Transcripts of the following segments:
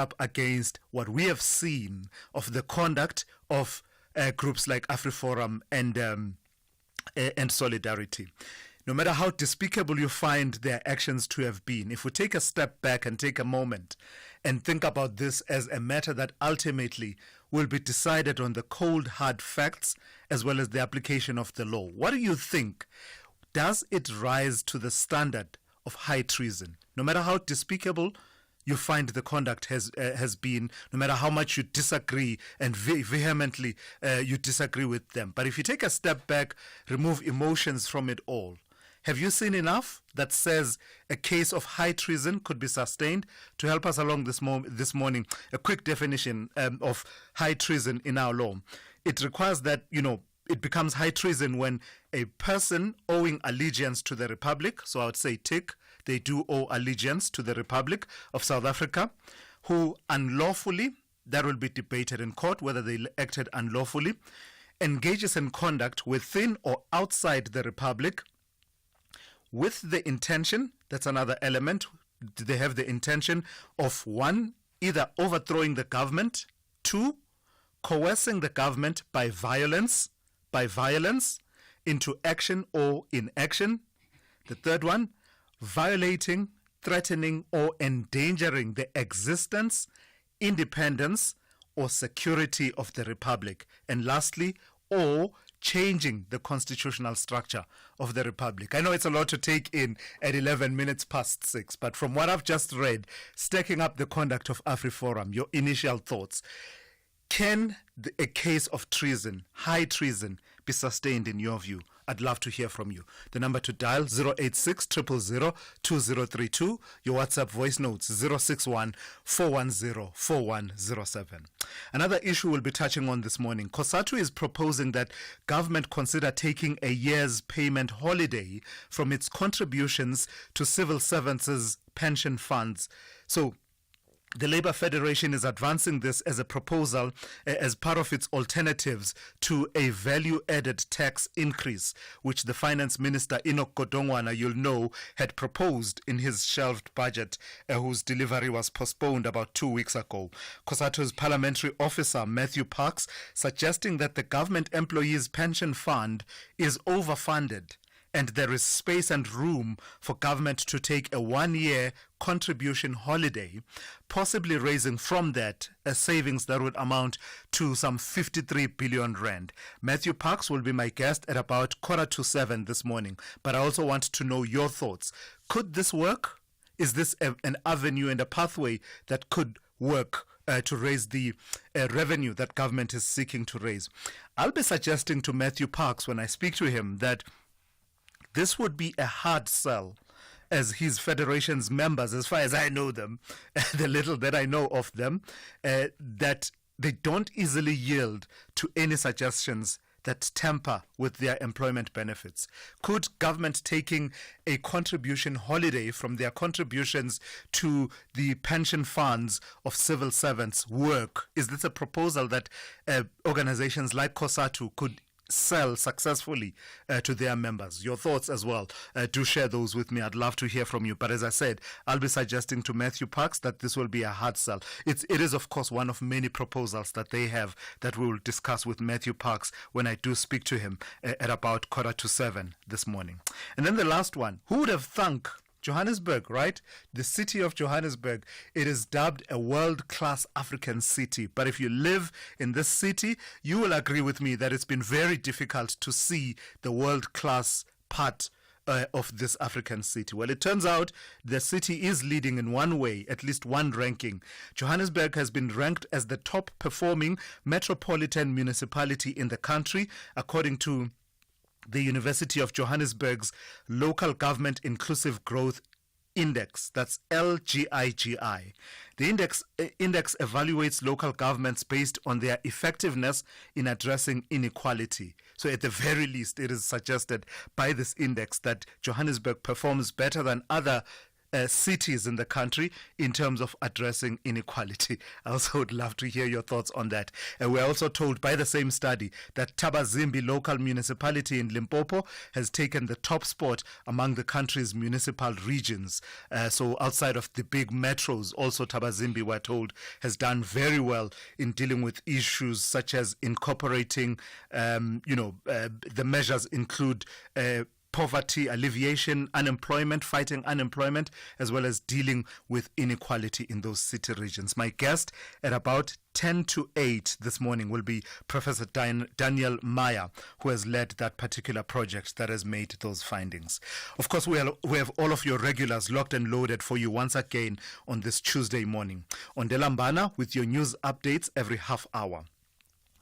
up against what we have seen of the conduct of groups like AfriForum and Solidarity. No matter how despicable you find their actions to have been, if we take a step back and take a moment and think about this as a matter that ultimately will be decided on the cold, hard facts as well as the application of the law, what do you think? Does it rise to the standard of high treason? No matter how despicable you find the conduct has been, no matter how much you disagree and vehemently you disagree with them. But if you take a step back, remove emotions from it all, have you seen enough that says a case of high treason could be sustained? To help us along this morning, a quick definition of high treason in our law. It requires that, it becomes high treason when a person owing allegiance to the Republic, so I would say tick, they do owe allegiance to the Republic of South Africa, who unlawfully, that will be debated in court whether they acted unlawfully, engages in conduct within or outside the Republic with the intention, that's another element, they have the intention of 1, either overthrowing the government, 2, coercing the government by violence into action or inaction. The third one, violating, threatening, or endangering the existence, independence, or security of the Republic. And lastly, or changing the constitutional structure of the Republic. I know it's a lot to take in at 11 minutes past 6, but from what I've just read, stacking up the conduct of AfriForum, your initial thoughts, can a case of treason, high treason, be sustained in your view? I'd love to hear from you. The number to dial 086 000 2032. Your WhatsApp voice notes 061 410 4107. Another issue we'll be touching on this morning. COSATU is proposing that government consider taking a year's payment holiday from its contributions to civil servants' pension funds. So the Labour Federation is advancing this as a proposal as part of its alternatives to a value-added tax increase, which the Finance Minister, Enoch Godongwana, you'll know, had proposed in his shelved budget, whose delivery was postponed about 2 weeks ago. COSATU's parliamentary officer, Matthew Parks, suggesting that the government employees' pension fund is overfunded and there is space and room for government to take a 1-year contribution holiday, possibly raising from that a savings that would amount to some 53 billion rand. Matthew Parks will be my guest at about 6:45 this morning, but I also want to know your thoughts. Could this work? Is this an avenue and a pathway that could work to raise the revenue that government is seeking to raise? I'll be suggesting to Matthew Parks when I speak to him that this would be a hard sell, as his federation's members, as far as I know them, the little that I know of them, that they don't easily yield to any suggestions that tamper with their employment benefits. Could government taking a contribution holiday from their contributions to the pension funds of civil servants work? Is this a proposal that organizations like COSATU could sell successfully to their members? Your thoughts as well. Do share those with me. I'd love to hear from you. But as I said, I'll be suggesting to Matthew Parks that this will be a hard sell. It is, of course, one of many proposals that they have that we will discuss with Matthew Parks when I do speak to him at about 6:45 this morning. And then the last one. Who would have thunk Johannesburg, right? The city of Johannesburg, it is dubbed a world-class African city. But if you live in this city, you will agree with me that it's been very difficult to see the world-class part of this African city. Well, it turns out the city is leading in one way, at least one ranking. Johannesburg has been ranked as the top performing metropolitan municipality in the country, according to the University of Johannesburg's Local Government Inclusive Growth Index, that's LGIGI. The index evaluates local governments based on their effectiveness in addressing inequality. So at the very least, it is suggested by this index that Johannesburg performs better than other cities in the country in terms of addressing inequality. I also would love to hear your thoughts on that. We're also told by the same study that Thabazimbi local municipality in Limpopo has taken the top spot among the country's municipal regions. So outside of the big metros, also Thabazimbi, we're told, has done very well in dealing with issues such as incorporating, the measures include poverty alleviation, unemployment, fighting unemployment, as well as dealing with inequality in those city regions. My guest at about 10 to 8 this morning will be Professor Daniel Meyer, who has led that particular project that has made those findings. Of course, we have all of your regulars locked and loaded for you once again on this Tuesday morning. Ondela Mbana with your news updates every half hour.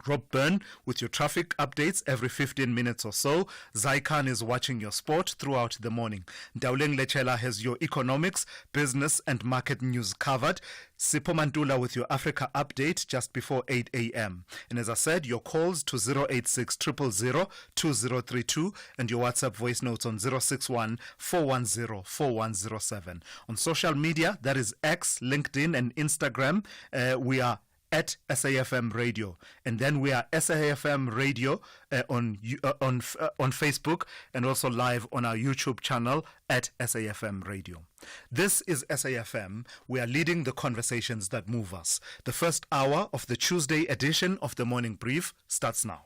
Rob Byrne with your traffic updates every 15 minutes or so. Zaikan is watching your sport throughout the morning. Dauleng Lechela has your economics, business and market news covered. Sipho Mantula with your Africa update just before 8 a.m. And as I said, your calls to 086 000 2032 and your WhatsApp voice notes on 061 410 4107. On social media, that is X, LinkedIn and Instagram, we are at SAFM Radio, and then we are SAFM Radio on Facebook, and also live on our YouTube channel at SAFM Radio. This is SAFM. We are leading the conversations that move us. The first hour of the Tuesday edition of the Morning Brief starts now.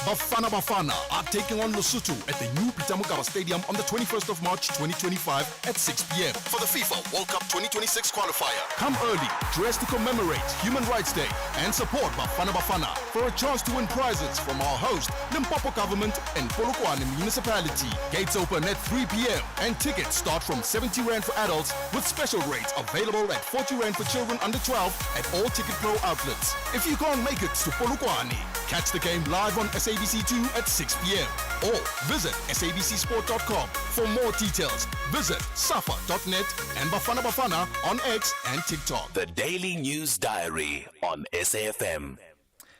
Bafana are taking on Lesotho at the new Peter Mokaba Stadium on the 21st of March 2025 at 6 p.m. for the FIFA World Cup 2026 qualifier. Come early, dress to commemorate Human Rights Day and support Bafana for a chance to win prizes from our host, Limpopo Government and Polokwane Municipality. Gates open at 3 p.m. and tickets start from 70 Rand for adults with special rates available at 40 Rand for children under 12 at all Ticket Pro outlets. If you can't make it to Polokwane, catch the game live on SABC2 at 6 p.m. or visit sabcsport.com. For more details, visit safa.net and Bafana on X and TikTok. The Daily News Diary on SAFM.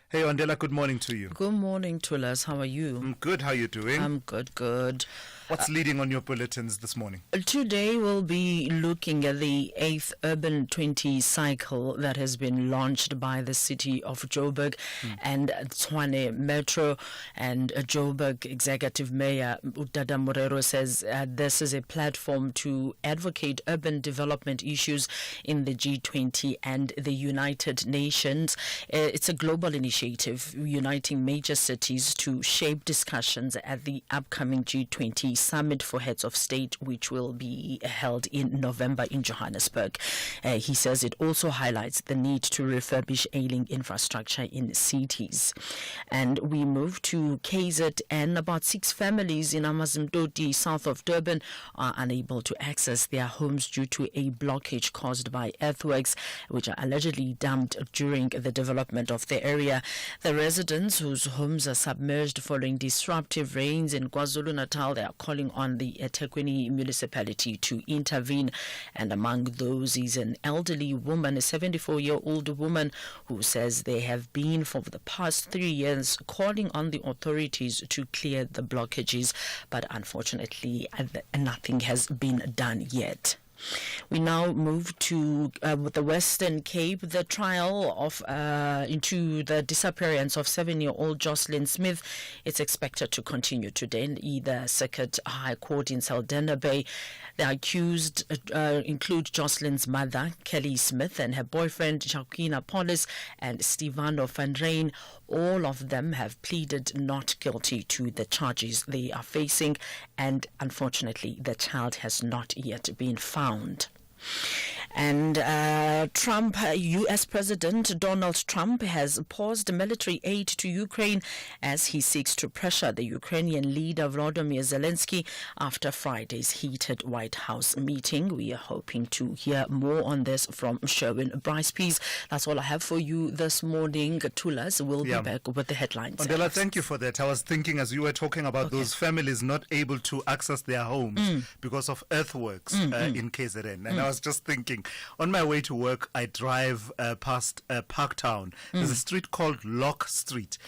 Hey, Ondela, good morning to you. Good morning, Thulas. How are you? I'm good. How are you doing? I'm good. What's leading on your bulletins this morning? Today we'll be looking at the 8th Urban 20 cycle that has been launched by the city of Joburg and Tshwane Metro. And Joburg Executive Mayor Udada Morero says this is a platform to advocate urban development issues in the G20 and the United Nations. It's a global initiative uniting major cities to shape discussions at the upcoming G20 Summit for Heads of State, which will be held in November in Johannesburg. He says it also highlights the need to refurbish ailing infrastructure in cities. And we move to KZN. About 6 families in Amazimtoti, south of Durban, are unable to access their homes due to a blockage caused by earthworks, which are allegedly damped during the development of the area. The residents whose homes are submerged following disruptive rains in KwaZulu-Natal, they are calling on the eThekwini municipality to intervene. And among those is an elderly woman, a 74-year-old woman, who says they have been for the past 3 years calling on the authorities to clear the blockages, but unfortunately nothing has been done yet. We now move to the Western Cape. The trial of into the disappearance of 7-year-old Jocelyn Smith is expected to continue today in the Circuit High Court in Saldanha Bay. The accused include Jocelyn's mother, Kelly Smith, and her boyfriend, Jacquina Polis, and Stefano van Rijn. All of them have pleaded not guilty to the charges they are facing, and unfortunately, the child has not yet been found. And U.S. President Donald Trump has paused military aid to Ukraine as he seeks to pressure the Ukrainian leader Volodymyr Zelensky after Friday's heated White House meeting. We are hoping to hear more on this from Sherwin Bryce-Pease. That's all I have for you this morning. Thulas will be back with the headlines. Ondela, thank you for that. I was thinking as you were talking about those families not able to access their homes because of earthworks in KZN. And I was just thinking, on my way to work, I drive past Parktown. There's a street called Lock Street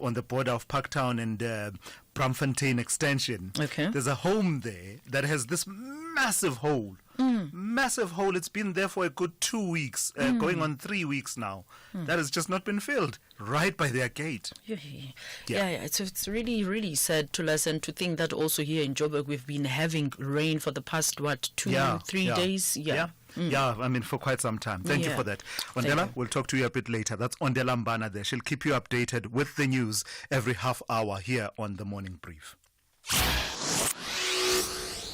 on the border of Parktown and Bramfontein Extension. There's a home there that has this massive hole Massive hole. It's been there for a good 2 weeks, going on 3 weeks now. That has just not been filled right by their gate. Yeah. It's really, really sad to listen to think that also here in Joburg we've been having rain for the past, 2-3 days? Yeah, I mean, for quite some time. Thank you for that. Ondela, we'll talk to you a bit later. That's Ondela Mbana there. She'll keep you updated with the news every half hour here on the Morning Brief.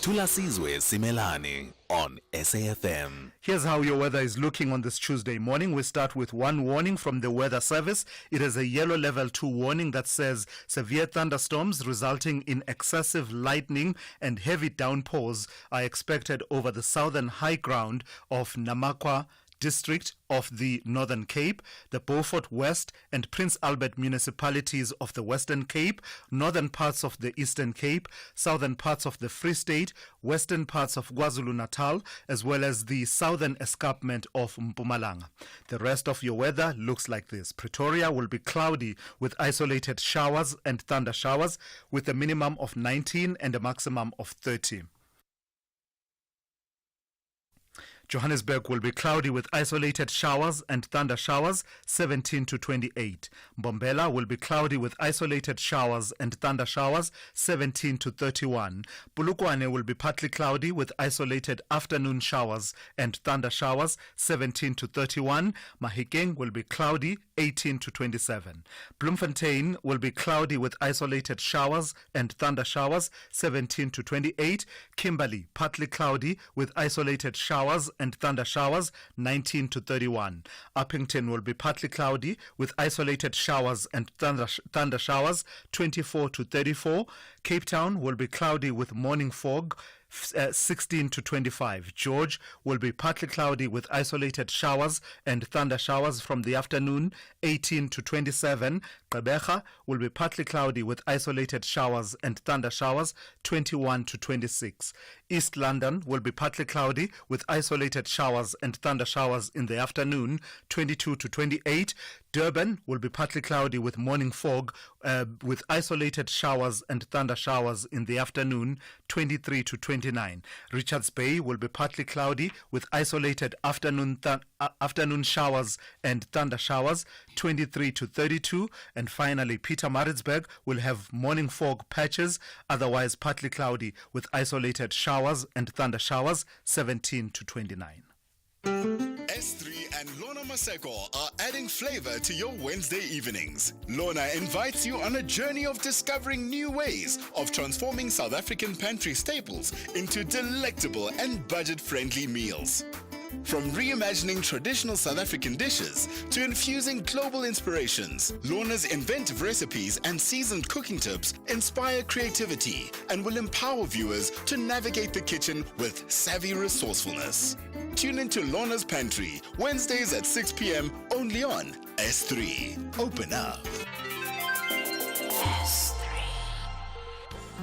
Thulasizwe Simelane on SAFM. Here's how your weather is looking on this Tuesday morning. We start with one warning from the Weather Service. It is a yellow level 2 warning that says severe thunderstorms resulting in excessive lightning and heavy downpours are expected over the southern high ground of Namakwa district of the Northern Cape, the Beaufort West and Prince Albert municipalities of the Western Cape, northern parts of the Eastern Cape, southern parts of the Free State, western parts of KwaZulu-Natal, as well as the southern escarpment of Mpumalanga. The rest of your weather looks like this. Pretoria will be cloudy with isolated showers and thunder showers with a minimum of 19 and a maximum of 30. Johannesburg will be cloudy with isolated showers and thunder showers, 17 to 28. Mbombela will be cloudy with isolated showers and thunder showers, 17 to 31. Polokwane will be partly cloudy with isolated afternoon showers and thunder showers, 17 to 31. Mahikeng will be cloudy, 18 to 27. Bloemfontein will be cloudy with isolated showers and thunder showers, 17 to 28. Kimberley, partly cloudy with isolated showers and thunder showers, 19 to 31. Uppington will be partly cloudy with isolated showers and thunder showers, 24 to 34. Cape Town will be cloudy with morning fog, 16 to 25. George will be partly cloudy with isolated showers and thunder showers from the afternoon, 18 to 27. Gqeberha will be partly cloudy with isolated showers and thunder showers, 21 to 26. East London will be partly cloudy with isolated showers and thunder showers in the afternoon, 22 to 28. Durban will be partly cloudy with morning fog with isolated showers and thunder showers in the afternoon, 23 to 29. Richards Bay will be partly cloudy with isolated afternoon showers and thunder showers, 23 to 32. And finally, Pietermaritzburg will have morning fog patches, otherwise partly cloudy with isolated showers and thunder showers, 17 to 29. S3 and Lorna Maseko are adding flavor to your Wednesday evenings. Lorna invites you on a journey of discovering new ways of transforming South African pantry staples into delectable and budget-friendly meals. From reimagining traditional South African dishes to infusing global inspirations, Lorna's inventive recipes and seasoned cooking tips inspire creativity and will empower viewers to navigate the kitchen with savvy resourcefulness. Tune into Lorna's Pantry, Wednesdays at 6 p.m. only on S3. Open up.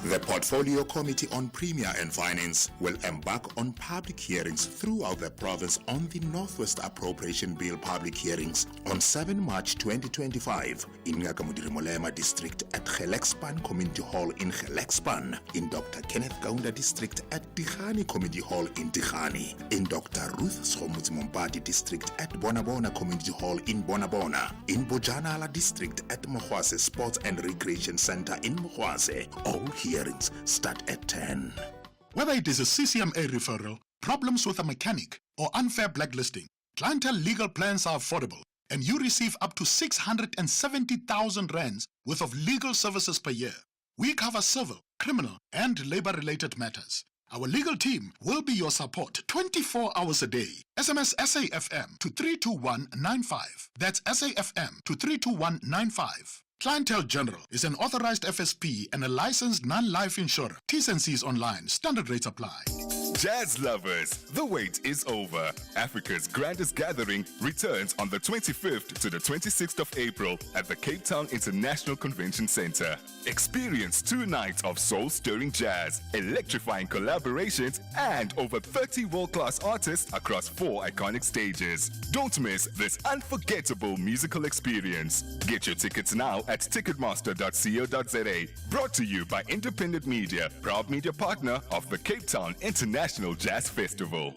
The Portfolio Committee on Premier and Finance will embark on public hearings throughout the province on the Northwest Appropriation Bill public hearings on 7 March 2025 in Ngakamudirimolema District at Gelexpan Community Hall in Gelexpan, in Dr. Kenneth Kaunda District at Tihani Community Hall in Tihani, in Dr. Ruth Somuzi District at Bonabona Community Hall in Bonabona, in Bojanala District at Mohwase Sports and Recreation Center in Mohwase. All hearings start at 10. Whether it is a CCMA referral, problems with a mechanic, or unfair blacklisting, clientele legal plans are affordable, and you receive up to 670,000 rands worth of legal services per year. We cover civil, criminal, and labor-related matters. Our legal team will be your support 24 hours a day. SMS SAFM to 32195. That's SAFM to 32195. Clientele General is an authorized FSP and a licensed non-life insurer. T's and C's online. Standard rates apply. Jazz lovers, the wait is over. Africa's grandest gathering returns on the 25th to the 26th of April at the Cape Town International Convention Center. Experience 2 nights of soul-stirring jazz, electrifying collaborations, and over 30 world-class artists across 4 iconic stages. Don't miss this unforgettable musical experience. Get your tickets now at ticketmaster.co.za. Brought to you by Independent Media, proud media partner of the Cape Town International International Jazz Festival.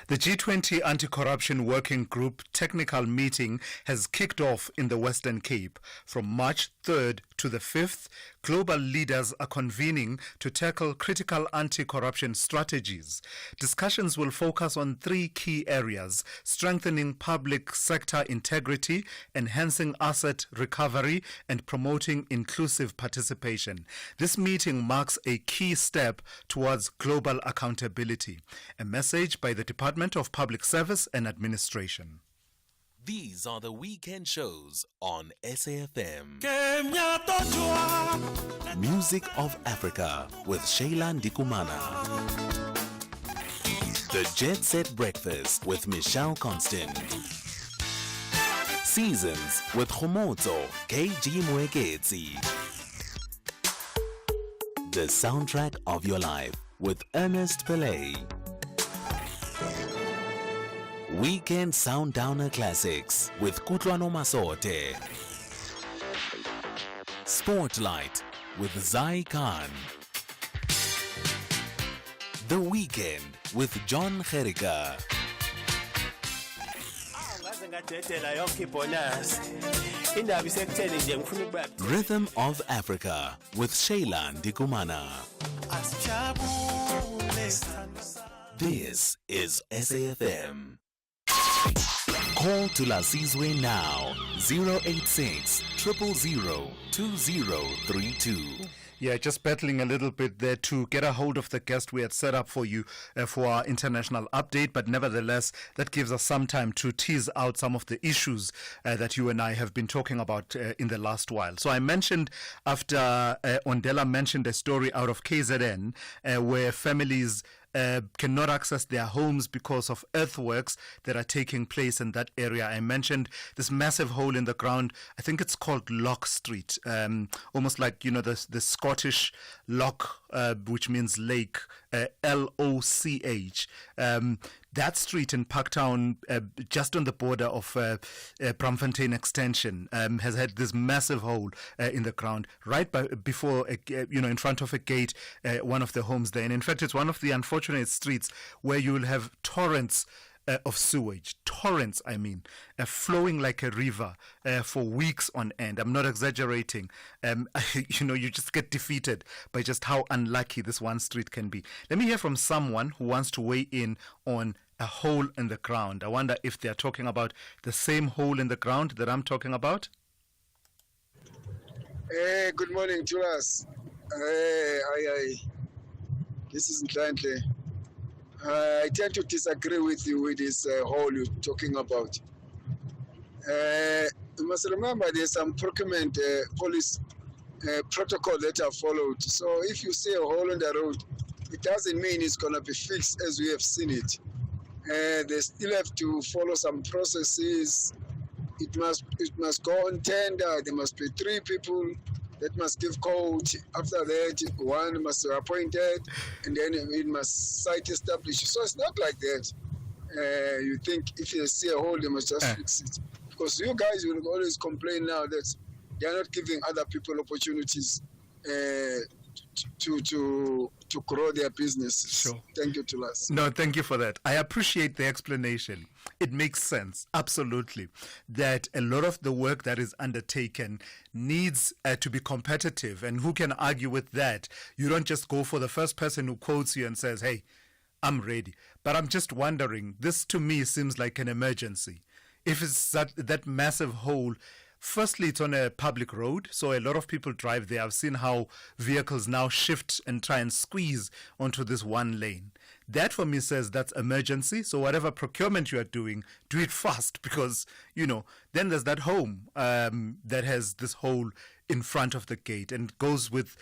The G20 Anti-Corruption Working Group technical meeting has kicked off in the Western Cape. From March 3rd to the 5th, global leaders are convening to tackle critical anti-corruption strategies. Discussions will focus on three key areas: strengthening public sector integrity, enhancing asset recovery, and promoting inclusive participation. This meeting marks a key step towards global accountability. A message by the Department of Public Service and Administration. These are the weekend shows on SAFM. Music of Africa with Sheila Ndikumana. The Jet Set Breakfast with Michelle Constant. Seasons with Khomotso KG Mweketsi. The Soundtrack of Your Life with Ernest Pillay. Weekend Soundowner Classics with Kutlwano Masote. Spotlight with Zai Khan. The Weekend with John Gerika. Rhythm of Africa with Sheila Ndikumana. This is SAFM. Call Thulasizwe now, 086 000 2032. Yeah, just battling a little bit there to get a hold of the guest we had set up for you for our international update. But nevertheless, that gives us some time to tease out some of the issues that you and I have been talking about in the last while. So I mentioned after Ondela mentioned a story out of KZN where families cannot access their homes because of earthworks that are taking place in that area. I mentioned this massive hole in the ground. I think it's called Loch Street, almost like, you know, the Scottish loch, which means lake, Loch. That street in Parktown, just on the border of Braamfontein Extension, has had this massive hole in the ground right before, in front of a gate, one of the homes there. And in fact, it's one of the unfortunate streets where you will have torrents of sewage, flowing like a river for weeks on end. I'm not exaggerating. You just get defeated by just how unlucky this one street can be. Let me hear from someone who wants to weigh in on a hole in the ground. I wonder if they're talking about the same hole in the ground that I'm talking about. Hey, good morning to us. This is Nhlanhla. I tend to disagree with you with this hole you're talking about. You must remember there's some procurement police protocol that are followed. So if you see a hole in the road, it doesn't mean it's going to be fixed as we have seen it. They still have to follow some processes. It must go on tender. There must be 3 people that must give code. After that, 1 must be appointed, and then it must site established. So it's not like that. You think if you see a hole, they must just fix it. Because you guys will always complain now that they are not giving other people opportunities to grow their businesses. Sure. Thank you, Thulas. No, thank you for that. I appreciate the explanation. It makes sense, absolutely, that a lot of the work that is undertaken needs to be competitive. And who can argue with that? You don't just go for the first person who quotes you and says, hey, I'm ready. But I'm just wondering, this to me seems like an emergency. If it's that massive hole, firstly, it's on a public road, so a lot of people drive there. I've seen how vehicles now shift and try and squeeze onto this one lane. That for me says that's emergency. So whatever procurement you are doing, do it fast because, then there's that home that has this hole in front of the gate and goes with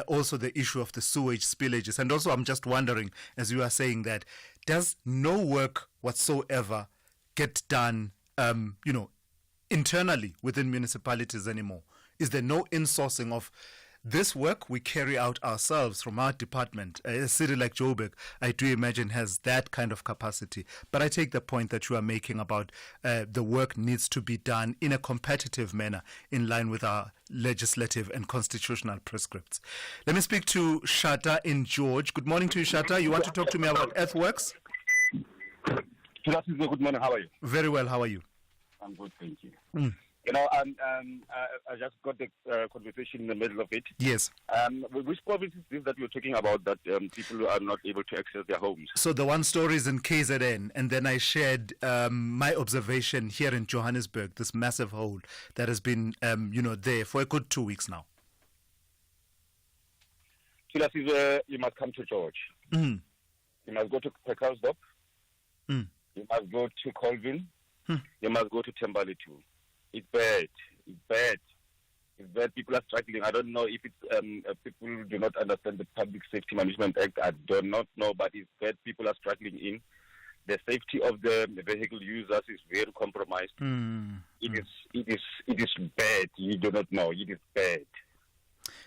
also the issue of the sewage spillages. And also I'm just wondering, as you are saying that, does no work whatsoever get done, internally within municipalities anymore? Is there no insourcing of This work we carry out ourselves from our department. A city like Joburg, I do imagine, has that kind of capacity. But I take the point that you are making about the work needs to be done in a competitive manner in line with our legislative and constitutional prescripts. Let me speak to Shata in George. Good morning to you, Shata. You want to talk to me about earthworks? Thulasizwe, good morning. How are you? Very well. How are you? I'm good, thank you. You know, I just got the conversation in the middle of it. Yes. Which province is this that you're talking about that people are not able to access their homes? So the one story is in KZN, and then I shared my observation here in Johannesburg, this massive hole that has been, there for a good 2 weeks now. Thulasizwe, you must come to George. Mm. You must go to Pekelsdorp. Mm. You must go to Colvin. You must go to Tembali too. It's bad. It's bad. It's bad. People are struggling. I don't know if it's people do not understand the Public Safety Management Act. I do not know, but it's bad. People are struggling in. The safety of the vehicle users is very compromised. It is bad. You do not know. It is bad.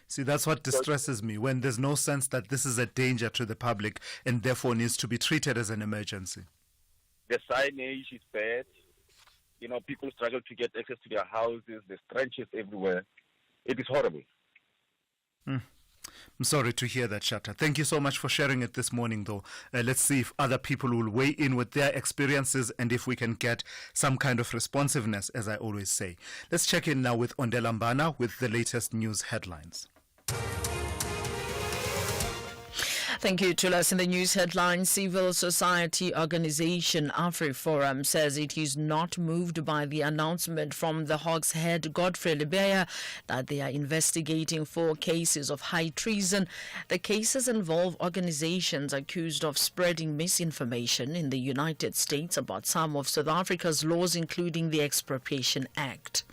See, that's what distresses me, when there's no sense that this is a danger to the public and therefore needs to be treated as an emergency. The signage is bad. You know, people struggle to get access to their houses. There's trenches everywhere. It is horrible. I'm sorry to hear that, Shata. Thank you so much for sharing it this morning, though. Let's see if other people will weigh in with their experiences and if we can get some kind of responsiveness, as I always say. Let's check in now with Ondela Mbana with the latest news headlines. Thank you, Tulas. In the news headline, civil society organization AfriForum says it is not moved by the announcement from the Hawks head Godfrey Lebeya that they are investigating 4 cases of high treason. The cases involve organizations accused of spreading misinformation in the United States about some of South Africa's laws, including the Expropriation Act.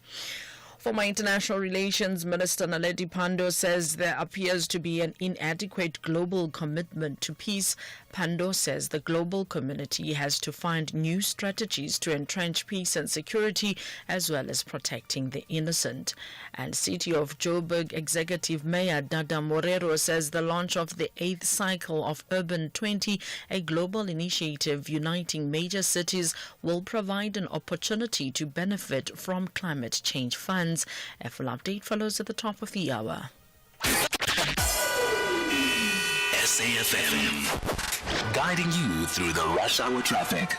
Former International Relations Minister Naledi Pandor says there appears to be an inadequate global commitment to peace. Pandor says the global community has to find new strategies to entrench peace and security, as well as protecting the innocent. And City of Joburg Executive Mayor Dada Morero says the launch of the 8th cycle of Urban 20, a global initiative uniting major cities, will provide an opportunity to benefit from climate change funds. A full update follows at the top of the hour. SAFM, guiding you through the rush hour traffic.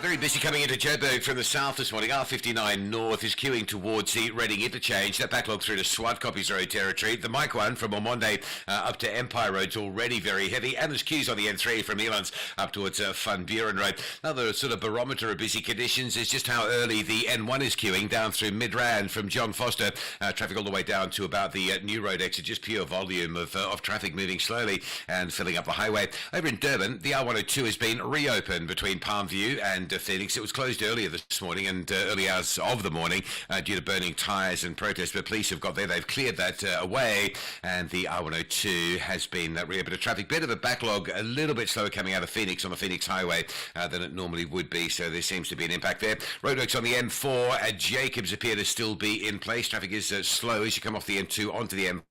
Very busy coming into Joburg from the south this morning. R59 North is queuing towards the Reading interchange. That backlog through to Swart Copies Road territory. The Mike one from Omonde up to Empire Road's already very heavy. And there's queues on the N3 from Elands up towards Van Buren Road. Another sort of barometer of busy conditions is just how early the N1 is queuing down through Midrand from John Foster. Traffic all the way down to about the New Road exit. Just pure volume of traffic moving slowly and filling up the highway. Over in Durban, the R102 has been reopened between Palmview and Phoenix. It was closed earlier this morning and early hours of the morning due to burning tyres and protests, but police have got there. They've cleared that away, and the R102 has been reopened to traffic. Bit of a backlog, a little bit slower coming out of Phoenix on the Phoenix Highway than it normally would be, so there seems to be an impact there. Roadworks on the M4 at Jacobs appear to still be in place. Traffic is slow as you come off the M2 onto the M4.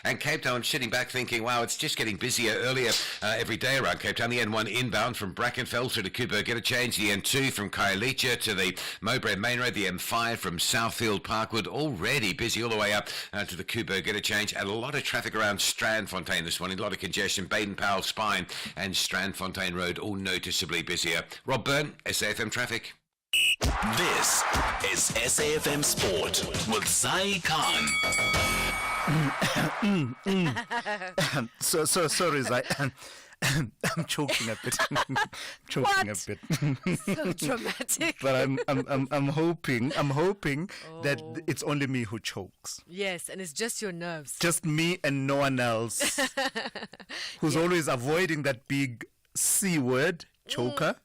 And Cape Town, sitting back thinking, wow, it's just getting busier earlier every day around Cape Town. The N1 inbound from Brackenfell through to Cooper, get a change. The N2 from Khayelitsha to the Mowbray Main Road. The M5 from Southfield Parkwood, already busy all the way up to the Cooper, get a change. And a lot of traffic around Strandfontein this morning. A lot of congestion. Baden-Powell, Spine and Strandfontein Road, all noticeably busier. Rob Byrne, SAFM Traffic. This is SAFM Sport with Zai Khan. So sorry, Zai. I'm choking a bit. What? So dramatic. But I'm hoping that it's only me who chokes. Yes, and it's just your nerves. Just me and no one else. Who's always avoiding that big C word, choker.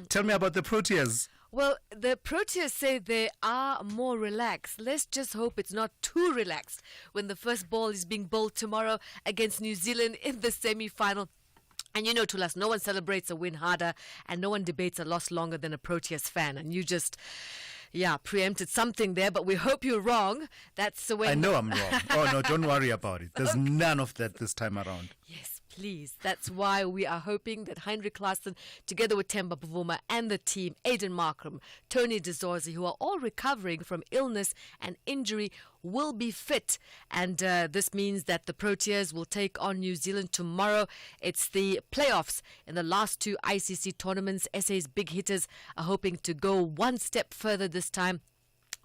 Tell me about the Proteas. Well, the Proteas say they are more relaxed. Let's just hope it's not too relaxed when the first ball is being bowled tomorrow against New Zealand in the semi-final. And you know, Tulas, no one celebrates a win harder and no one debates a loss longer than a Proteas fan. And you just preempted something there, but we hope you're wrong. That's when I know I'm wrong. Oh, no, don't worry about it. There's none of that this time around. Yes, please. That's why we are hoping that Heinrich Klaassen, together with Temba Bavuma and the team, Aidan Markram, Tony DeZorzi, who are all recovering from illness and injury, will be fit. And this means that the Proteas will take on New Zealand tomorrow. It's the playoffs in the last two ICC tournaments. SA's big hitters are hoping to go one step further this time.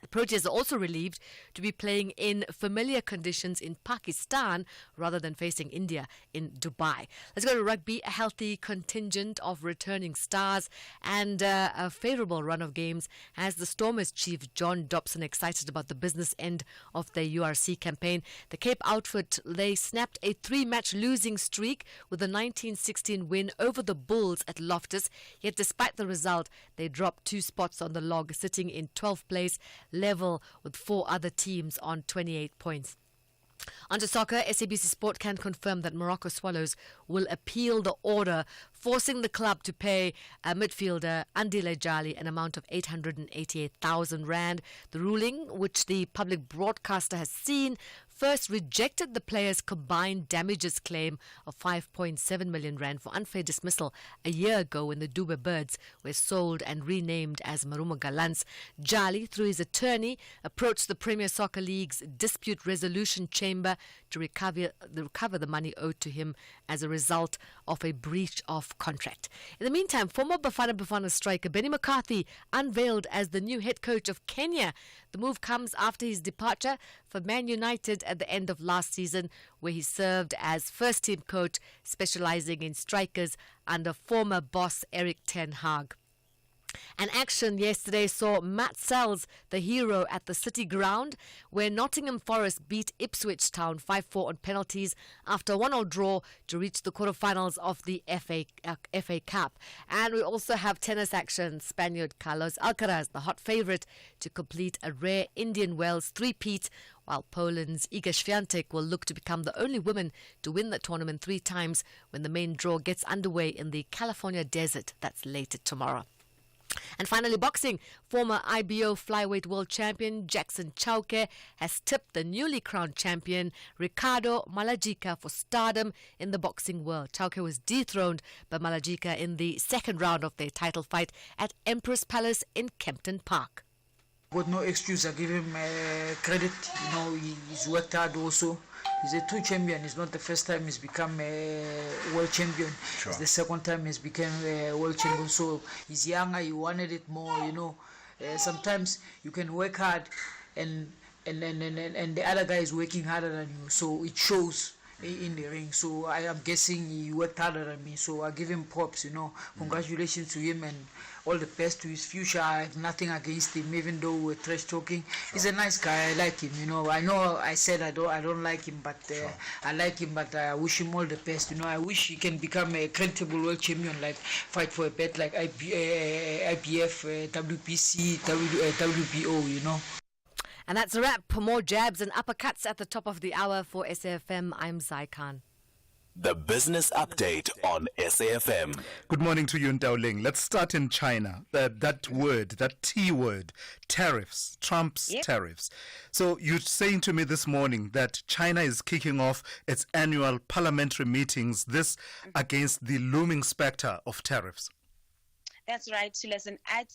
The Proteas are also relieved to be playing in familiar conditions in Pakistan rather than facing India in Dubai. Let's go to rugby. A healthy contingent of returning stars and a favourable run of games has the Stormers chief John Dobson excited about the business end of their URC campaign. The Cape outfit, they snapped a 3-match losing streak with a 1916 win over the Bulls at Loftus. Yet despite the result, they dropped 2 spots on the log, sitting in 12th place, level with 4 other teams on 28 points. On to soccer, SABC Sport can confirm that Morocco Swallows will appeal the order forcing the club to pay midfielder Andile Jali an amount of 888,000 rand. The ruling, which the public broadcaster has seen, first rejected the player's combined damages claim of 5.7 million rand for unfair dismissal a year ago when the Dube Birds were sold and renamed as Marumo Gallants. Jali, through his attorney, approached the Premier Soccer League's dispute resolution chamber to recover the money owed to him as a result of a breach of contract. In the meantime, former Bafana striker Benny McCarthy unveiled as the new head coach of Kenya. The move comes after his departure for Man United at the end of last season, where he served as first-team coach, specializing in strikers under former boss Eric Ten Hag. An action yesterday saw Matt Sells, the hero, at the City Ground, where Nottingham Forest beat Ipswich Town 5-4 on penalties after a 1-1 draw to reach the quarterfinals of the FA Cup. And we also have tennis action. Spaniard Carlos Alcaraz, the hot favourite to complete a rare Indian Wells three-peat, while Poland's Iga Świątek will look to become the only woman to win the tournament 3 times when the main draw gets underway in the California desert. That's later tomorrow. And finally, boxing. Former IBO flyweight world champion Jackson Chauke has tipped the newly crowned champion Ricardo Malajika for stardom in the boxing world. Chauke was dethroned by Malajika in the second round of their title fight at Empress Palace in Kempton Park. Got no excuse. I give him credit. He's worked hard also. He's a 2 champion. It's not the first time he's become a world champion. Sure. It's the second time he's become a world champion. So he's younger. He wanted it more. Sometimes you can work hard, and the other guy is working harder than you. So it shows in the ring. So I am guessing he worked harder than me. So I give him props. Congratulations to him and all the best to his future. I have nothing against him, even though we're trash talking. Sure. He's a nice guy. I like him. I know I said I don't like him, but sure. I like him. But I wish him all the best. I wish he can become a credible world champion, like fight for a bet like IPF, WPC, WBO. And that's a wrap. For more jabs and uppercuts at the top of the hour for SAFM, I'm Zai Khan. The Business Update on SAFM. Good morning to you, Ndao. Let's start in China. That word, that T word, tariffs, Trump's tariffs. So you're saying to me this morning that China is kicking off its annual parliamentary meetings, this against the looming spectre of tariffs. That's right, Thulasizwe. At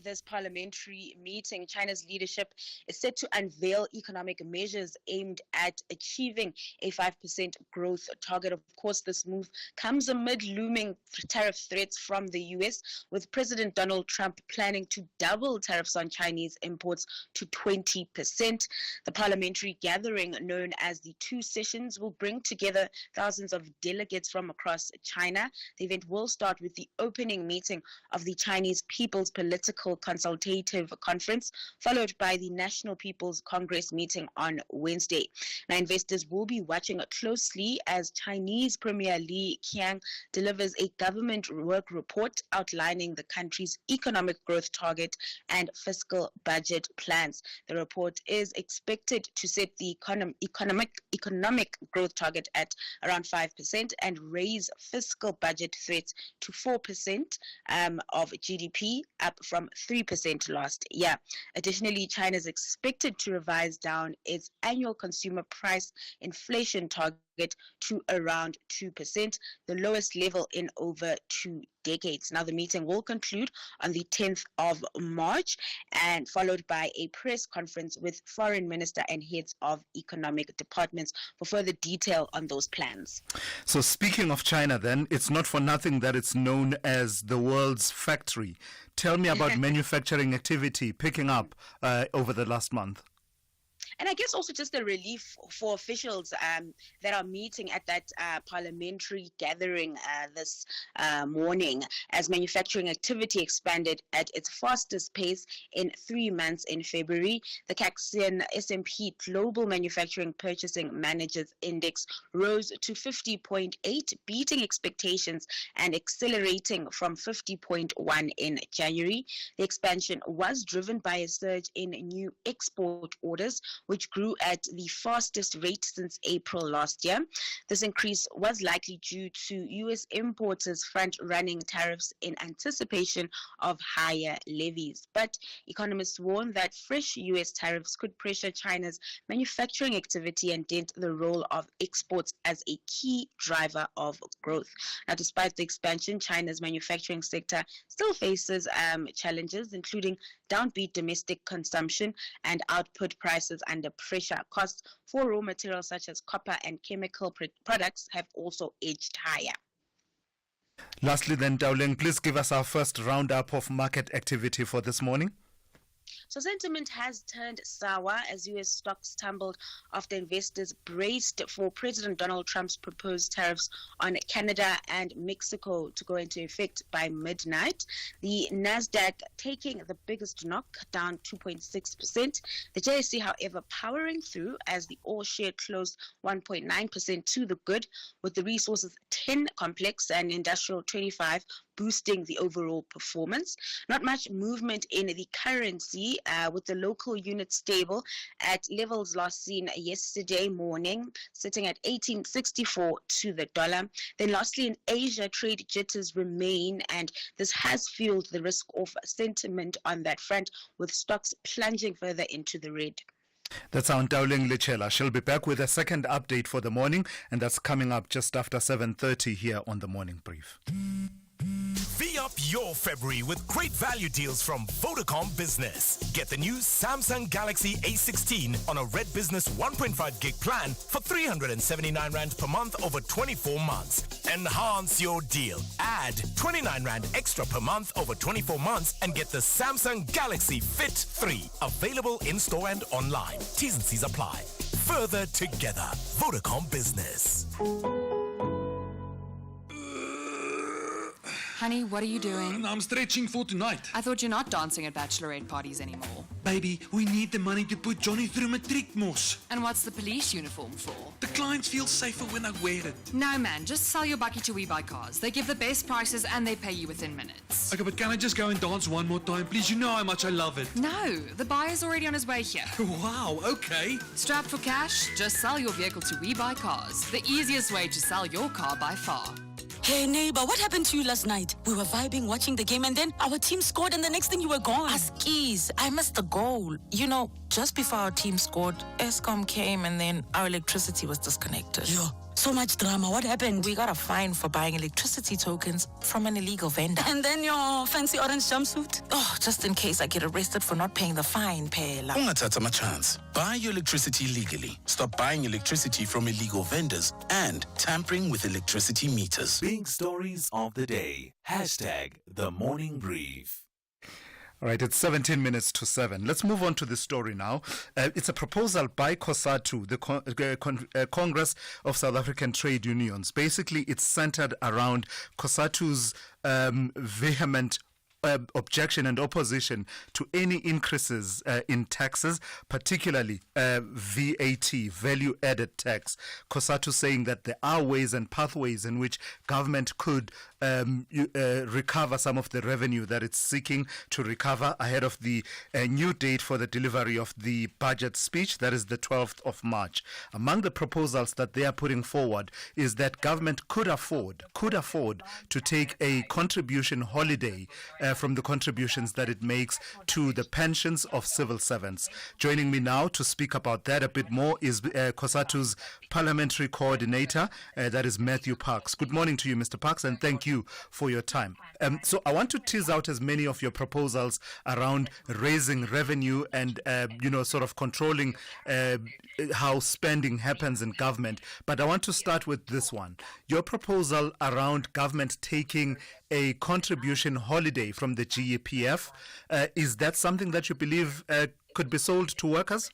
this parliamentary meeting, China's leadership is set to unveil economic measures aimed at achieving a 5% growth target. Of course, this move comes amid looming tariff threats from the U.S., with President Donald Trump planning to double tariffs on Chinese imports to 20%. The parliamentary gathering, known as the 2 Sessions, will bring together thousands of delegates from across China. The event will start with the opening meeting of the Chinese People's Political Consultative Conference, followed by the National People's Congress meeting on Wednesday. Now, investors will be watching closely as Chinese Premier Li Qiang delivers a government work report outlining the country's economic growth target and fiscal budget plans. The report is expected to set the economic growth target at around 5% and raise fiscal budget threats to 4%, of GDP, up from 3% last year. Additionally, China is expected to revise down its annual consumer price inflation target to around 2%, the lowest level in over 2 decades. Now, the meeting will conclude on the 10th of March and followed by a press conference with foreign minister and heads of economic departments for further detail on those plans. So speaking of China then, it's not for nothing that it's known as the world's factory. Tell me about manufacturing activity picking up over the last month. And I guess also just a relief for officials that are meeting at that parliamentary gathering this morning, as manufacturing activity expanded at its fastest pace in 3 months in February. The Caxian S&P Global Manufacturing Purchasing Managers Index rose to 50.8, beating expectations and accelerating from 50.1 in January. The expansion was driven by a surge in new export orders, which grew at the fastest rate since April last year. This increase was likely due to U.S. importers front-running tariffs in anticipation of higher levies. But economists warn that fresh U.S. tariffs could pressure China's manufacturing activity and dent the role of exports as a key driver of growth. Now, despite the expansion, China's manufacturing sector still faces challenges, including downbeat domestic consumption and output prices under pressure. Costs for raw materials such as copper and chemical products have also edged higher. Lastly then, Tauleng, please give us our first roundup of market activity for this morning. So sentiment has turned sour as U.S. stocks tumbled after investors braced for President Donald Trump's proposed tariffs on Canada and Mexico to go into effect by midnight. The Nasdaq taking the biggest knock, down 2.6%. The JSE, however, powering through as the all share closed 1.9% to the good, with the resources 10 complex and industrial 25 boosting the overall performance. Not much movement in the currency, with the local unit stable at levels last seen yesterday morning, sitting at 18.64 to the dollar. Then lastly, in Asia, trade jitters remain, and this has fueled the risk-off sentiment on that front, with stocks plunging further into the red. That's our Tauleng Lechela. She'll be back with a second update for the morning, and that's coming up just after 7:30 here on the Morning Brief. V up your February with great value deals from Vodacom Business. Get the new Samsung Galaxy A16 on a Red Business 1.5 gig plan for 379 Rand per month over 24 months. Enhance your deal. Add 29 Rand extra per month over 24 months and get the Samsung Galaxy Fit 3. Available in-store and online. T's and C's apply. Further together. Vodacom Business. Honey, what are you doing? I'm stretching for tonight. I thought you're not dancing at bachelorette parties anymore. Baby, we need the money to put Johnny through matric mos. And what's the police uniform for? The clients feel safer when I wear it. No, man, just sell your bucky to We Buy Cars. They give the best prices and they pay you within minutes. Okay, but can I just go and dance one more time, please? You know how much I love it. No, the buyer's already on his way here. Wow, okay. Strapped for cash? Just sell your vehicle to We Buy Cars. The easiest way to sell your car by far. Hey neighbor, what happened to you last night? We were vibing watching the game and then our team scored and the next thing you were gone. Askies, I missed the goal. You know, just before our team scored, Eskom came and then our electricity was disconnected. Yo, so much drama. What happened? We got a fine for buying electricity tokens from an illegal vendor. And then your fancy orange jumpsuit? Oh, just in case I get arrested for not paying the fine, Pela. Ungathatha chance. Buy your electricity legally. Stop buying electricity from illegal vendors and tampering with electricity meters. Big stories of the day. Hashtag the Morning Brief. All right, it's 17 minutes to 7. Let's move on to the story now. It's a proposal by COSATU, the Congress of South African Trade Unions. Basically, it's centered around COSATU's vehement objection and opposition to any increases in taxes, particularly VAT, value-added tax. COSATU saying that there are ways and pathways in which government could recover some of the revenue that it's seeking to recover ahead of the new date for the delivery of the budget speech, that is the 12th of March. Among the proposals that they are putting forward is that government could afford to take a contribution holiday from the contributions that it makes to the pensions of civil servants. Joining me now to speak about that a bit more is COSATU's parliamentary coordinator, that is Matthew Parks. Good morning to you, Mr. Parks, and thank you for your time. So I want to tease out as many of your proposals around raising revenue and, sort of controlling how spending happens in government. But I want to start with this one. Your proposal around government taking a contribution holiday from the GEPF, is that something that you believe could be sold to workers?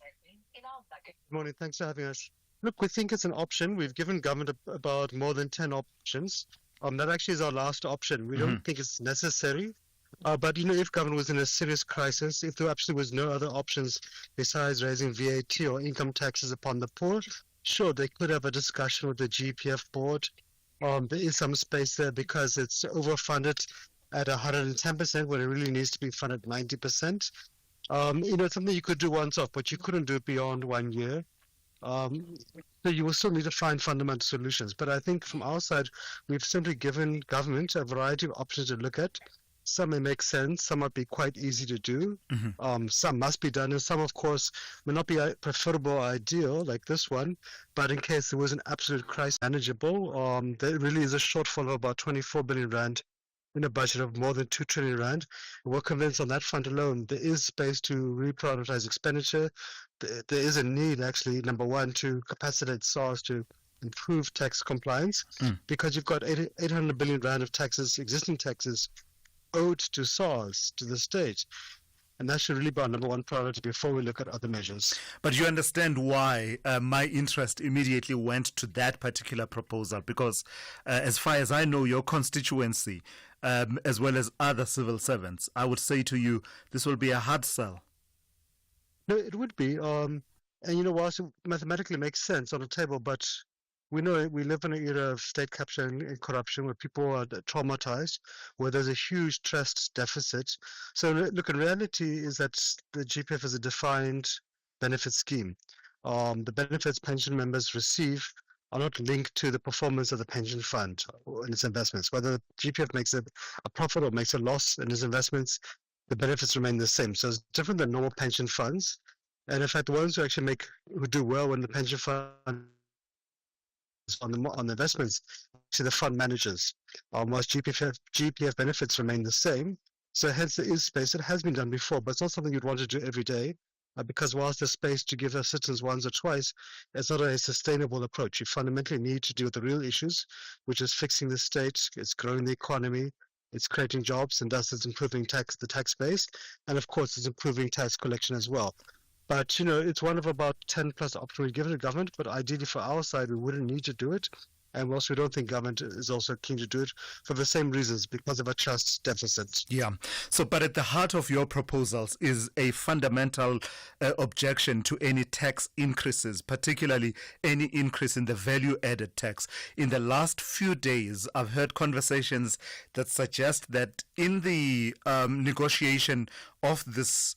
Good morning. Thanks for having us. Look, we think it's an option. We've given government about more than 10 options. That actually is our last option. We don't think it's necessary. But, if government was in a serious crisis, if there absolutely was no other options besides raising VAT or income taxes upon the poor, sure, they could have a discussion with the GPF board. There is some space there because it's overfunded at 110% when it really needs to be funded 90%. It's something you could do once off, but you couldn't do it beyond 1 year. So you will still need to find fundamental solutions. But I think from our side, we've simply given government a variety of options to look at. Some may make sense, some might be quite easy to do, some must be done, and some, of course, may not be preferable or ideal, like this one, but in case there was an absolute crisis, manageable. There really is a shortfall of about 24 billion rand in a budget of more than 2 trillion rand. We're convinced on that front alone, there is space to reprioritize expenditure. There is a need, actually, number one, to capacitate SARS to improve tax compliance, because you've got 800 billion rand of taxes, existing taxes, owed to SARS, to the state. And that should really be our number one priority before we look at other measures. But you understand why my interest immediately went to that particular proposal, because as far as I know, your constituency, as well as other civil servants, I would say to you, this will be a hard sell. No, it would be. And whilst it mathematically makes sense on the table, but we know we live in an era of state capture and corruption where people are traumatized, where there's a huge trust deficit. So look, in reality is that the GPF is a defined benefit scheme. The benefits pension members receive are not linked to the performance of the pension fund and its investments. Whether the GPF makes a profit or makes a loss in its investments, the benefits remain the same. So it's different than normal pension funds. And in fact, the ones who do well when the pension fund on the investments to the fund managers, whilst GPF benefits remain the same. So hence there is space. It has been done before, but it's not something you'd want to do every day, because whilst there's space to give our citizens once or twice, it's not a sustainable approach. You fundamentally need to deal with the real issues, which is fixing the state, it's growing the economy, it's creating jobs, and thus it's improving the tax base, and of course it's improving tax collection as well. But, it's one of about 10 plus options we give to government, but ideally for our side, we wouldn't need to do it. And whilst we don't think government is also keen to do it for the same reasons, because of a trust deficit. Yeah. So, but at the heart of your proposals is a fundamental objection to any tax increases, particularly any increase in the value-added tax. In the last few days, I've heard conversations that suggest that in the negotiation of this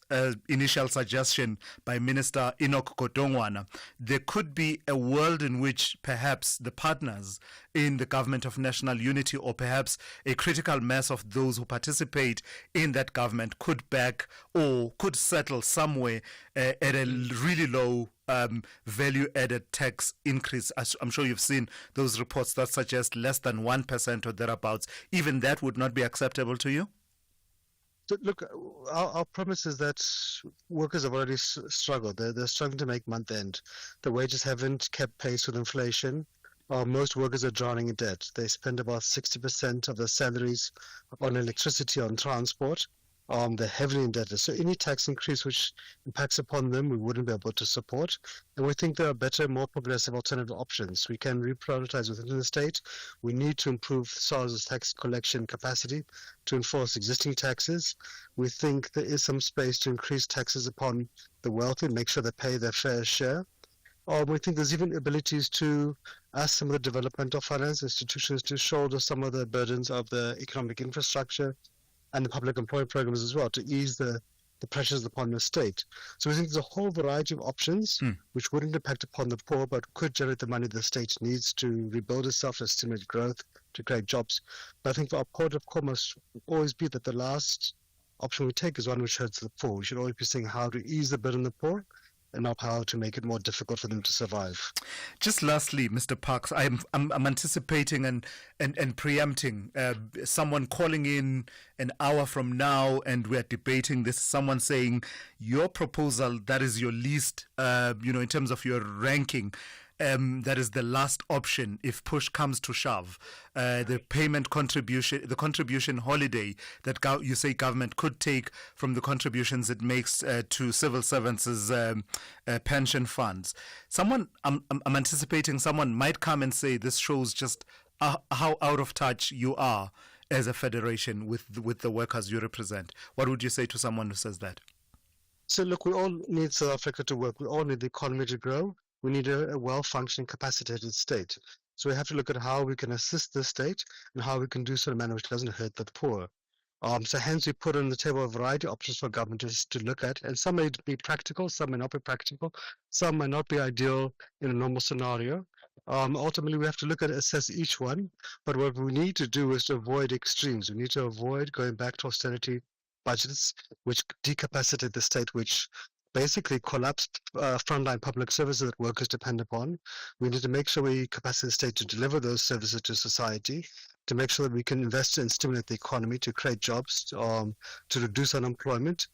initial suggestion by Minister Enoch Godongwana, there could be a world in which perhaps the partners in the government of national unity, or perhaps a critical mass of those who participate in that government, could back or could settle somewhere at a really low value-added tax increase. I'm sure you've seen those reports that suggest less than 1% or thereabouts. Even that would not be acceptable to you? Look, our premise is that workers have already struggled. They're struggling to make month end. The wages haven't kept pace with inflation. Most workers are drowning in debt. They spend about 60% of their salaries on electricity, on transport. They're heavily indebted. So any tax increase which impacts upon them, we wouldn't be able to support. And we think there are better, more progressive alternative options. We can reprioritize within the state. We need to improve SARS's tax collection capacity to enforce existing taxes. We think there is some space to increase taxes upon the wealthy and make sure they pay their fair share. We think there's even abilities to ask some of the developmental finance institutions to shoulder some of the burdens of the economic infrastructure and the public employment programs as well, to ease the pressures upon the state. So we think there's a whole variety of options which wouldn't impact upon the poor, but could generate the money the state needs to rebuild itself, to stimulate growth, to create jobs. But I think our port of call must always be that the last option we take is one which hurts the poor. We should always be saying how to ease the burden on the poor, and not how to make it more difficult for them to survive. Just lastly, Mr. Parks, I'm anticipating and preempting someone calling in an hour from now, and we're debating this. Someone saying your proposal, that is your least, in terms of your ranking. That is the last option if push comes to shove. The payment contribution, the contribution holiday that you say government could take from the contributions it makes to civil servants' pension funds. I'm anticipating someone might come and say this shows just how out of touch you are as a federation with the workers you represent. What would you say to someone who says that? So look, we all need South Africa to work. We all need the economy to grow. We need a well-functioning, capacitated state. So we have to look at how we can assist the state and how we can do so in a manner which doesn't hurt the poor. So hence we put on the table a variety of options for government to look at, and some may be practical, some may not be practical, some may not be ideal in a normal scenario. Ultimately, we have to look at assess each one, but what we need to do is to avoid extremes. We need to avoid going back to austerity budgets, which decapacitate the state, which basically collapsed frontline public services that workers depend upon. We need to make sure we capacitate the state to deliver those services to society, to make sure that we can invest and stimulate the economy, to create jobs, to reduce unemployment.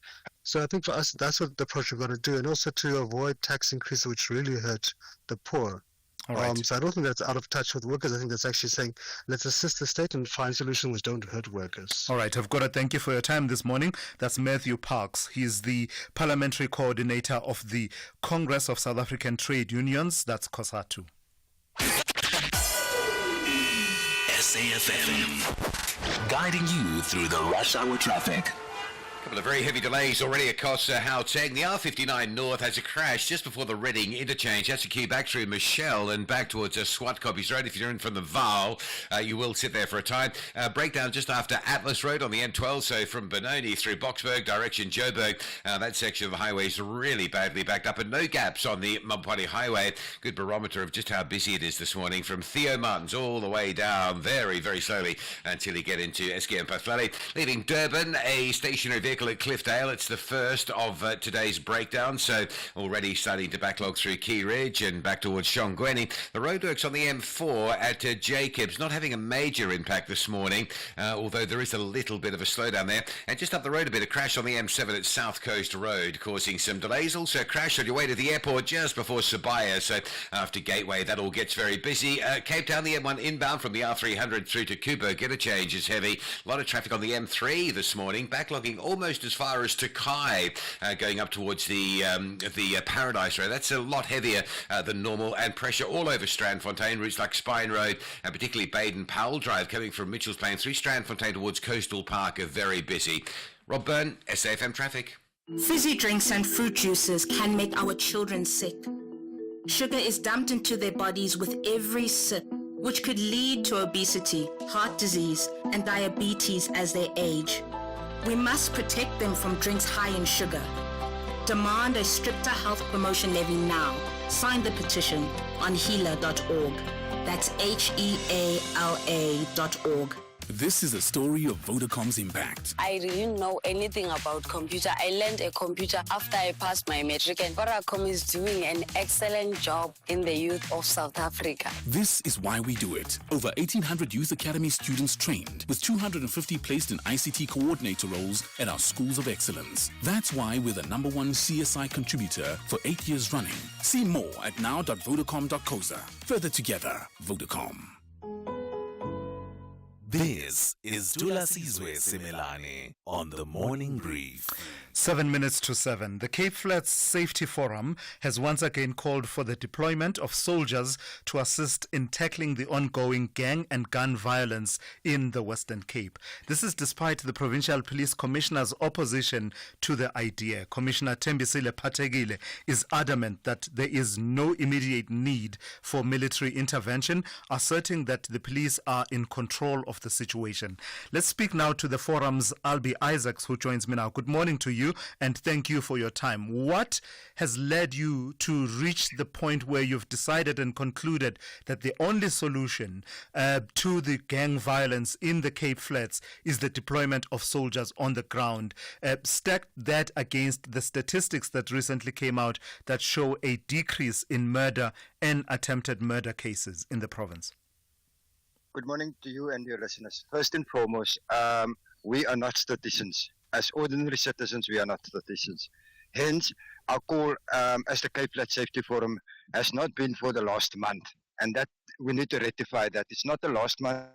So I think for us, that's what the approach we've got to do, and also to avoid tax increases which really hurt the poor. So I don't think that's out of touch with workers. I think that's actually saying, let's assist the state and find solutions which don't hurt workers. All right, I've got to thank you for your time this morning. That's Matthew Parks. He's the Parliamentary Coordinator of the Congress of South African Trade Unions. That's COSATU. SAFM, guiding you through the rush hour traffic. Couple of very heavy delays already across Gauteng. The R59 North has a crash just before the Reading interchange. That's a queue back through Michelle and back towards Swartkoppies Road. If you're in from the Vaal, you will sit there for a time. Breakdown just after Atlas Road on the N12, so from Benoni through Boksburg, direction Joburg. That section of the highway is really badly backed up, and no gaps on the Mampati Highway. Good barometer of just how busy it is this morning from Theo Martins all the way down very, very slowly until you get into Eskia and Pathlali. Leaving Durban, a stationary vehicle at Cliffdale. It's the first of today's breakdown, so already starting to backlog through Key Ridge and back towards Shongweni. The roadworks on the M4 at Jacobs not having a major impact this morning, although there is a little bit of a slowdown there. And just up the road a bit, a crash on the M7 at South Coast Road causing some delays. Also a crash on your way to the airport just before Sibaya, so after Gateway that all gets very busy. Cape Town, the M1 inbound from the R300 through to Kubo, Interchange is heavy. A lot of traffic on the M3 this morning, backlogging almost as far as Takai, going up towards the Paradise Road. That's a lot heavier than normal, and pressure all over Strandfontein. Routes like Spine Road and particularly Baden-Powell Drive coming from Mitchell's Plain through Strandfontein towards Coastal Park are very busy. Rob Byrne, SAFM Traffic. Fizzy drinks and fruit juices can make our children sick. Sugar is dumped into their bodies with every sip, which could lead to obesity, heart disease, and diabetes as they age. We must protect them from drinks high in sugar. Demand a stricter health promotion levy now. Sign the petition on heala.org. That's HEALA.org. This is a story of Vodacom's impact. I didn't know anything about computer. I learned a computer after I passed my matric, and Vodacom is doing an excellent job in the youth of South Africa. This is why we do it. Over 1,800 Youth Academy students trained, with 250 placed in ICT coordinator roles at our schools of excellence. That's why we're the #1 CSI contributor for 8 years running. See more at now.vodacom.coza. Further together, Vodacom. This is Thulasizwe Simelane on the Morning Brief. 7 minutes to 7. The Cape Flats Safety Forum has once again called for the deployment of soldiers to assist in tackling the ongoing gang and gun violence in the Western Cape. This is despite the Provincial Police Commissioner's opposition to the idea. Commissioner Thembisile Phathekile is adamant that there is no immediate need for military intervention, asserting that the police are in control of the situation. Let's speak now to the forum's Albie Isaacs, who joins me now. Good morning to you, and thank you for your time. What has led you to reach the point where you've decided and concluded that the only solution to the gang violence in the Cape Flats is the deployment of soldiers on the ground? Stack that against the statistics that recently came out that show a decrease in murder and attempted murder cases in the province. Good morning to you and your listeners. First and foremost, we are not statisticians. As ordinary citizens, we are not statisticians. Hence, our call as the Cape Flats Safety Forum has not been for the last month. And that we need to rectify that. It's not the last month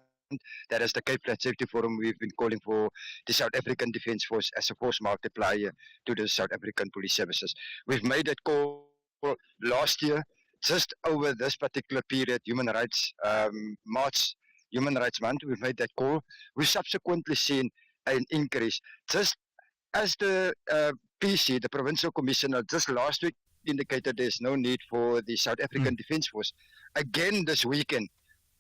that as the Cape Flats Safety Forum, we've been calling for the South African Defence Force as a force multiplier to the South African Police Services. We've made that call last year, just over this particular period, Human Rights March, Human Rights Month, we've made that call. We've subsequently seen an increase. Just as the PC, the Provincial Commissioner, just last week indicated there's no need for the South African Defence Force. Again this weekend,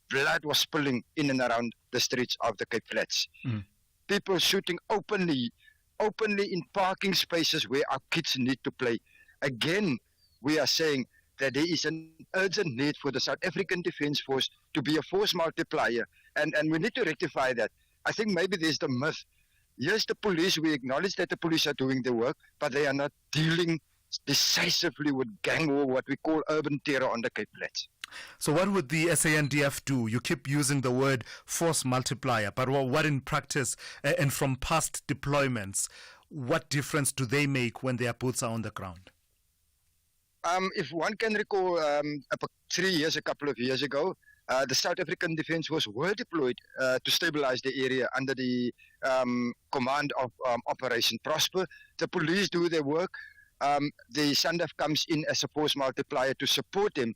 blood was spilling in and around the streets of the Cape Flats. People shooting openly in parking spaces where our kids need to play. Again, we are saying that there is an urgent need for the South African Defence Force to be a force multiplier. And we need to rectify that. I think maybe there's the myth. Yes, the police, we acknowledge that the police are doing their work, but they are not dealing decisively with gang war, what we call urban terror on the Cape Flats. So what would the SANDF do? You keep using the word force multiplier, but what in practice and from past deployments, what difference do they make when their boots are on the ground? If one can recall, a couple of years ago, the South African Defence Force were deployed to stabilize the area under the command of Operation Prosper. The police do their work. The SANDF comes in as a force multiplier to support them.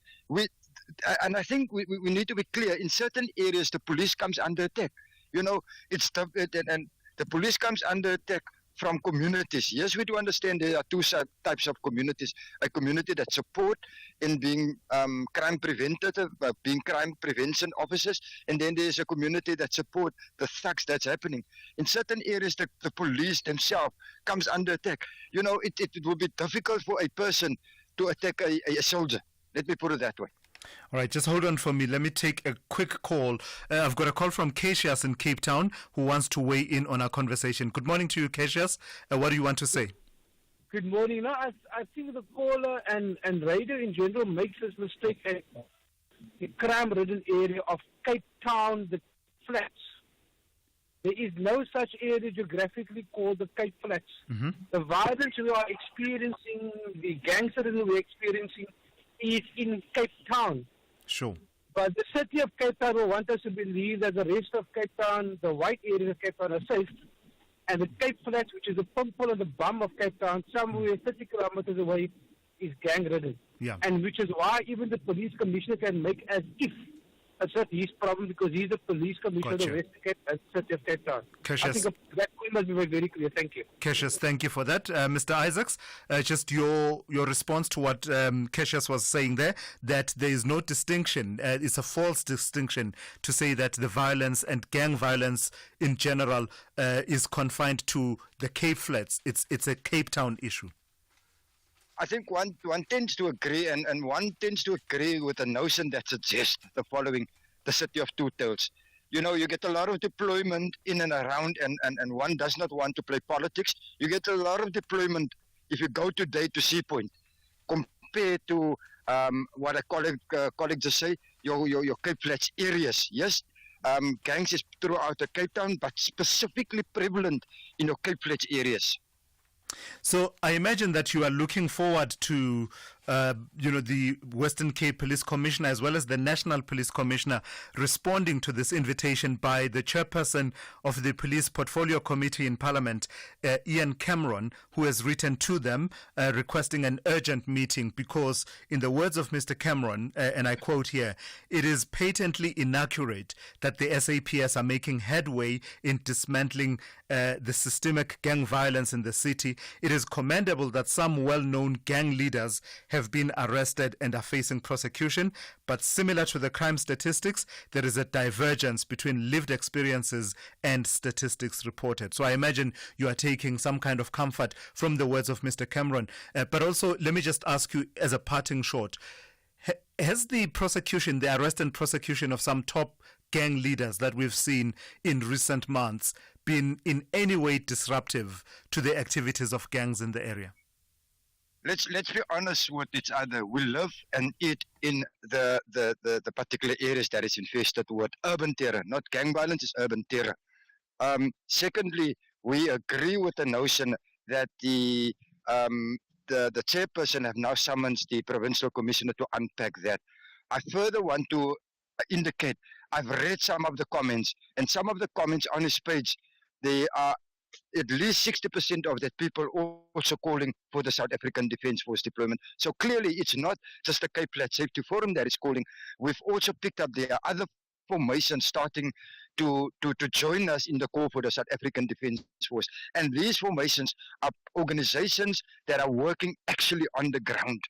And I think we need to be clear. In certain areas, the police comes under attack. You know, and the police comes under attack from communities. Yes, we do understand there are two types of communities. A community that support in being crime preventative, being crime prevention officers, and then there's a community that support the thugs that's happening. In certain areas, the police themselves comes under attack. You know, it would be difficult for a person to attack a soldier. Let me put it that way. All right, just hold on for me. Let me take a quick call. I've got a call from Cassius in Cape Town who wants to weigh in on our conversation. Good morning to you, Cassius. What do you want to say? Good morning. Now, I think the caller and radio in general makes this mistake at the crime-ridden area of Cape Town, the Flats. There is no such area geographically called the Cape Flats. The violence we are experiencing, the gangsterism we're experiencing, is in Cape Town. Sure. But the city of Cape Town will want us to believe that the rest of Cape Town, the white areas of Cape Town are safe. And the Cape Flats, which is the pimple and the bum of Cape Town, somewhere 30 kilometers away, is gang-ridden. Yeah. And which is why even the police commissioner can make as if it's not his problem, because he's the police commissioner of the Western Cape and city of Cape Town. Cassius, I think that point must be very clear. Thank you. Cassius, thank you for that. Mr. Isaacs, just your response to what Cassius was saying there, that there is no distinction. It's a false distinction to say that the violence and gang violence in general is confined to the Cape Flats. It's a Cape Town issue. I think one tends to agree, and one tends to agree with the notion that suggests the following: the city of two tails. You know, you get a lot of deployment in and around, and one does not want to play politics. You get a lot of deployment if you go today to Sea Point, compared to what a colleague just say, your Cape Flats areas. Yes, gangs is throughout the Cape Town, but specifically prevalent in your Cape Flats areas. So I imagine that you are looking forward to the Western Cape Police Commissioner as well as the National Police Commissioner responding to this invitation by the chairperson of the Police Portfolio Committee in Parliament, Ian Cameron, who has written to them requesting an urgent meeting because, in the words of Mr. Cameron, and I quote here, "It is patently inaccurate that the SAPS are making headway in dismantling the systemic gang violence in the city. It is commendable that some well-known gang leaders have been arrested and are facing prosecution, but similar to the crime statistics, there is a divergence between lived experiences and statistics reported." So I imagine you are taking some kind of comfort from the words of Mr. Cameron. But also, let me just ask you as a parting shot, has the prosecution, the arrest and prosecution of some top gang leaders that we've seen in recent months been in any way disruptive to the activities of gangs in the area? Let's be honest with each other. We live and eat in the particular areas that is infested with urban terror. Not gang violence, it's urban terror. Secondly, we agree with the notion that the chairperson have now summoned the provincial commissioner to unpack that. I further want to indicate, I've read some of the comments, and some of the comments on his page, they are at least 60% of the people also calling for the South African Defence Force deployment. So clearly it's not just the Cape Flat Safety Forum that is calling. We've also picked up there are other formations starting to join us in the call for the South African Defence Force. And these formations are organizations that are working actually on the ground.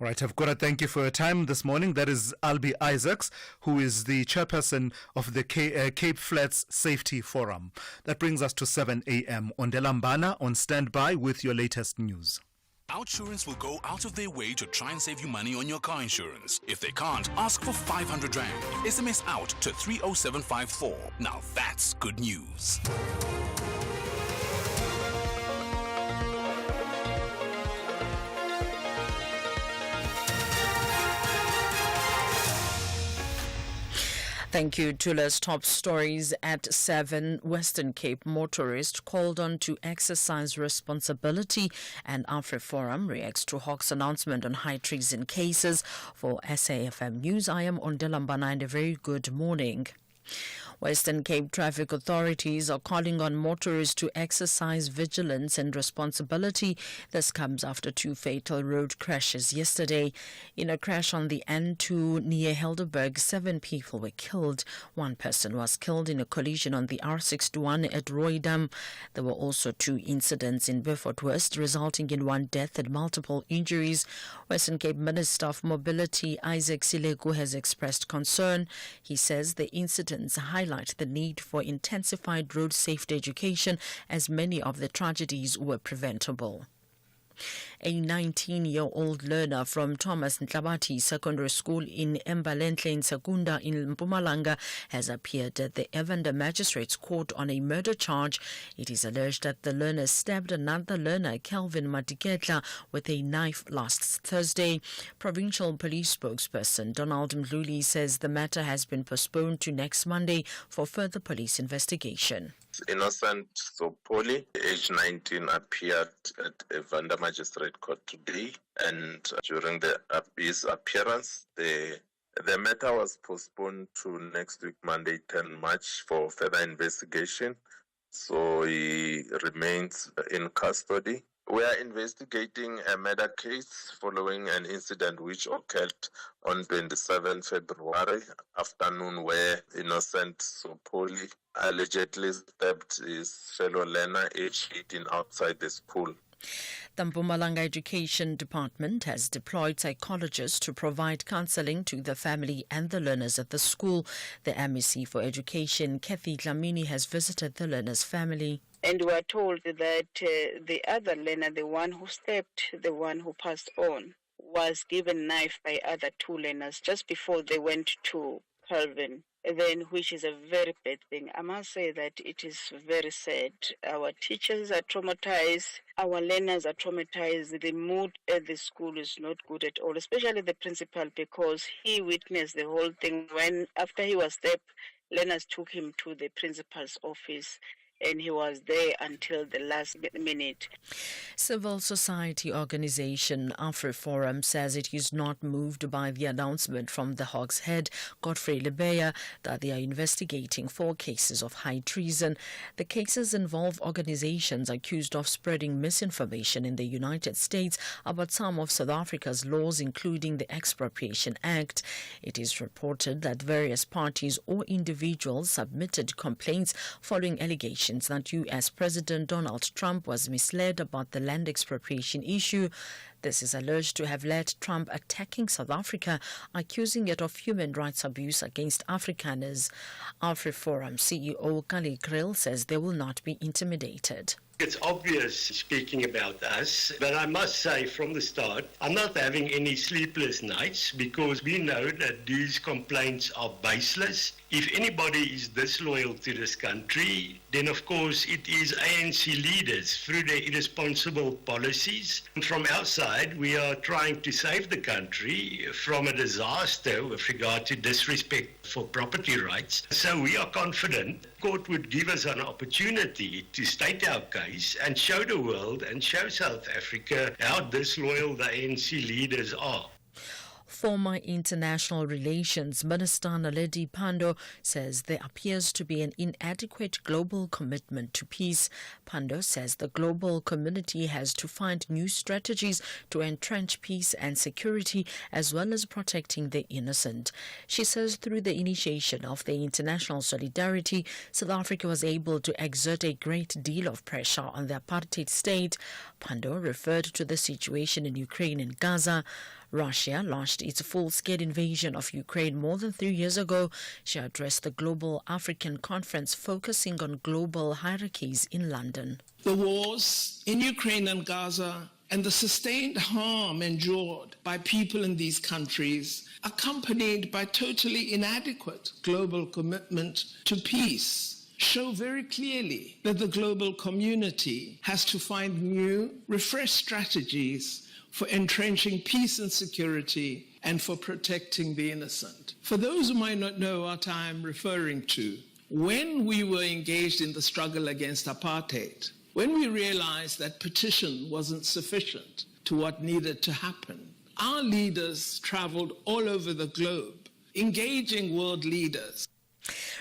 All right, I've got to thank you for your time this morning. That is Albie Isaacs, who is the chairperson of the Cape Flats Safety Forum. That brings us to 7 a.m. Ondelambana on standby with your latest news. Outsurance will go out of their way to try and save you money on your car insurance. If they can't, ask for 500 Rand. SMS out to 30754. Now that's good news. Thank you, Tula's top stories at 7. Western Cape motorist called on to exercise responsibility, and AfriForum reacts to Hawk's announcement on high treason cases. For SAFM News, I am Ondelambana, and a very good morning. Western Cape traffic authorities are calling on motorists to exercise vigilance and responsibility. This comes after 2 fatal road crashes yesterday. In a crash on the N2 near Helderberg, 7 people were killed. 1 person was killed in a collision on the R61 at Roydam. There were also 2 incidents in Beaufort West, resulting in 1 death and multiple injuries. Western Cape Minister of Mobility Isaac Sileku has expressed concern. He says the incidents highlight the need for intensified road safety education, as many of the tragedies were preventable. A 19-year-old learner from Thomas Ntlabati Secondary School in Embalenhle in Sekunda in Mpumalanga has appeared at the Evander Magistrates Court on a murder charge. It is alleged that the learner stabbed another learner, Kelvin Matiketla, with a knife last Thursday. Provincial Police spokesperson Donald Mdluli says the matter has been postponed to next Monday for further police investigation. Innocent Sopoli, age 19, appeared at Evander Magistrate Court today, and during his appearance, the matter was postponed to next week, Monday, 10 March, for further investigation. So he remains in custody. We are investigating a murder case following an incident which occurred on 27 February afternoon, where innocent Sopoli allegedly stabbed his fellow learner, aged 18, outside the school. The Mpumalanga Education Department has deployed psychologists to provide counselling to the family and the learners at the school. The MEC for Education, Kathy Dlamini, has visited the learner's family. And we are told that the other learner, the one who stabbed, the one who passed on, was given knife by other 2 learners just before they went to Calvin, then, which is a very bad thing. I must say that it is very sad. Our teachers are traumatized. Our learners are traumatized. The mood at the school is not good at all, especially the principal, because he witnessed the whole thing. When, after he was stabbed, learners took him to the principal's office. and he was there until the last minute. Civil society organization AfriForum says it is not moved by the announcement from the Hawks head, Godfrey Lebeya, that they are investigating 4 cases of high treason. The cases involve organizations accused of spreading misinformation in the United States about some of South Africa's laws, including the Expropriation Act. It is reported that various parties or individuals submitted complaints following allegations that U.S. President Donald Trump was misled about the land expropriation issue. This is alleged to have led Trump attacking South Africa, accusing it of human rights abuse against Afrikaners. AfriForum CEO Kali Krill says they will not be intimidated. It's obvious speaking about us, but I must say from the start, I'm not having any sleepless nights because we know that these complaints are baseless. If anybody is disloyal to this country, then of course it is ANC leaders through their irresponsible policies. And from our side, we are trying to save the country from a disaster with regard to disrespect for property rights. So we are confident the court would give us an opportunity to state our case and show the world and show South Africa how disloyal the ANC leaders are. Former International Relations Minister Naledi Pandor says there appears to be an inadequate global commitment to peace. Pandor says the global community has to find new strategies to entrench peace and security as well as protecting the innocent. She says through the initiation of the international solidarity, South Africa was able to exert a great deal of pressure on the apartheid state. Pandor referred to the situation in Ukraine and Gaza. Russia launched its full-scale invasion of Ukraine more than 3 years ago. She addressed the Global African Conference focusing on global hierarchies in London. The wars in Ukraine and Gaza and the sustained harm endured by people in these countries, accompanied by totally inadequate global commitment to peace, show very clearly that the global community has to find new, refreshed strategies for entrenching peace and security and for protecting the innocent. For those who might not know what I'm referring to, when we were engaged in the struggle against apartheid, when we realized that petition wasn't sufficient to what needed to happen, our leaders traveled all over the globe, engaging world leaders.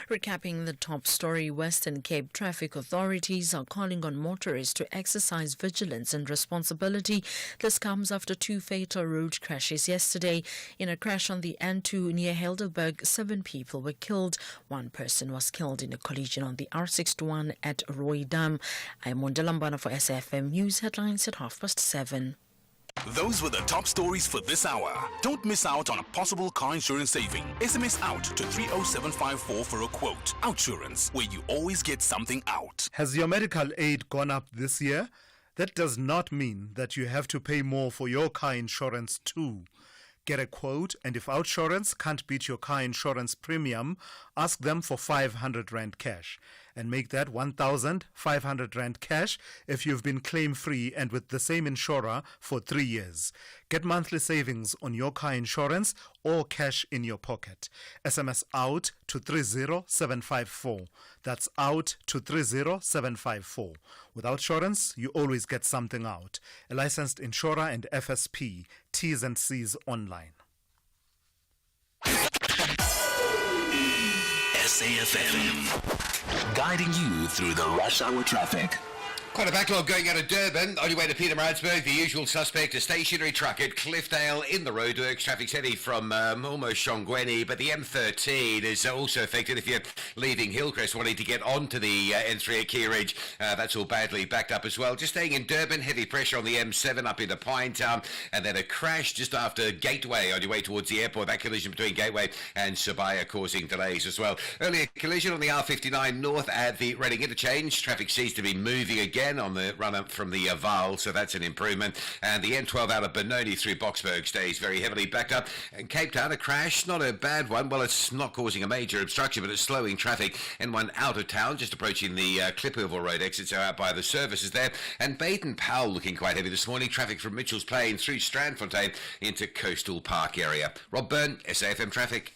Recapping the top story, Western Cape traffic authorities are calling on motorists to exercise vigilance and responsibility. This comes after 2 fatal road crashes yesterday. In a crash on the N2 near Helderberg, 7 people were killed. 1 person was killed in a collision on the R61 at Roy Dam. I'm Mondela Mbana for SFM News Headlines at 7:30. Those were the top stories for this hour. Don't miss out on a possible car insurance saving. SMS out to 30754 for a quote. Outsurance, where you always get something out. Has your medical aid gone up this year? That does not mean that you have to pay more for your car insurance too. Get a quote, and if Outsurance can't beat your car insurance premium, ask them for 500 Rand cash. And make that 1,500 Rand cash if you've been claim-free and with the same insurer for 3 years. Get monthly savings on your car insurance or cash in your pocket. SMS out to 30754. That's out to 30754. With Outsurance, you always get something out. A licensed insurer and FSP. T's and C's online. SAFM, guiding you through the rush hour traffic. Quite a backlog going out of Durban. On your way to Pietermaritzburg, the usual suspect, a stationary truck at Cliffdale in the roadworks. Traffic's heavy from almost Shongweni, but the M13 is also affected if you're leaving Hillcrest wanting to get onto the N3 at Key Ridge. That's all badly backed up as well. Just staying in Durban, heavy pressure on the M7 up into Pinetown, and then a crash just after Gateway on your way towards the airport. That collision between Gateway and Sabaya causing delays as well. Earlier collision on the R59 north at the Reading interchange. Traffic seems to be moving again on the run-up from the Vaal, so that's an improvement. And the N12 out of Benoni through Boksburg stays very heavily backed up. And Cape Town, a crash, not a bad one. Well, it's not causing a major obstruction, but it's slowing traffic. N1 out of town, just approaching the Kliphoevel Road exit, so out by the services there. And Baden-Powell looking quite heavy this morning. Traffic from Mitchell's Plain through Strandfontein into Coastal Park area. Rob Byrne, SAFM Traffic.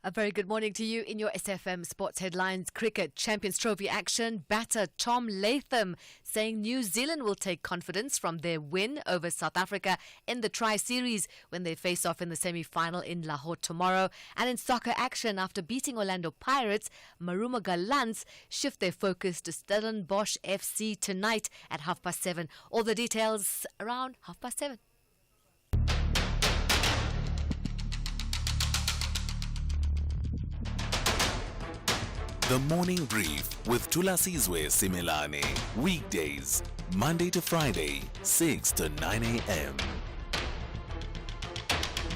A very good morning to you. In your SFM Sports Headlines, cricket Champions Trophy action, batter Tom Latham saying New Zealand will take confidence from their win over South Africa in the Tri-Series when they face off in the semi-final in Lahore tomorrow. And in soccer action, after beating Orlando Pirates, Maruma Gallants shift their focus to Stellenbosch FC tonight at 7:30. All the details around 7:30. The Morning Brief with Thulasizwe Simelane. Weekdays, Monday to Friday, 6 to 9 a.m.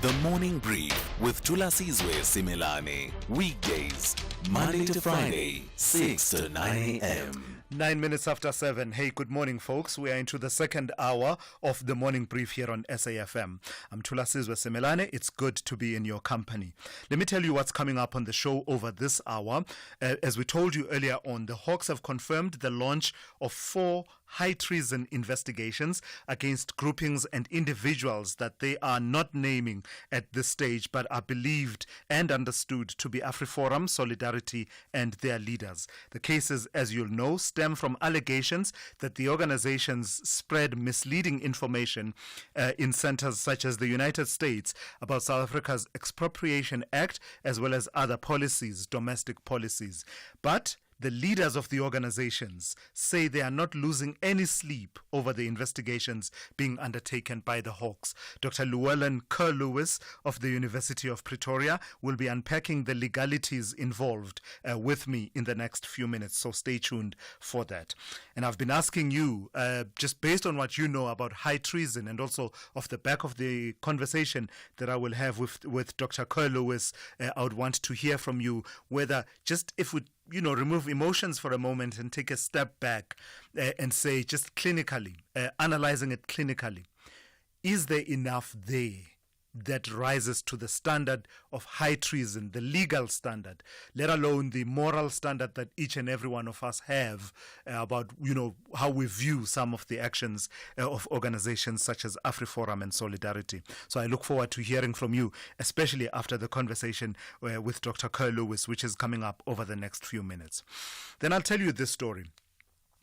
The Morning Brief with Thulasizwe Simelane. Weekdays, Monday to Friday, 6 to 9 a.m. 9 minutes after 7. Hey, good morning, folks. We are into the second hour of the morning brief here on SAFM. I'm Thulasizwe Simelane. It's good to be in your company. Let me tell you what's coming up on the show over this hour. As we told you earlier on, the Hawks have confirmed the launch of 4 high treason investigations against groupings and individuals that they are not naming at this stage, but are believed and understood to be AfriForum, Solidarity, and their leaders. The cases, as you'll know, stem from allegations that the organizations spread misleading information in centers such as the United States about South Africa's Expropriation Act, as well as other policies, domestic policies. But the leaders of the organizations say they are not losing any sleep over the investigations being undertaken by the Hawks. Dr. Llewellyn Kerr-Lewis of the University of Pretoria will be unpacking the legalities involved with me in the next few minutes, so stay tuned for that. And I've been asking you, just based on what you know about high treason and also off the back of the conversation that I will have with Dr. Kerr-Lewis, I would want to hear from you whether just if we remove emotions for a moment and take a step back and say just clinically, analyzing it clinically, is there enough there that rises to the standard of high treason, the legal standard, let alone the moral standard that each and every one of us have about, how we view some of the actions of organizations such as AfriForum and Solidarity. So I look forward to hearing from you, especially after the conversation with Dr. Kerr-Lewis, which is coming up over the next few minutes. Then I'll tell you this story.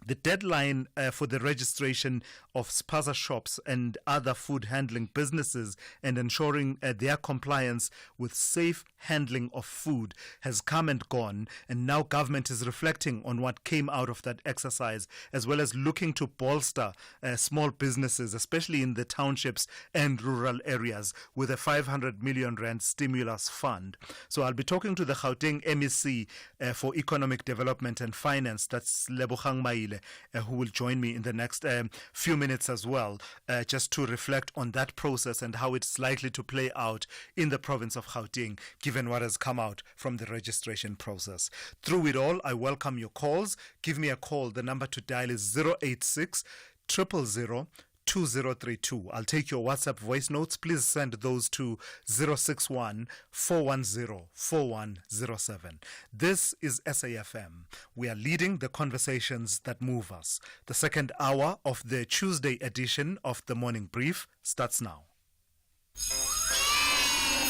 The deadline for the registration of spaza shops and other food handling businesses and ensuring their compliance with safe handling of food has come and gone, and now government is reflecting on what came out of that exercise, as well as looking to bolster small businesses, especially in the townships and rural areas, with a 500 million rand stimulus fund. So I'll be talking to the Gauteng MEC for Economic Development and Finance, that's Lebogang Maile, who will join me in the next few minutes as well, just to reflect on that process and how it's likely to play out in the province of Gauteng, given what has come out from the registration process. Through it all, I welcome your calls. Give me a call. The number to dial is 086 000 2032. I'll take your WhatsApp voice notes. Please send those to 061 410 4107. This is SAFM. We are leading the conversations that move us. The second hour of the Tuesday edition of the Morning Brief starts now.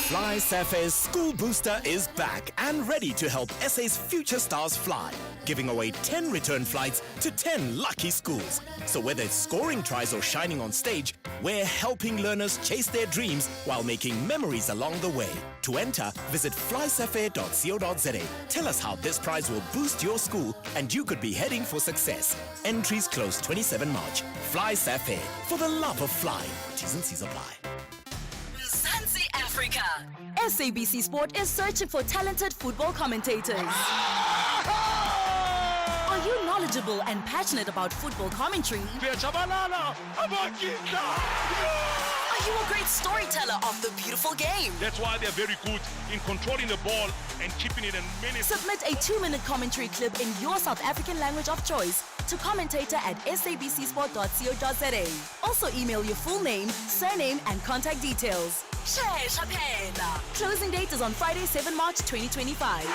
Fly Safe's School Booster is back and ready to help SA's future stars fly, giving away 10 return flights to 10 lucky schools. So whether it's scoring tries or shining on stage, we're helping learners chase their dreams while making memories along the way. To enter, visit flysafair.co.za. Tell us how this prize will boost your school and you could be heading for success. Entries close 27 March. Fly Safair, for the love of flying. T's and C's apply. Africa. SABC Sport is searching for talented football commentators. Are you knowledgeable and passionate about football commentary? Are you a great storyteller of the beautiful game? That's why they're very good in controlling the ball and keeping it in minutes. Submit a 2-minute commentary clip in your South African language of choice to commentator at sabcsport.co.za. Also email your full name, surname and contact details. Closing date is on Friday, 7 March 2025.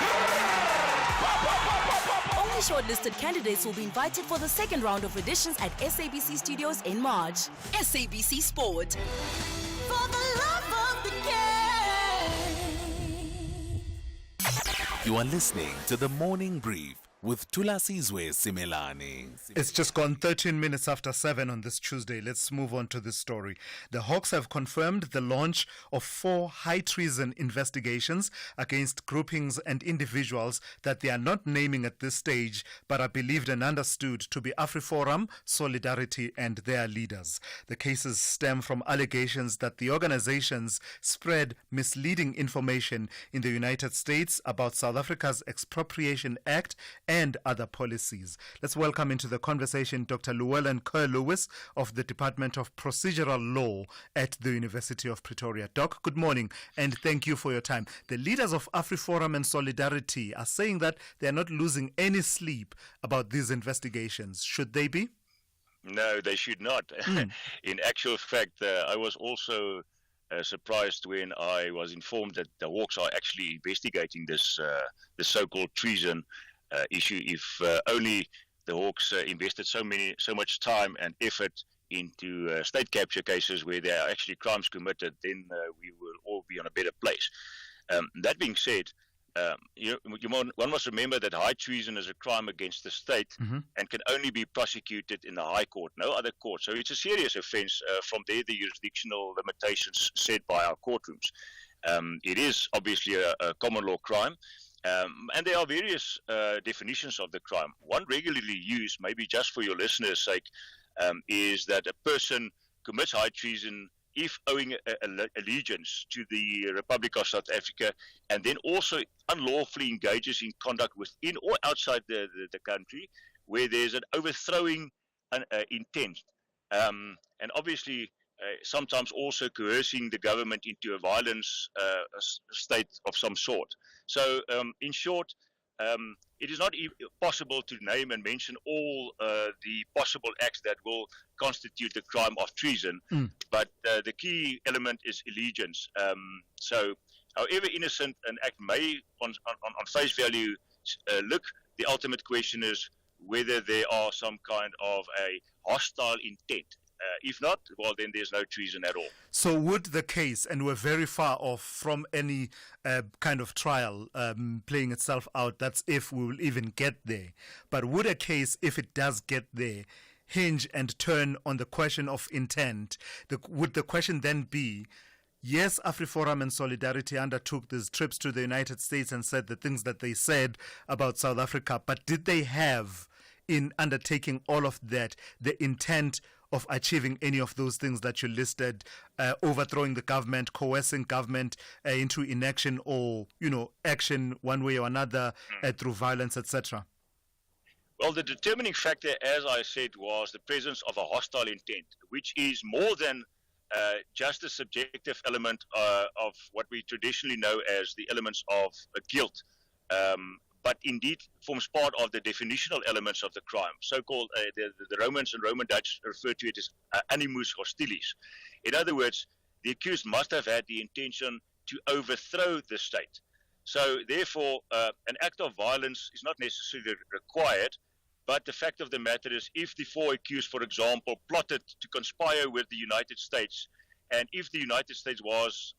Only shortlisted candidates will be invited for the second round of auditions at SABC Studios in March. SABC Sport. For the love of the game. You are listening to the Morning Brief with Thulasizwe Simelane. It's just gone 13 minutes after 7 on this Tuesday. Let's move on to this story. The Hawks have confirmed the launch of 4 high treason investigations against groupings and individuals that they are not naming at this stage, but are believed and understood to be AfriForum, Solidarity and their leaders. The cases stem from allegations that the organizations spread misleading information in the United States about South Africa's Expropriation Act and other policies. Let's welcome into the conversation Dr. Llewellyn Kerr-Lewis of the Department of Procedural Law at the University of Pretoria. Doc, good morning and thank you for your time. The leaders of AfriForum and Solidarity are saying that they are not losing any sleep about these investigations. Should they be? No, they should not. In actual fact, I was also surprised when I was informed that the Hawks are actually investigating this the so-called treason issue. If only the Hawks invested so much time and effort into state capture cases where there are actually crimes committed, then we will all be on a better place. That being said, one must remember that high treason is a crime against the state and can only be prosecuted in the High Court, no other court. So it's a serious offence. From there, the jurisdictional limitations set by our courtrooms. It is obviously a common law crime. And there are various definitions of the crime. One regularly used, maybe just for your listeners' sake, is that a person commits high treason if owing allegiance to the Republic of South Africa, and then also unlawfully engages in conduct within or outside the country where there's an overthrowing intent. And obviously, sometimes also coercing the government into a violence state of some sort. So, in short, it is not possible to name and mention all the possible acts that will constitute the crime of treason, but the key element is allegiance. So, however innocent an act may, on face value, look, the ultimate question is whether there are some kind of a hostile intent. If not, well, then there's no treason at all. So would the case, and we're very far off from any kind of trial playing itself out, that's if we will even get there, but would a case, if it does get there, hinge and turn on the question of intent? Would the question then be, yes, AfriForum and Solidarity undertook these trips to the United States and said the things that they said about South Africa, but did they have, in undertaking all of that, the intent of achieving any of those things that you listed, overthrowing the government, coercing government into inaction, or action one way or another through violence, etc.? Well, the determining factor, as I said, was the presence of a hostile intent, which is more than just a subjective element of what we traditionally know as the elements of guilt, but indeed forms part of the definitional elements of the crime. So-called, the Romans and Roman Dutch refer to it as animus hostilis. In other words, the accused must have had the intention to overthrow the state. So therefore, an act of violence is not necessarily required, but the fact of the matter is, if the 4 accused, for example, plotted to conspire with the United States, and if the United States was,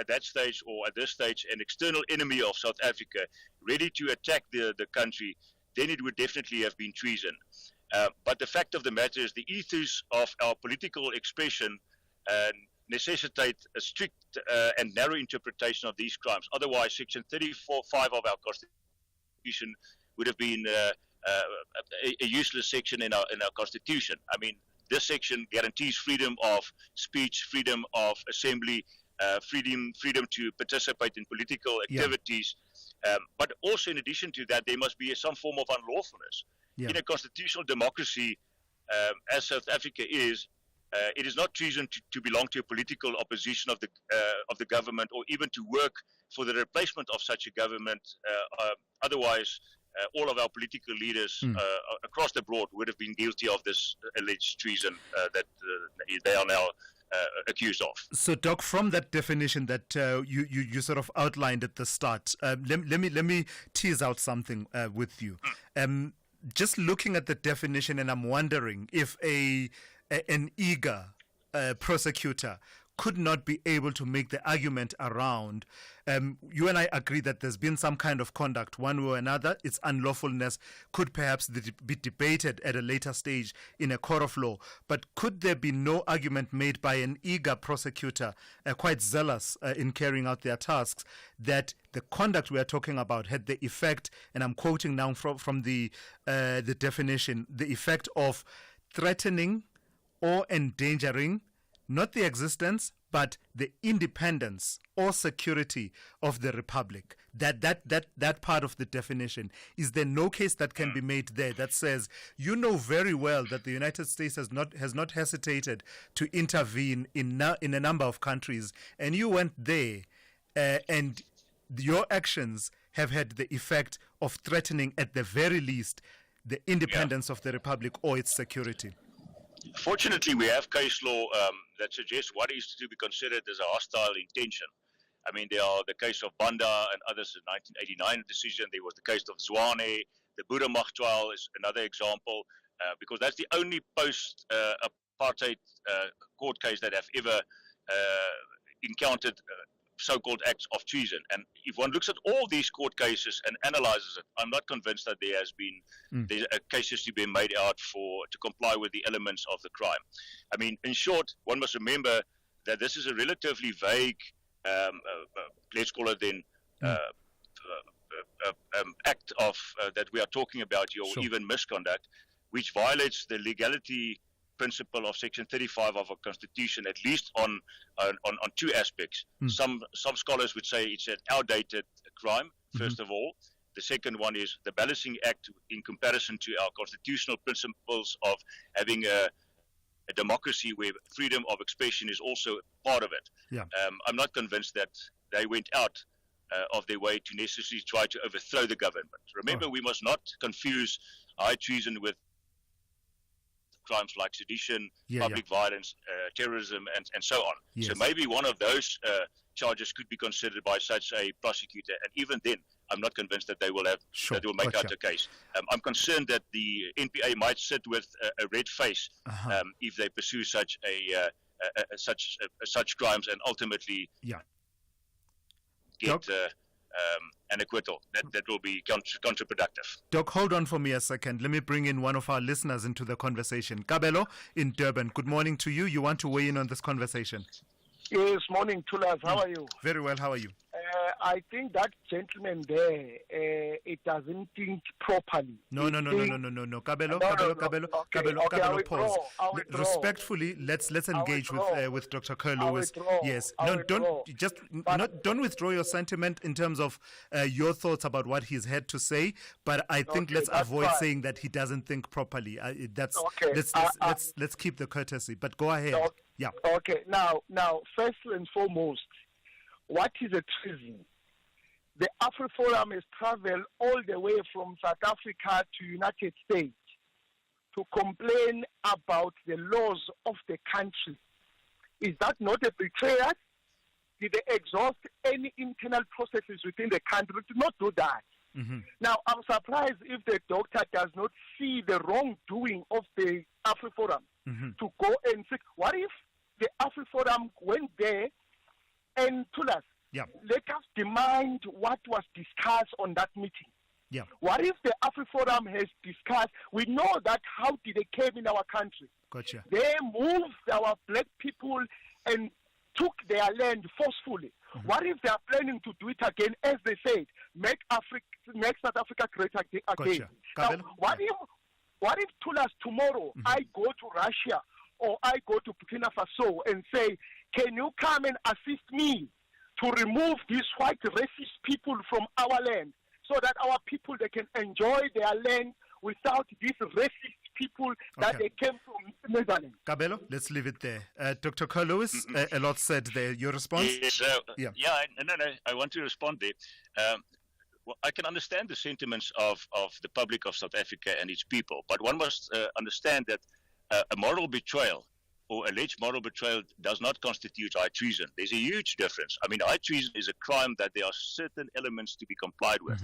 at that stage or at this stage, an external enemy of South Africa, ready to attack the country, then it would definitely have been treason. But the fact of the matter is, the ethos of our political expression necessitate a strict and narrow interpretation of these crimes. Otherwise, Section 34(5) of our Constitution would have been a useless section in our Constitution. I mean, this section guarantees freedom of speech, freedom of assembly, freedom to participate in political activities. But also, in addition to that, there must be some form of unlawfulness. In a constitutional democracy, as South Africa is, it is not treason to belong to a political opposition of the government, or even to work for the replacement of such a government. Otherwise, all of our political leaders across the board would have been guilty of this alleged treason that they are now accused of. So, Doc, from that definition that you sort of outlined at the start, let me tease out something with you. Just looking at the definition, and I'm wondering if an eager prosecutor could not be able to make the argument around. You and I agree that there's been some kind of conduct one way or another. Its unlawfulness could perhaps be debated at a later stage in a court of law. But could there be no argument made by an eager prosecutor, quite zealous in carrying out their tasks, that the conduct we are talking about had the effect, and I'm quoting now from the definition, the effect of threatening or endangering not the existence but the independence or security of the republic. That part of the definition. Is there no case that can be made there that says, you know very well that the United States has not hesitated to intervene in a number of countries, and you went there and your actions have had the effect of threatening at the very least the independence of the republic or its security? Fortunately, we have case law that suggests what is to be considered as a hostile intention. I mean, there are the case of Banda and others in 1989 decision. There was the case of Zwane. The Boeramach trial is another example, because that's the only post-apartheid court case that have ever encountered so-called acts of treason. And if one looks at all these court cases and analyzes it, I'm not convinced that there has been cases to be made out to comply with the elements of the crime. I mean, in short, one must remember that this is a relatively vague, let's call it then, act of that we are talking about here, or even misconduct, which violates the legality principle of Section 35 of our Constitution, at least on two aspects. Some scholars would say it's an outdated crime, first of all. The second one is the balancing act in comparison to our constitutional principles of having a democracy where freedom of expression is also part of it. Yeah. I'm not convinced that they went out of their way to necessarily try to overthrow the government. Remember, we must not confuse high treason with crimes like sedition, public violence, terrorism, and so on. Yes. So maybe one of those charges could be considered by such a prosecutor, and even then, I'm not convinced that they will make out a case. I'm concerned that the NPA might sit with a red face if they pursue such such crimes and ultimately get an acquittal. That will be counterproductive. Doc, hold on for me a second. Let me bring in one of our listeners into the conversation. Kabelo in Durban, good morning to you. You want to weigh in on this conversation? Yes, morning, Thulas. How are you? Very well. How are you? I think that gentleman there, it doesn't think properly. No. Kabelo, pause. Respectfully, let's engage with Dr. Kerr Lewis. Yes. No, don't withdraw your sentiment in terms of your thoughts about what he's had to say, but I think let's avoid saying that he doesn't think properly. Let's keep the courtesy. But go ahead. Yeah. Okay. Now, first and foremost, what is a treason? The AfriForum has traveled all the way from South Africa to United States to complain about the laws of the country. Is that not a betrayal? Did they exhaust any internal processes within the country? To not do that. Now, I'm surprised if the doctor does not see the wrongdoing of the AfriForum to go and say, what if the AfriForum went there and told us, let us demand what was discussed on that meeting. Yeah. What if the AfriForum has discussed, we know that how did they came in our country. Gotcha. They moved our black people and took their land forcefully. What if they are planning to do it again, as they said, make South Africa great again? Gotcha. Now, what if Thulas tomorrow I go to Russia or I go to Burkina Faso and say, can you come and assist me to remove these white racist people from our land so that our people, they can enjoy their land without these racist people that they came from Netherlands? Kabelo, let's leave it there. Dr. Kerr Lewis, a lot said there. Your response? Yes, I want to respond there. Well, I can understand the sentiments of the public of South Africa and its people, but one must understand that a moral betrayal or alleged moral betrayal does not constitute high treason. There's a huge difference. I mean, high treason is a crime that there are certain elements to be complied with.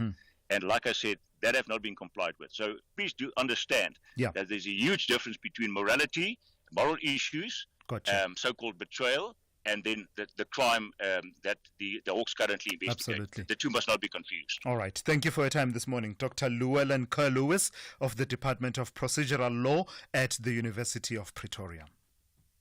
And like I said, that have not been complied with. So please do understand that there's a huge difference between morality, moral issues, so-called betrayal, and then the crime that the Hawks currently investigate. Absolutely. The two must not be confused. All right. Thank you for your time this morning. Dr. Llewellyn Kerr-Lewis of the Department of Procedural Law at the University of Pretoria.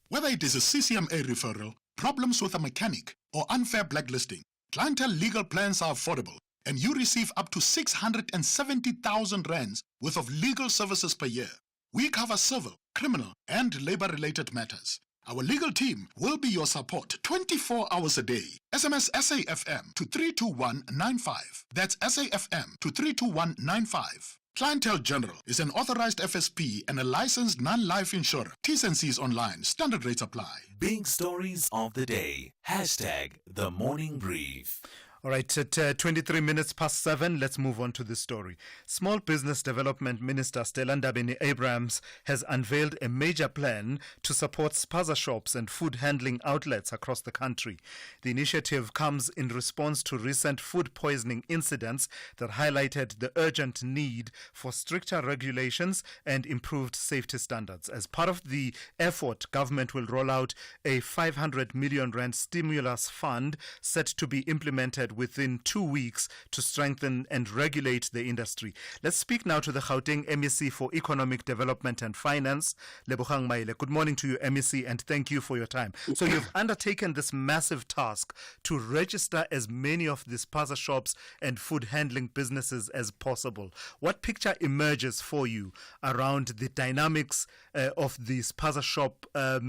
Whether it is a CCMA referral, problems with a mechanic, or unfair blacklisting, Clientele legal plans are affordable, and you receive up to 670,000 rands worth of legal services per year. We cover civil, criminal, and labor-related matters. Our legal team will be your support 24 hours a day. SMS SAFM to 32195. That's SAFM to 32195. Clientele General is an authorized FSP and a licensed non-life insurer. T's and C's online. Standard rates apply. Big stories of the day. Hashtag the morning brief. All right, at 23 minutes past 7, let's move on to this story. Small Business Development Minister Stella Ndabeni-Abrahams has unveiled a major plan to support spaza shops and food handling outlets across the country. The initiative comes in response to recent food poisoning incidents that highlighted the urgent need for stricter regulations and improved safety standards. As part of the effort, government will roll out a 500 million rand stimulus fund set to be implemented within 2 weeks to strengthen and regulate the industry. Let's speak now to the Gauteng MEC for Economic Development and Finance, Lebogang Maile. Good morning to you, MEC, and thank you for your time. So you've undertaken this massive task to register as many of these spaza shops and food handling businesses as possible. What picture emerges for you around the dynamics of the spaza shop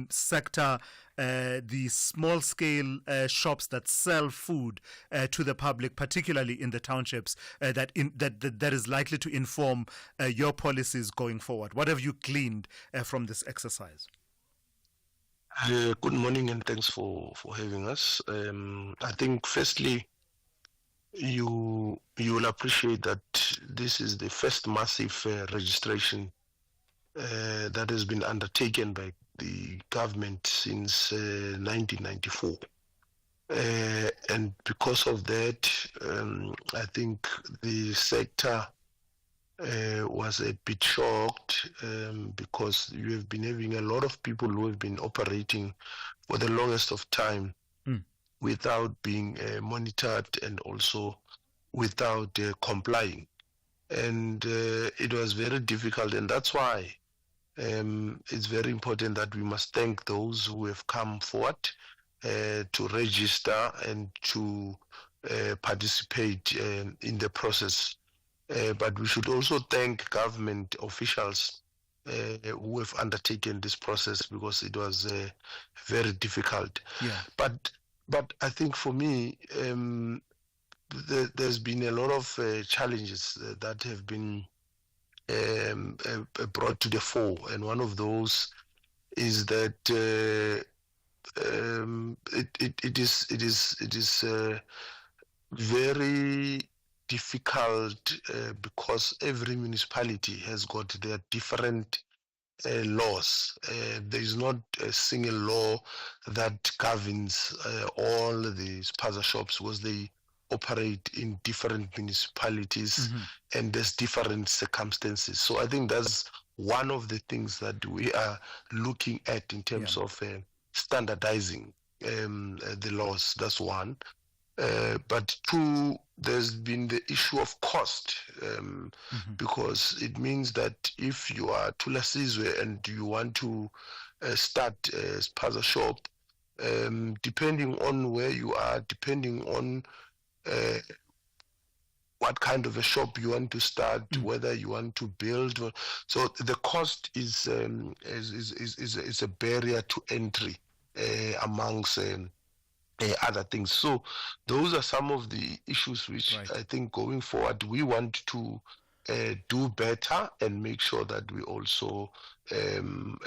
sector, the small-scale shops that sell food to the public, particularly in the townships, that is likely to inform your policies going forward? What have you gleaned from this exercise? Good morning and thanks for having us. I think firstly, you will appreciate that this is the first massive registration that has been undertaken by the government since 1994. And because of that, I think the sector was a bit shocked because you have been having a lot of people who have been operating for the longest of time without being monitored and also without complying. And it was very difficult, and that's why it's very important that we must thank those who have come forward to register and to participate in the process. But we should also thank government officials who have undertaken this process because it was very difficult. Yeah. But I think for me, there's been a lot of challenges that have been brought to the fore, and one of those is that it is very difficult because every municipality has got their different laws. There is not a single law that governs all the spaza shops because they operate in different municipalities and there's different circumstances. So I think that's one of the things that we are looking at in terms of standardizing the laws. That's one. But two, there's been the issue of cost because it means that if you are Thulasizwe and you want to start a spaza shop, depending on where you are, depending on what kind of a shop you want to start, whether you want to build, so the cost is a barrier to entry amongst other things. So those are some of the issues which I think going forward we want to do better and make sure that we also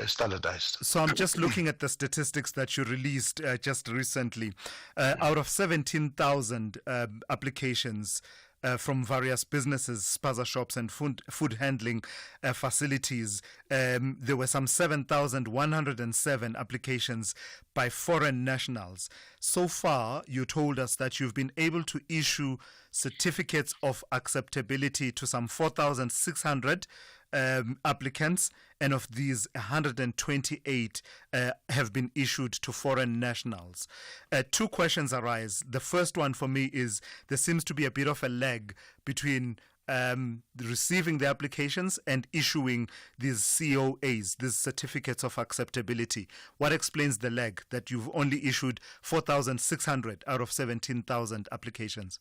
standardized. So I'm just looking at the statistics that you released just recently. Out of 17,000 applications from various businesses, spaza shops and food handling facilities, there were some 7,107 applications by foreign nationals. So far, you told us that you've been able to issue certificates of acceptability to some 4,600 applicants, and of these, 128 have been issued to foreign nationals. Two questions arise. The first one for me is there seems to be a bit of a lag between receiving the applications and issuing these COAs, these certificates of acceptability. What explains the lag that you've only issued 4,600 out of 17,000 applications?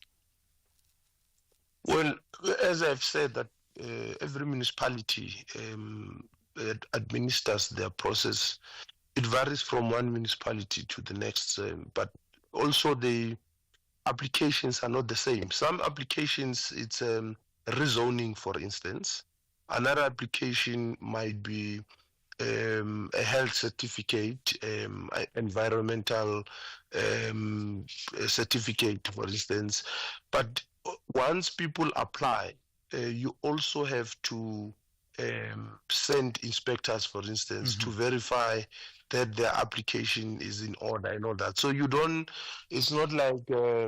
Well, as I've said, that every municipality administers their process. It varies from one municipality to the next, but also the applications are not the same. Some applications, it's rezoning, for instance. Another application might be a health certificate, environmental certificate, for instance. But once people apply, you also have to send inspectors, for instance, to verify that their application is in order and all that. So you don't, it's not like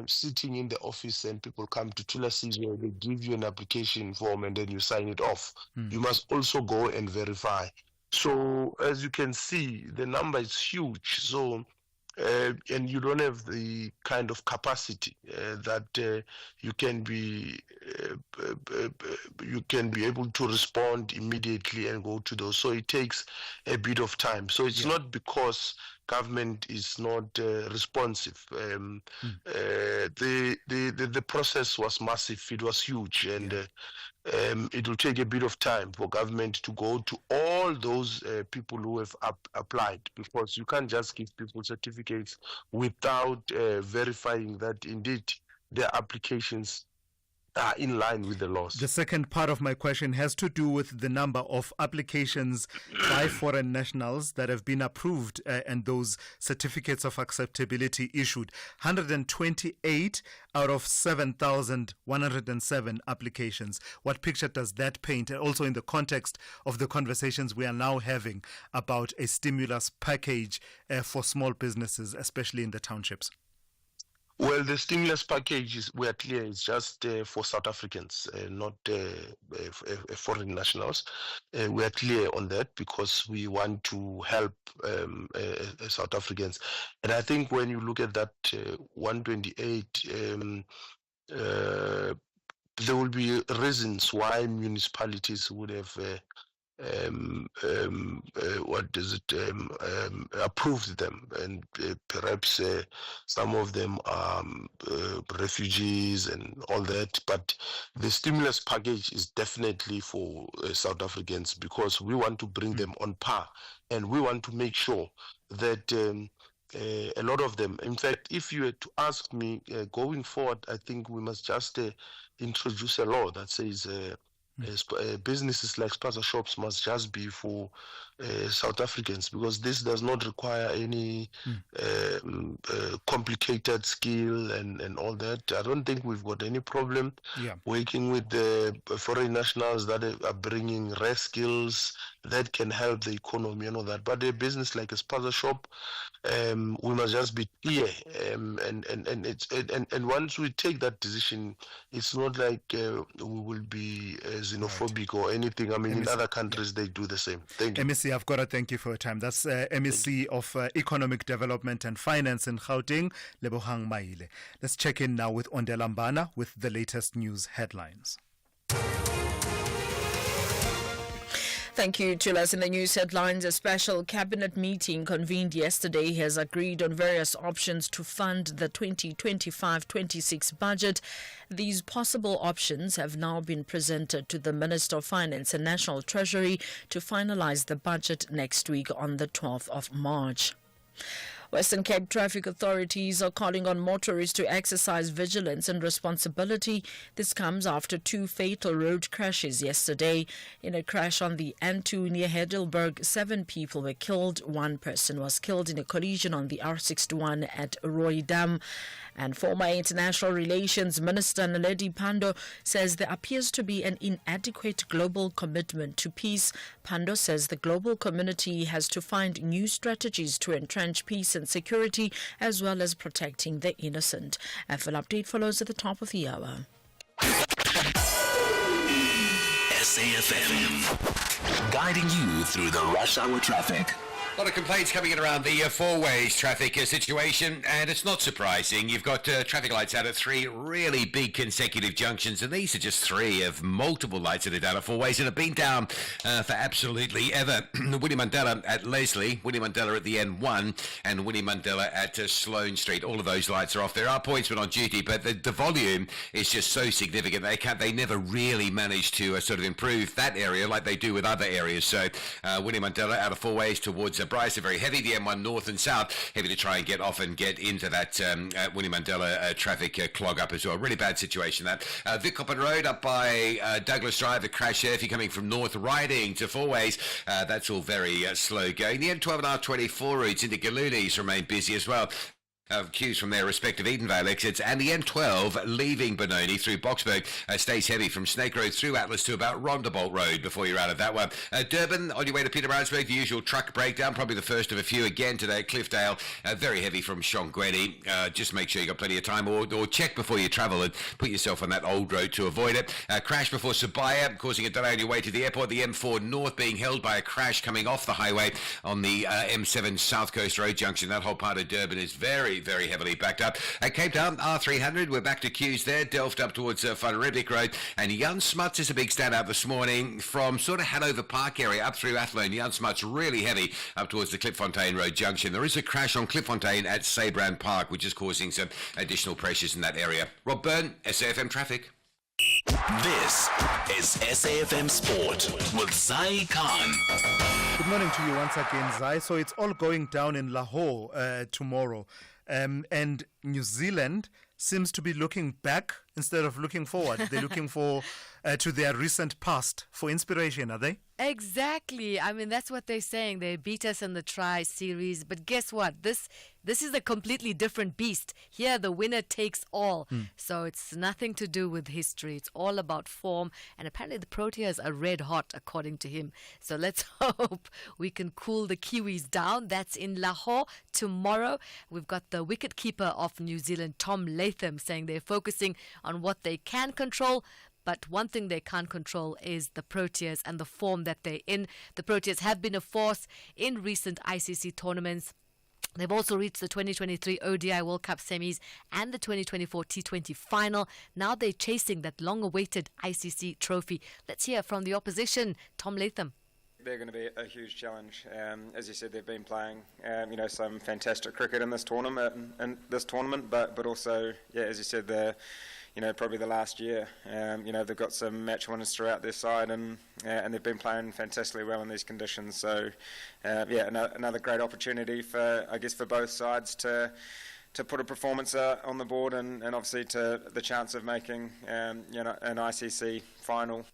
sitting in the office and people come to Thulasizwe, they give you an application form and then you sign it off. You must also go and verify. So as you can see, the number is huge. So and you don't have the kind of capacity that you can be able to respond immediately and go to those. So it takes a bit of time. So it's not because government is not responsive. The process was massive. It was huge, and it will take a bit of time for government to go to all those people who have applied, because you can't just give people certificates without verifying that indeed their applications are in line with the laws. The second part of my question has to do with the number of applications by foreign nationals that have been approved and those certificates of acceptability issued. 128 out of 7,107 applications. What picture does that paint? And also in the context of the conversations we are now having about a stimulus package for small businesses, especially in the townships. Well, the stimulus package we are clear, it's just for South Africans, not foreign nationals. We are clear on that because we want to help South Africans. And I think when you look at that 128, there will be reasons why municipalities would have approved them, and perhaps some of them are refugees and all that. But the stimulus package is definitely for South Africans, because we want to bring them on par, and we want to make sure that a lot of them, in fact, if you were to ask me going forward, I think we must just introduce a law that says businesses like spaza shops must just be for South Africans, because this does not require any complicated skill and all that. I don't think we've got any problem working with the foreign nationals that are bringing rare skills that can help the economy and all that. But a business like a spaza shop, we must just be clear, and once we take that decision, it's not like we will be xenophobic or anything. I mean, in other countries they do the same. Thank you. MEC, I've got to thank you for your time. That's MEC of Economic Development and Finance in Gauteng, Lebohang Maile. Let's check in now with Ondela Mbana with the latest news headlines. Thank you, Tulas. In the news headlines, a special cabinet meeting convened yesterday has agreed on various options to fund the 2025-26 budget. These possible options have now been presented to the Minister of Finance and National Treasury to finalize the budget next week on the 12th of March. Western Cape traffic authorities are calling on motorists to exercise vigilance and responsibility. This comes after two fatal road crashes yesterday. In a crash on the N2 near Heidelberg, 7 people were killed. 1 person was killed in a collision on the R61 at Roy Dam. And former International Relations Minister Naledi Pandor says there appears to be an inadequate global commitment to peace. Pandor says the global community has to find new strategies to entrench peace and security, as well as protecting the innocent. A full update follows at the top of the hour. SAFM, guiding you through the rush hour traffic. A lot of complaints coming in around the four-ways traffic situation, and it's not surprising. You've got traffic lights out at 3 really big consecutive junctions, and these are just 3 of multiple lights that are down at four-ways and have been down for absolutely ever. Winnie Mandela at Leslie, Winnie Mandela at the N1, and Winnie Mandela at Sloane Street. All of those lights are off. There are policemen on duty, but the volume is just so significant. They never really manage to sort of improve that area like they do with other areas. So Winnie Mandela out of four-ways towards Bryce are very heavy. The M1 north and south heavy to try and get off and get into that Winnie Mandela traffic clog up as well. Really bad situation that. Vic Coppin Road up by Douglas Drive, a crash there if you're coming from north riding to four-ways. That's all very slow going. The M12 and R24 routes into Galulis remain busy as well. Queues from their respective Edenvale exits, and the M12 leaving Benoni through Boxburg stays heavy from Snake Road through Atlas to about Rondebolt Road before you're out of that one. Durban, on your way to Pietermaritzburg, the usual truck breakdown, probably the first of a few again today at Cliffdale. Very heavy from Shongweni. Just make sure you got plenty of time, or check before you travel and put yourself on that old road to avoid it. Crash before Sabaya, causing a delay on your way to the airport. The M4 North being held by a crash coming off the highway on the M7 South Coast Road junction. That whole part of Durban is very, very heavily backed up. At Cape Town, R300, we're back to queues there. Delft up towards Van Riebeeck Road. And Jan Smuts is a big standout this morning from sort of Hanover Park area up through Athlone. Jan Smuts really heavy up towards the Klipfontein Road junction. There is a crash on Klipfontein at Sabran Park, which is causing some additional pressures in that area. Rob Byrne, SAFM Traffic. This is SAFM Sport with Zai Khan. Good morning to you once again, Zai. So it's all going down in Lahore tomorrow. And New Zealand seems to be looking back instead of looking forward. They're looking for to their recent past for inspiration, are they? Exactly. I mean, that's what they're saying. They beat us in the Tri-Series. But guess what? This is a completely different beast. Here, the winner takes all. So it's nothing to do with history. It's all about form. And apparently the Proteas are red hot, according to him. So let's hope we can cool the Kiwis down. That's in Lahore tomorrow. We've got the wicketkeeper of New Zealand, Tom Latham, saying they're focusing on what they can control. But one thing they can't control is the Proteas and the form that they're in. The Proteas have been a force in recent ICC tournaments. They've also reached the 2023 ODI World Cup semis and the 2024 T20 final. Now they're chasing that long-awaited ICC trophy. Let's hear from the opposition, Tom Latham. They're going to be a huge challenge. As you said, they've been playing, some fantastic cricket in this tournament, but also, as you said, they're probably the last year. They've got some match winners throughout their side, and they've been playing fantastically well in these conditions. So, another great opportunity for both sides to put a performance on the board, and obviously to the chance of making an ICC final.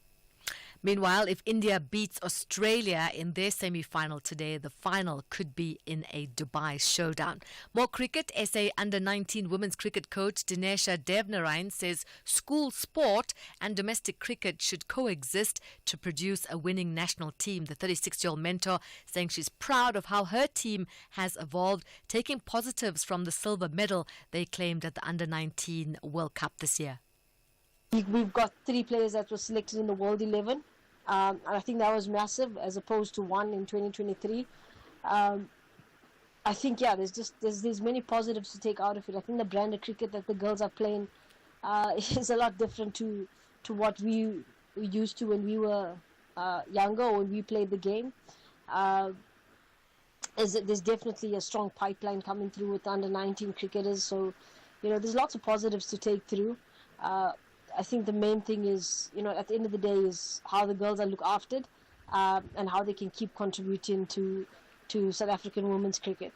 Meanwhile, if India beats Australia in their semi-final today, the final could be in a Dubai showdown. More cricket. SA Under-19 women's cricket coach Dinesha Devnarayan says school sport and domestic cricket should coexist to produce a winning national team. The 36-year-old mentor saying she's proud of how her team has evolved, taking positives from the silver medal they claimed at the Under-19 World Cup this year. We've got 3 players that were selected in the World 11. And I think that was massive as opposed to 1 in 2023. I think, there's many positives to take out of it. I think the brand of cricket that the girls are playing is a lot different to what we used to when we were younger or when we played the game. There's definitely a strong pipeline coming through with under-19 cricketers. So, there's lots of positives to take through. I think the main thing is, at the end of the day, is how the girls are looked after and how they can keep contributing to South African women's cricket.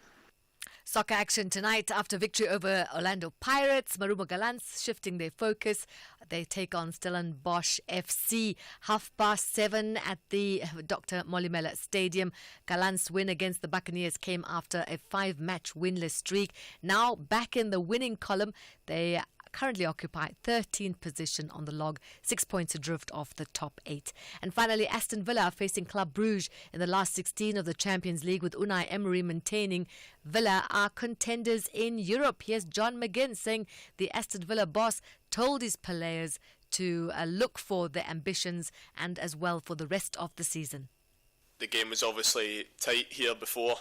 Soccer action tonight after victory over Orlando Pirates. Marumo Gallants shifting their focus. They take on Stellenbosch FC. 7:30 at the Dr. Molimela Stadium. Gallants' win against the Buccaneers came after a 5-match winless streak. Now back in the winning column. They currently occupy 13th position on the log, 6 points adrift off the top 8. And finally, Aston Villa facing Club Brugge in the last 16 of the Champions League, with Unai Emery maintaining Villa are contenders in Europe. Here's John McGinn saying the Aston Villa boss told his players to look for their ambitions and as well for the rest of the season? The game was obviously tight here before,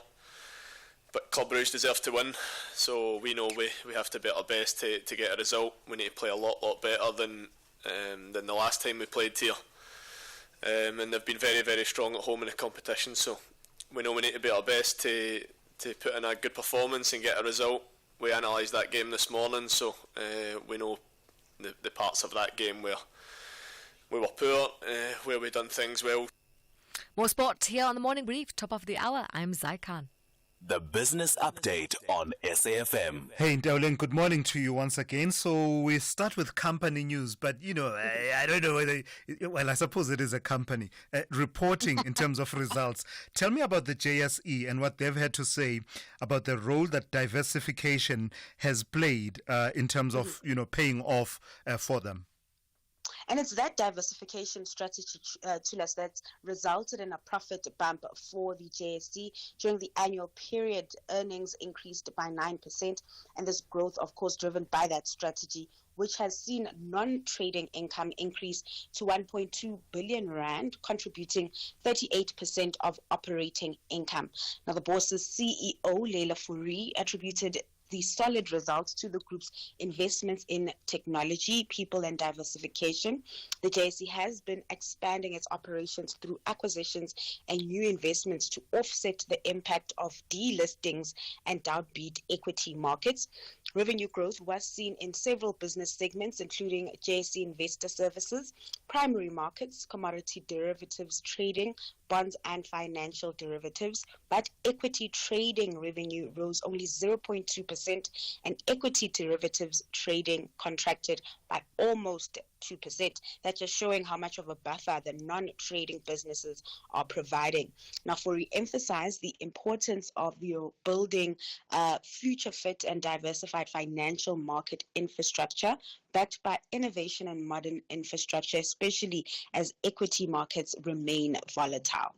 but Club Rouge deserve to win, so we know we have to be at our best to get a result. We need to play a lot better than the last time we played here, and they've been very, very strong at home in the competition, so we know we need to be at our best to put in a good performance and get a result. We analysed that game this morning, so we know the parts of that game where we were poor, where we done things well. More sport here on the Morning Brief, top of the hour. I'm Zai Khan. The business update on SAFM. Hey, Ndauling, good morning to you once again. So we start with company news, but I don't know whether, I suppose it is a company reporting in terms of results. Tell me about the JSE and what they've had to say about the role that diversification has played in terms of, paying off for them. And it's that diversification strategy, Thulas, that's resulted in a profit bump for the JSE. During the annual period, earnings increased by 9%. And this growth, of course, driven by that strategy, which has seen non-trading income increase to 1.2 billion rand, contributing 38% of operating income. Now, the boss's CEO, Leila Fourie, attributed the solid results to the group's investments in technology, people and diversification. The JSE has been expanding its operations through acquisitions and new investments to offset the impact of delistings and downbeat equity markets. Revenue growth was seen in several business segments, including JSE Investor Services, primary markets, commodity derivatives trading, bonds and financial derivatives, but equity trading revenue rose only 0.2% and equity derivatives trading contracted by almost 2%. That's just showing how much of a buffer the non-trading businesses are providing. Now, for re-emphasize the importance of building future-fit and diversified financial market infrastructure backed by innovation and modern infrastructure, especially as equity markets remain volatile.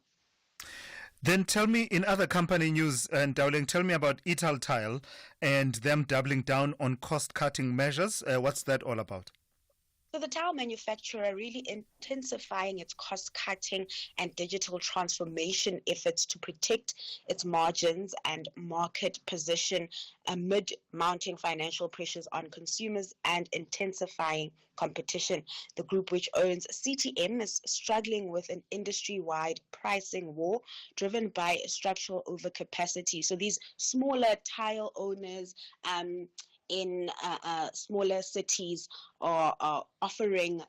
Then tell me, in other company news, and Ndauling, tell me about Italtile and them doubling down on cost-cutting measures. What's that all about? So the tile manufacturer really intensifying its cost-cutting and digital transformation efforts to protect its margins and market position amid mounting financial pressures on consumers and intensifying competition. The group, which owns CTM, is struggling with an industry-wide pricing war driven by structural overcapacity. So these smaller tile owners in smaller cities are offering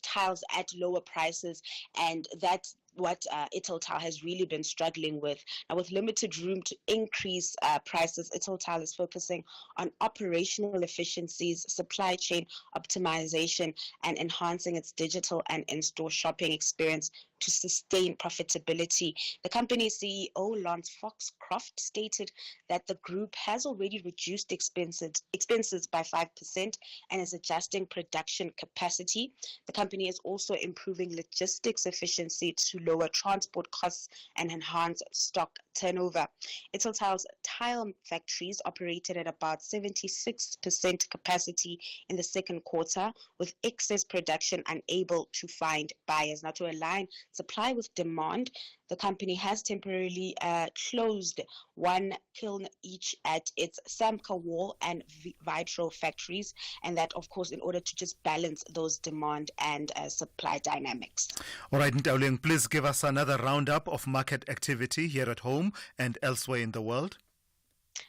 tiles at lower prices, and that's what Italtile has really been struggling with. Now, with limited room to increase prices, Italtile is focusing on operational efficiencies, supply chain optimization, and enhancing its digital and in-store shopping experience to sustain profitability. The company's CEO, Lance Foxcroft, stated that the group has already reduced expenses by 5% and is adjusting production capacity. The company is also improving logistics efficiency to lower transport costs and enhance stock turnover. Italtile's tile factories operated at about 76% capacity in the second quarter, with excess production unable to find buyers. Now, to align supply with demand, the company has temporarily closed one kiln each at its Samka Wall and Vitro factories, and that, of course, in order to just balance those demand and supply dynamics. All right, Ndauling, please give us another roundup of market activity here at home and elsewhere in the world.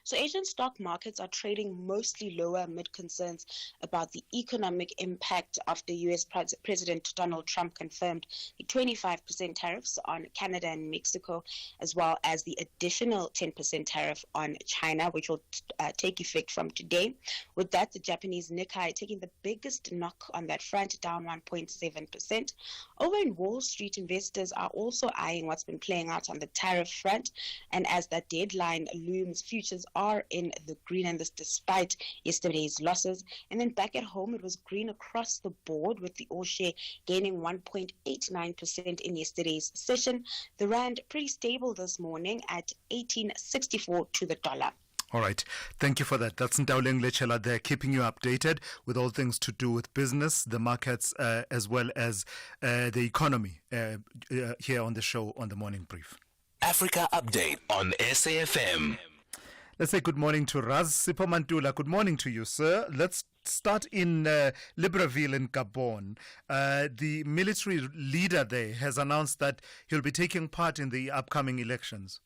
So Asian stock markets are trading mostly lower amid concerns about the economic impact of the U.S. President Donald Trump confirmed the 25% tariffs on Canada and Mexico, as well as the additional 10% tariff on China, which will take effect from today. With that, the Japanese Nikkei taking the biggest knock on that front, down 1.7%. Over in Wall Street, investors are also eyeing what's been playing out on the tariff front, and as that deadline looms, futures are in the green, and this despite yesterday's losses. And then back at home, it was green across the board, with the All Share gaining 1.89% in yesterday's session. The rand pretty stable this morning at 18.64 to the dollar. All right. Thank you for that. That's Ntauleng Lechela there, keeping you updated with all things to do with business, the markets, as well as the economy here on the show on the Morning Brief. Africa Update on SAFM. Let's say good morning to Raz Sipho. Good morning to you, sir. Let's start in Libreville in Gabon. The military leader there has announced that he'll be taking part in the upcoming elections.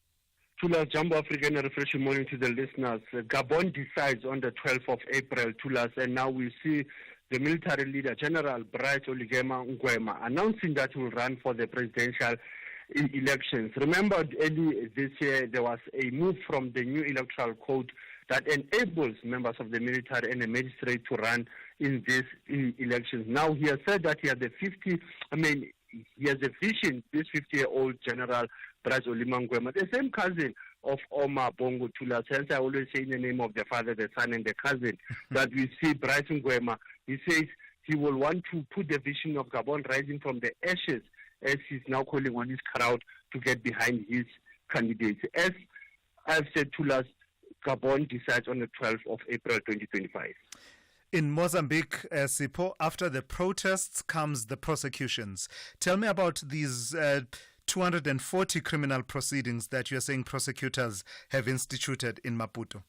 Tulas, Jumbo African, a refreshing morning to the listeners. Gabon decides on the 12th of April, Tulas, and now we see the military leader, General Bright Oligema Nguema, announcing that he will run for the presidential elections. Remember, early this year, there was a move from the new electoral code that enables members of the military and the magistrate to run in these elections. Now, he has said that he has he has a vision, this 50-year-old General Bright Oligema Nguema, the same cousin of Omar Bongo Tulas. Hence, I always say in the name of the father, the son, and the cousin, that we see Bright Nguema. He says he will want to put the vision of Gabon rising from the ashes, as he's now calling on his crowd to get behind his candidates. As I've said, Tulas, Gabon decides on the 12th of April 2025. In Mozambique, Sipho, after the protests comes the prosecutions. Tell me about these 240 criminal proceedings that you're saying prosecutors have instituted in Maputo.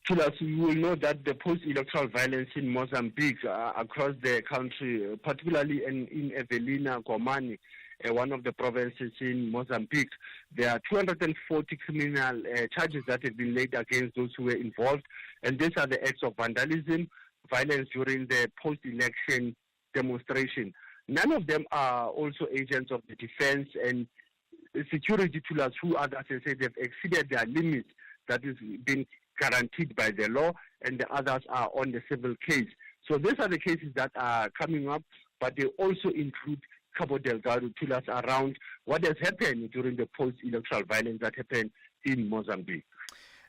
Tulas, you will know that the post-electoral violence in Mozambique across the country, particularly in Evelina, Gomani, one of the provinces in Mozambique, there are 240 criminal charges that have been laid against those who were involved, and these are the acts of vandalism, violence during the post-election demonstration. None of them are also agents of the defense and security Tulas, who others have said they've exceeded their limits that is being guaranteed by the law, and the others are on the civil case. So these are the cases that are coming up, but they also include Cabo Delgado, Tulas, around what has happened during the post-electoral violence that happened in Mozambique.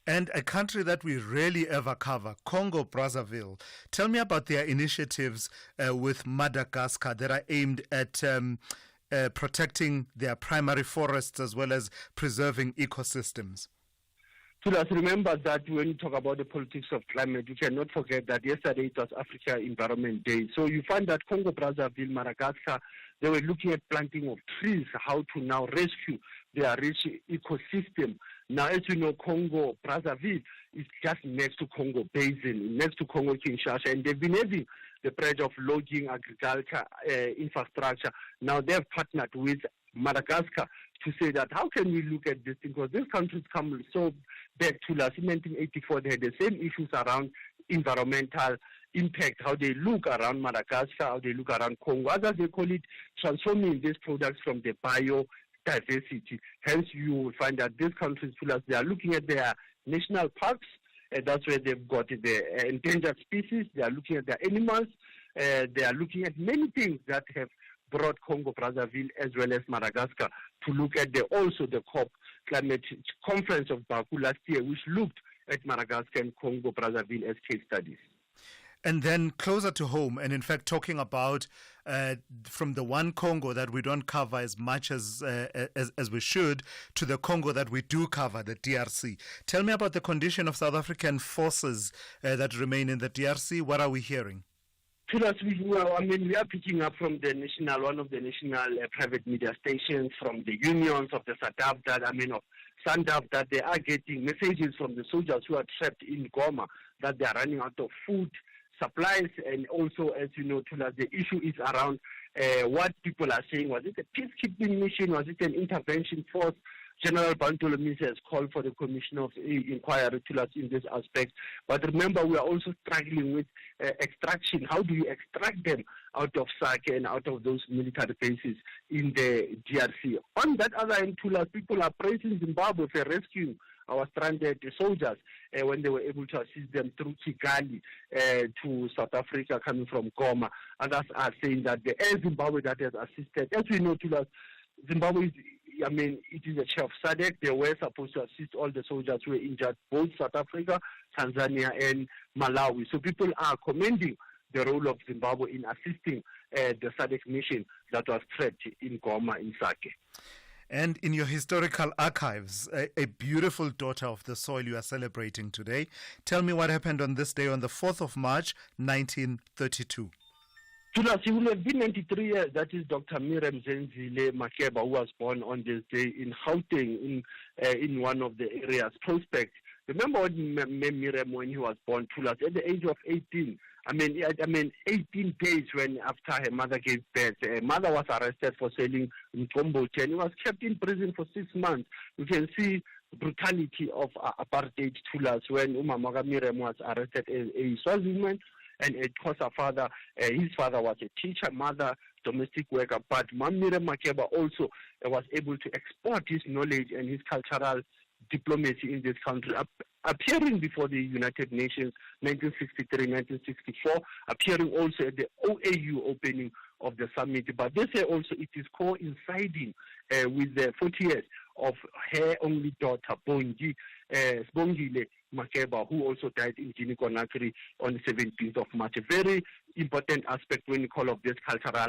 And a country that we rarely ever cover, Congo Brazzaville. Tell me about their initiatives with Madagascar that are aimed at protecting their primary forests as well as preserving ecosystems. Tulas, remember that when you talk about the politics of climate, you cannot forget that yesterday it was Africa Environment Day. So you find that Congo Brazzaville, Madagascar, they were looking at planting of trees, how to now rescue their rich ecosystem. Now, as you know, Congo Brazzaville is just next to Congo Basin, next to Congo Kinshasa, and they've been having the pressure of logging, agriculture, infrastructure. Now they've partnered with Madagascar to say that how can we look at this thing, because these countries come so back to us. In 1984, they had the same issues around environmental impact, how they look around Madagascar, how they look around Congo. Others, they call it transforming these products from the biodiversity. Hence, you will find that these countries, they are looking at their national parks, and that's where they've got the endangered species. They are looking at their animals. They are looking at many things that have brought Congo Brazzaville as well as Madagascar to look at also the COP climate conference of Baku last year, which looked at Madagascar and Congo Brazzaville as case studies. And then closer to home, and in fact talking about from the one Congo that we don't cover as much as we should, to the Congo that we do cover, the DRC. Tell me about the condition of South African forces that remain in the DRC. What are we hearing? We are picking up from one of the national private media stations, from the unions of the SADAP, of SANDAP, that they are getting messages from the soldiers who are trapped in Goma that they are running out of food supplies. And also, as you know, the issue is around what people are saying. Was it a peacekeeping mission? Was it an intervention force? General Bantolomis has called for the Commission of Inquiry in this aspect. But remember, we are also struggling with extraction. How do you extract them out of Sake and out of those military bases in the DRC? On that other end, people are praising Zimbabwe for rescuing our stranded soldiers when they were able to assist them through Kigali to South Africa coming from Goma. Others are saying that the Air Zimbabwe that has assisted, as we know, Zimbabwe is, it is a chair of SADC. They were supposed to assist all the soldiers who were injured, both South Africa, Tanzania, and Malawi. So people are commending the role of Zimbabwe in assisting the SADC mission that was trapped in Goma, in Sake. And in your historical archives, a beautiful daughter of the soil you are celebrating today. Tell me what happened on this day, on the 4th of March, 1932. Tulas, he will have been 93 years. That is Dr. Miriam Zenzile Makeba, who was born on this day in Gauteng, in one of the areas, Prospect. Remember what Miriam, when he was born, Tulas, at the age of 18. 18 days when after her mother gave birth, her mother was arrested for selling Mkombo, and he was kept in prison for 6 months. You can see brutality of apartheid, Tulas, when Umamaga Miriam was arrested as a Swaziman, and it was her father. His father was a teacher, mother, domestic worker, but Miriam Makeba also was able to export his knowledge and his cultural diplomacy in this country, appearing before the United Nations 1963, 1964, appearing also at the OAU opening of the summit. But this year also it is coinciding with the 40 years of her only daughter, Sibongile Makeba, who also died in Guinea Conakry on the 17th of March. A very important aspect when you call of this cultural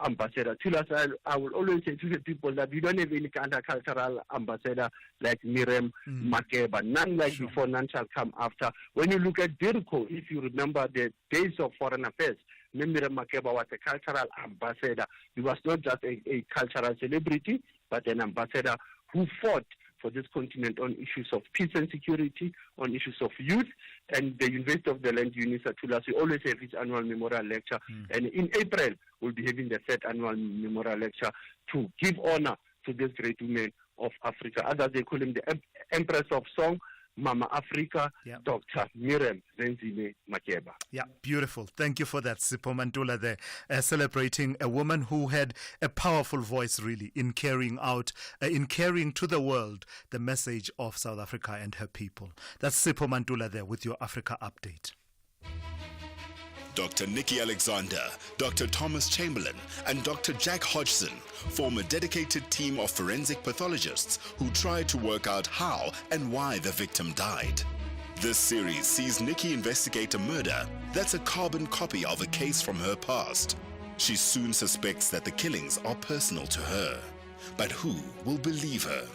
ambassador. Thulas, I will always say to the people that we don't have any kind of cultural ambassador like Miriam Makeba. None like before, none shall come after. When you look at Dirko, if you remember the days of foreign affairs, Miriam Makeba was a cultural ambassador. He was not just a cultural celebrity, but an ambassador who fought for this continent on issues of peace and security, on issues of youth. And the University of the Land, UNISA, Thulas, we always have its annual memorial lecture. And in April, we'll be having the 3rd annual memorial lecture to give honor to this great woman of Africa. Others, they call him the Empress of Song, Mama Africa, Dr. Miriam Zenzile Makeba. Yeah, beautiful. Thank you for that, Sipho Mantula there, celebrating a woman who had a powerful voice really in carrying to the world the message of South Africa and her people. That's Sipho Mantula there with your Africa Update. Dr. Nikki Alexander, Dr. Thomas Chamberlain, and Dr. Jack Hodgson form a dedicated team of forensic pathologists who try to work out how and why the victim died. This series sees Nikki investigate a murder that's a carbon copy of a case from her past. She soon suspects that the killings are personal to her. But who will believe her?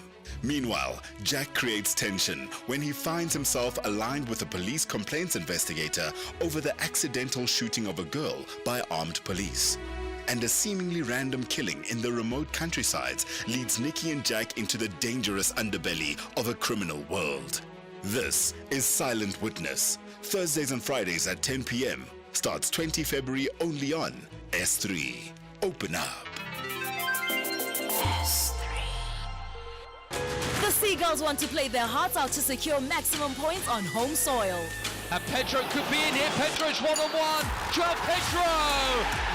Meanwhile, Jack creates tension when he finds himself aligned with a police complaints investigator over the accidental shooting of a girl by armed police. And a seemingly random killing in the remote countrysides leads Nikki and Jack into the dangerous underbelly of a criminal world. This is Silent Witness, Thursdays and Fridays at 10 p.m. Starts 20 February only on S3. Open up. The Seagulls want to play their hearts out to secure maximum points on home soil. And Pedro could be in here. Pedro's one-on-one. João Pedro!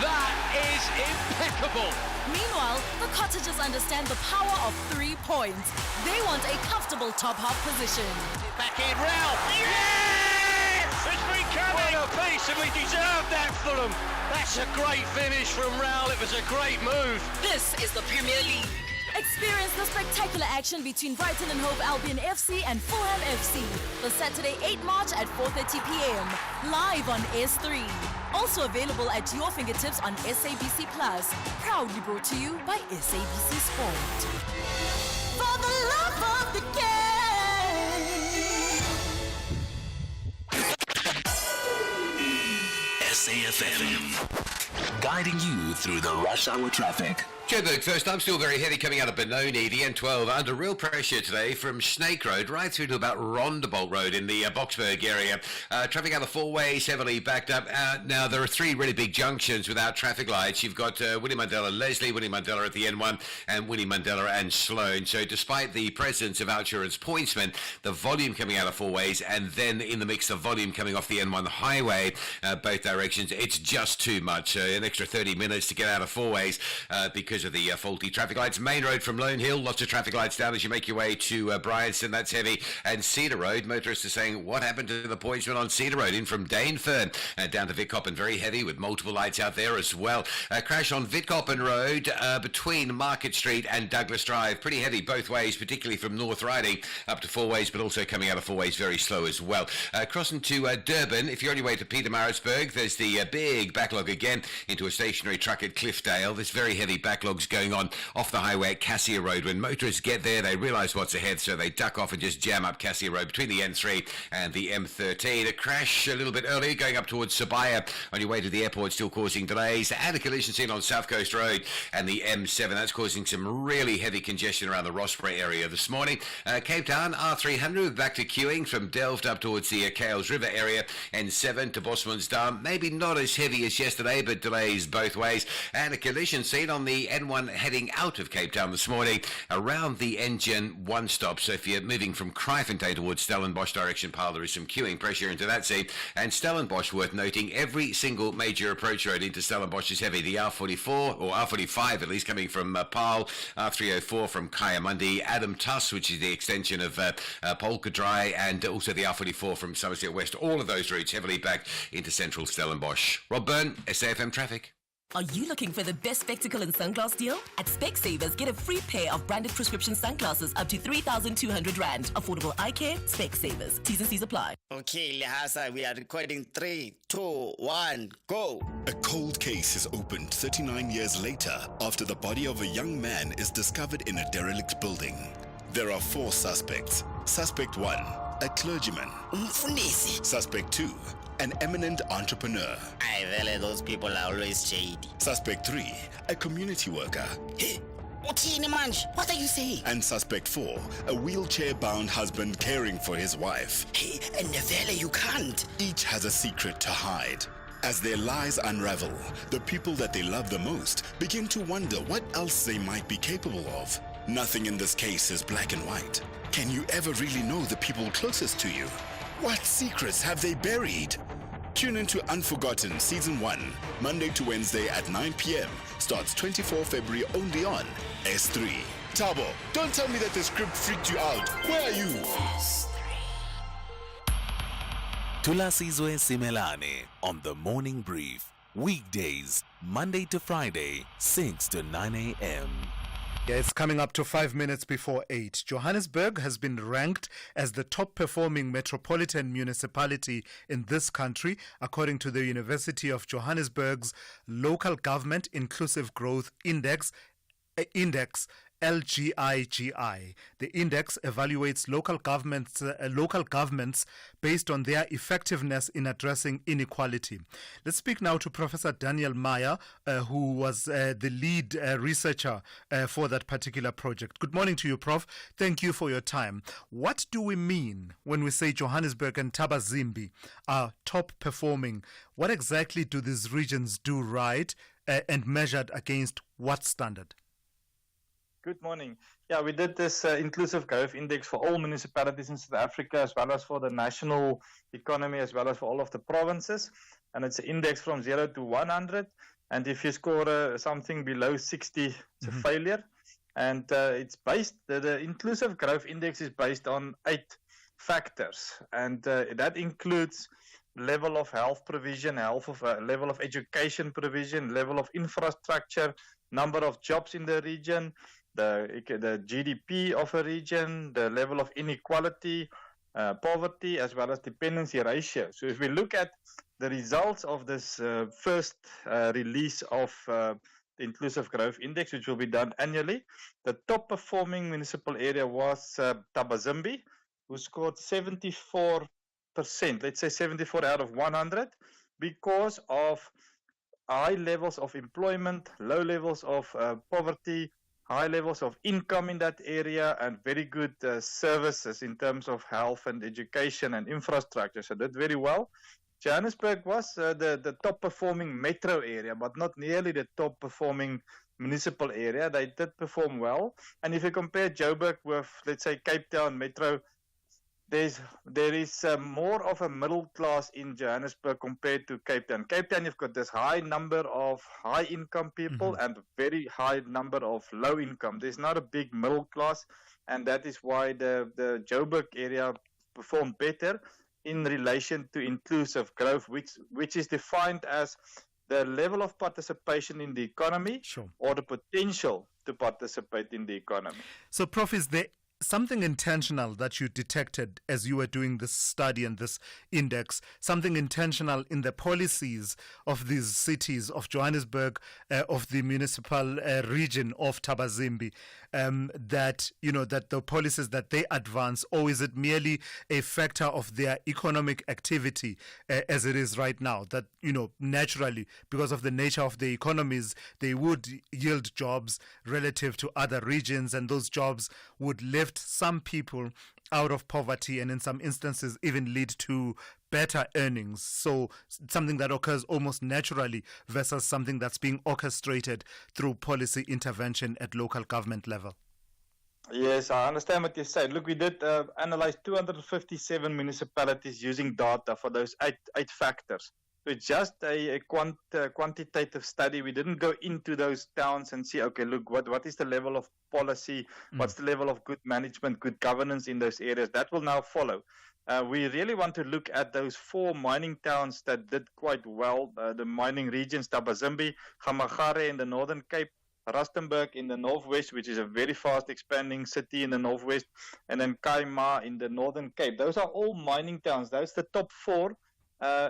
That is impeccable. Meanwhile, the Cottagers understand the power of 3 points. They want a comfortable top half position. Back in, Raul. Yes! It's been coming! What a piece, and we deserve that, Fulham. That's a great finish from Raul. It was a great move. This is the Premier League. Experience the spectacular action between Brighton and Hove Albion FC and Fulham FC. The Saturday 8 March at 4:30 p.m. Live on S3. Also available at your fingertips on SABC Plus. Proudly brought to you by SABC Sport. For the love of the game. SAFM, guiding you through the rush hour traffic. Joburg first up, still very heavy coming out of Benoni. The N12 under real pressure today from Snake Road right through to about Rondebolt Road in the Boksburg area. Traffic out the four ways heavily backed up. Now, there are 3 really big junctions without traffic lights. You've got Winnie Mandela Leslie, Winnie Mandela at the N1, and Winnie Mandela and Sloane. So despite the presence of outsurance pointsmen, the volume coming out of four ways and then in the mix, the volume coming off the N1 highway, both directions, it's just too much. An extra 30 minutes to get out of four ways because of the faulty traffic lights. Main Road from Lone Hill, lots of traffic lights down as you make your way to Bryanston, that's heavy. And Cedar Road, motorists are saying, what happened to the pointsman on Cedar Road? In from Danefern down to Vitkoppen, very heavy with multiple lights out there as well. Crash on Vitkoppen Road between Market Street and Douglas Drive, pretty heavy both ways, particularly from North Riding up to four ways, but also coming out of four ways very slow as well. Crossing to Durban, if you're on your way to Pietermaritzburg, there's the big backlog again into a stationary truck at Cliffdale. There's very heavy backlogs going on off the highway at Cassia Road. When motorists get there, they realise what's ahead, so they duck off and just jam up Cassia Road between the N3 and the M13. A crash a little bit earlier going up towards Sabaya on your way to the airport, still causing delays, and a collision scene on South Coast Road and the M7. That's causing some really heavy congestion around the Rossborough area this morning. Cape Town, R300, back to queuing from Delft up towards the Kales River area, N7 to Bosmansdam. Maybe not as heavy as yesterday, but delays both ways. And a collision scene on the N1 heading out of Cape Town this morning around the engine one stop. So if you're moving from Kryfontein towards Stellenbosch direction, Paarl, there is some queuing pressure into that scene. And Stellenbosch, worth noting, every single major approach road into Stellenbosch is heavy. The R44, or R45 at least, coming from Paarl, R304 from Kayamandi, Adam Tuss, which is the extension of Polkadrai, and also the R44 from Somerset West. All of those routes heavily back into central Stellenbosch. Rob Byrne, SAFM Traffic. Are you looking for the best spectacle and sunglass deal? At Specsavers, get a free pair of branded prescription sunglasses up to 3,200 Rand. Affordable eye care, Specsavers. T's and C's apply. Okay, Lhasa, we are recording 3, 2, 1, go. A cold case is opened 39 years later after the body of a young man is discovered in a derelict building. There are 4 suspects. Suspect 1, a clergyman. Suspect 2, an eminent entrepreneur. I really, those people are always shady. Suspect 3, a community worker. Hey, what are you saying? And suspect 4, a wheelchair-bound husband caring for his wife. Hey, and Nevele, you can't. Each has a secret to hide. As their lies unravel, the people that they love the most begin to wonder what else they might be capable of. Nothing in this case is black and white. Can you ever really know the people closest to you? What secrets have they buried? Tune into Unforgotten Season 1, Monday to Wednesday at 9 p.m. Starts 24 February only on S3. Tabo, don't tell me that the script freaked you out. Where are you? Thulasizwe Simelane on The Morning Brief. Weekdays, Monday to Friday, 6 to 9 a.m. Yeah, it's coming up to 5 minutes before 8. Johannesburg has been ranked as the top performing metropolitan municipality in this country, according to the University of Johannesburg's Local Government Inclusive Growth Index, LGIGI. The index evaluates local governments based on their effectiveness in addressing inequality. Let's speak now to Professor Daniel Meyer, who was the lead researcher for that particular project. Good morning to you, Prof. Thank you for your time. What do we mean when we say Johannesburg and Tabazimbi are top performing? What exactly do these regions do right and measured against what standard? Good morning. Yeah, we did this inclusive growth index for all municipalities in South Africa, as well as for the national economy, as well as for all of the provinces. And it's an index from 0 to 100. And if you score something below 60, it's a failure. And it's based, the inclusive growth index is based on 8 factors. And that includes level of health provision, level of education provision, level of infrastructure, number of jobs in the region, the GDP of a region, the level of inequality, poverty, as well as dependency ratio. So if we look at the results of this first release of the Inclusive Growth Index, which will be done annually, the top performing municipal area was Tabazimbi, who scored 74%, let's say 74 out of 100, because of high levels of employment, low levels of poverty, high levels of income in that area, and very good services in terms of health and education and infrastructure. So did very well. Johannesburg was the top performing metro area, but not nearly the top performing municipal area. They did perform well. And if you compare Joburg with, let's say, Cape Town Metro, there is more of a middle class in Johannesburg compared to Cape Town. Cape Town, you've got this high number of high income people and very high number of low income. There's not a big middle class, and that is why the Joburg area performed better in relation to inclusive growth, which is defined as the level of participation in the economy or the potential to participate in the economy. So, Prof, is there something intentional that you detected as you were doing this study and this index, something intentional in the policies of these cities of Johannesburg, of the municipal region of Tabazimbi, that the policies that they advance, or is it merely a factor of their economic activity as it is right now, that naturally, because of the nature of the economies, they would yield jobs relative to other regions, and those jobs would lift some people out of poverty, and in some instances even lead to better earnings? So something that occurs almost naturally versus something that's being orchestrated through policy intervention at local government level. Yes, I understand what you said. Look, we did analyze 257 municipalities using data for those eight factors. So it's just a quantitative study. We didn't go into those towns and see, okay, look, what is the level of policy, what's the level of good management, good governance in those areas. That will now follow. We really want to look at those 4 mining towns that did quite well, the mining regions, Tabazimbi, Gamagare in the Northern Cape, Rustenburg in the northwest, which is a very fast expanding city in the northwest, and then Kaima in the Northern Cape. Those are all mining towns. That's the top 4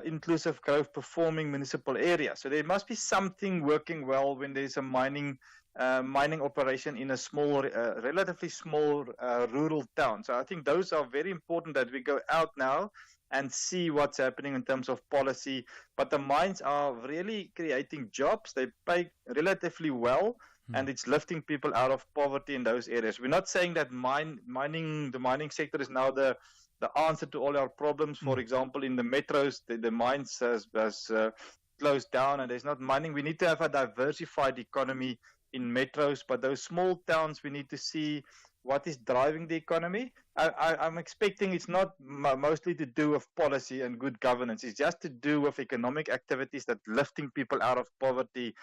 inclusive growth performing municipal areas. So there must be something working well when there's a mining operation in a small, relatively small rural town. So I think those are very important that we go out now and see what's happening in terms of policy. But the mines are really creating jobs. They pay relatively well, and it's lifting people out of poverty in those areas. We're not saying that the mining sector is now the answer to all our problems. For example, in the metros, the mines has closed down and there's not mining. We need to have a diversified economy in metros, but those small towns, we need to see what is driving the economy. I'm expecting it's not mostly to do with policy and good governance. It's just to do with economic activities that lifting people out of poverty.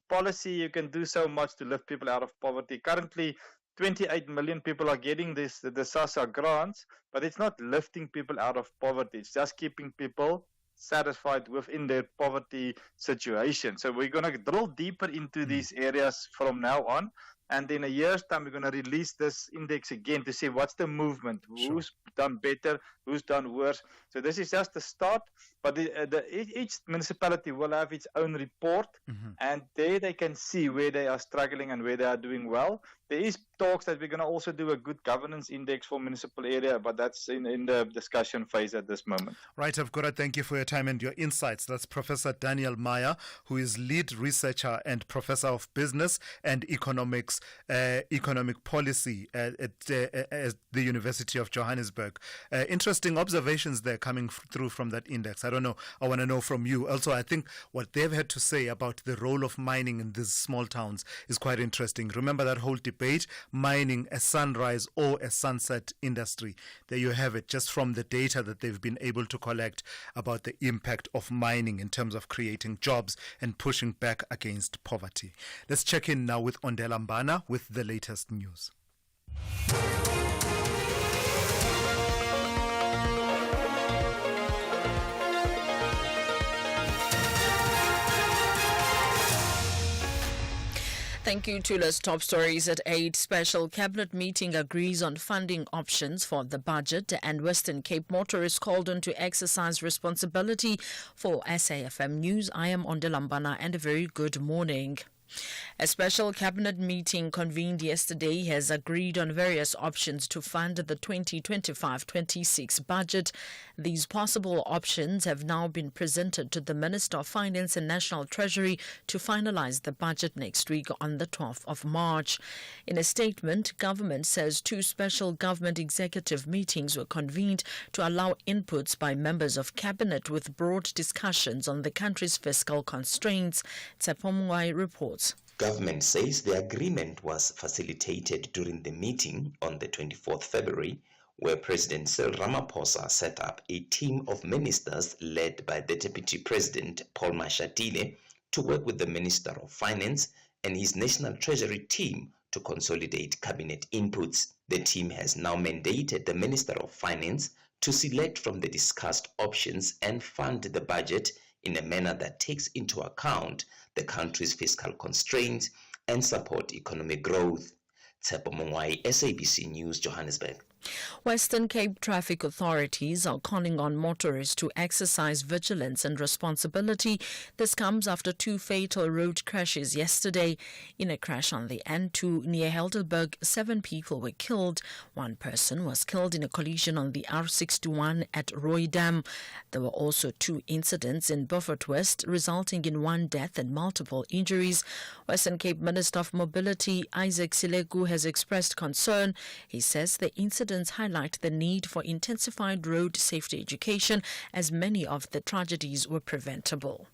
Policy, you can do so much to lift people out of poverty. Currently, 28 million people are getting the SASSA grants, but it's not lifting people out of poverty. It's just keeping people satisfied within their poverty situation. So we're going to drill deeper into these areas from now on. And in a year's time, we're going to release this index again to see what's the movement, who's done better, who's done worse. So this is just the start, but each municipality will have its own report, and there they can see where they are struggling and where they are doing well. There is talks that we're going to also do a good governance index for municipal area, but that's in the discussion phase at this moment. Right, I've got to thank you for your time and your insights. That's Professor Daniel Meyer, who is lead researcher and professor of business and economics, economic policy at the University of Johannesburg. Interesting observations there coming through from that index. I don't know. I want to know from you. Also, I think what they've had to say about the role of mining in these small towns is quite interesting. Remember that whole debate, mining a sunrise or a sunset industry. There you have it, just from the data that they've been able to collect about the impact of mining in terms of creating jobs and pushing back against poverty. Let's check in now with Ondela Mbana with the latest news. Thank you, Tula's top stories at 8. Special cabinet meeting agrees on funding options for the budget, and Western Cape motorists called on to exercise responsibility. For SAFM News, I am Ondela Mbana, and a very good morning. A special cabinet meeting convened yesterday has agreed on various options to fund the 2025-26 budget. These possible options have now been presented to the Minister of Finance and National Treasury to finalize the budget next week on the 12th of March. In a statement, government says 2 special government executive meetings were convened to allow inputs by members of cabinet with broad discussions on the country's fiscal constraints. Tsepomwai reports. Government says the agreement was facilitated during the meeting on the 24th February, where President Cyril Ramaphosa set up a team of ministers led by the Deputy President Paul Mashatile to work with the Minister of Finance and his National Treasury team to consolidate cabinet inputs. The team has now mandated the Minister of Finance to select from the discussed options and fund the budget in a manner that takes into account the country's fiscal constraints and support economic growth. Tshepo Mongwai, SABC News, Johannesburg. Western Cape traffic authorities are calling on motorists to exercise vigilance and responsibility. This comes after 2 fatal road crashes yesterday. In a crash on the N2 near Helderberg, 7 people were killed. 1 person was killed in a collision on the R61 at Roy Dam. There were also 2 incidents in Beaufort West, resulting in 1 death and multiple injuries. Western Cape Minister of Mobility Isaac Silegu has expressed concern. He says the incidents highlight the need for intensified road safety education, as many of the tragedies were preventable.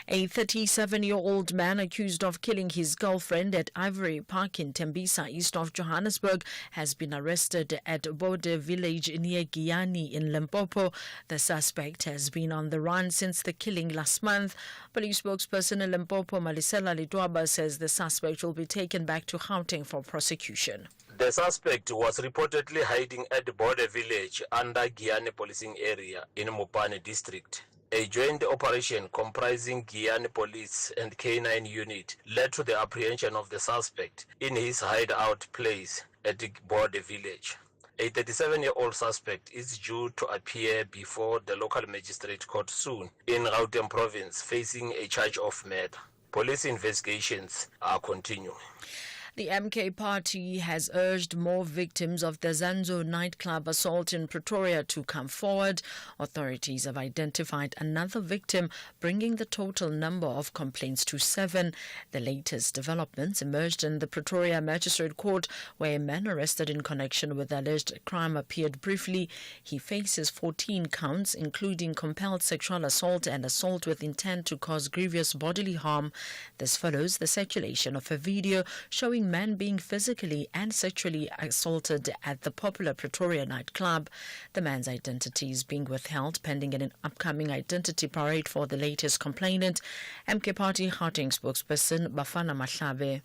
A 37-year-old man accused of killing his girlfriend at Ivory Park in Tembisa, east of Johannesburg, has been arrested at Bode village near Giyani in Limpopo. The suspect has been on the run since the killing last month. Police spokesperson in Limpopo, Malisela Litwaba, says the suspect will be taken back to Gauteng for prosecution. The suspect was reportedly hiding at the border village under Giyani policing area in Mopane district. A joint operation comprising Giyani Police and K9 unit led to the apprehension of the suspect in his hideout place at the border village. A 37-year-old suspect is due to appear before the local magistrate court soon in Gauteng province, facing a charge of murder. Police investigations are continuing. The MK party has urged more victims of the Zanzo nightclub assault in Pretoria to come forward. Authorities have identified another victim, bringing the total number of complaints to 7. The latest developments emerged in the Pretoria Magistrate Court, where a man arrested in connection with the alleged crime appeared briefly. He faces 14 counts, including compelled sexual assault and assault with intent to cause grievous bodily harm. This follows the circulation of a video showing man being physically and sexually assaulted at the popular Pretoria nightclub. The man's identity is being withheld pending an upcoming identity parade for the latest complainant. MK Party Gauteng spokesperson Bafana Mahlabe.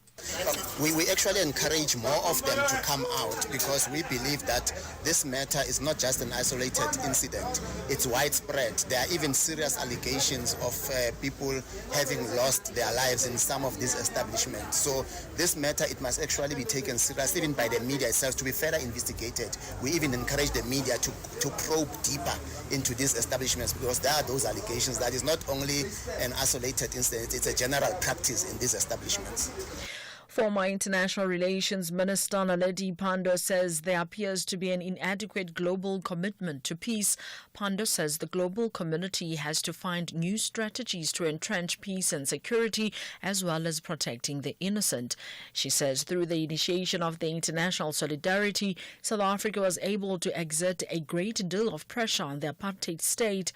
We actually encourage more of them to come out, because we believe that this matter is not just an isolated incident. It's widespread. There are even serious allegations of people having lost their lives in some of these establishments. So this matter, it must actually be taken seriously, even by the media itself, to be further investigated. We even encourage the media to probe deeper into these establishments, because there are those allegations that is not only an isolated incident, it's a general practice in these establishments. Former International Relations Minister Naledi Pandor says there appears to be an inadequate global commitment to peace. Pandor says the global community has to find new strategies to entrench peace and security, as well as protecting the innocent. She says through the initiation of the international solidarity, South Africa was able to exert a great deal of pressure on the apartheid state.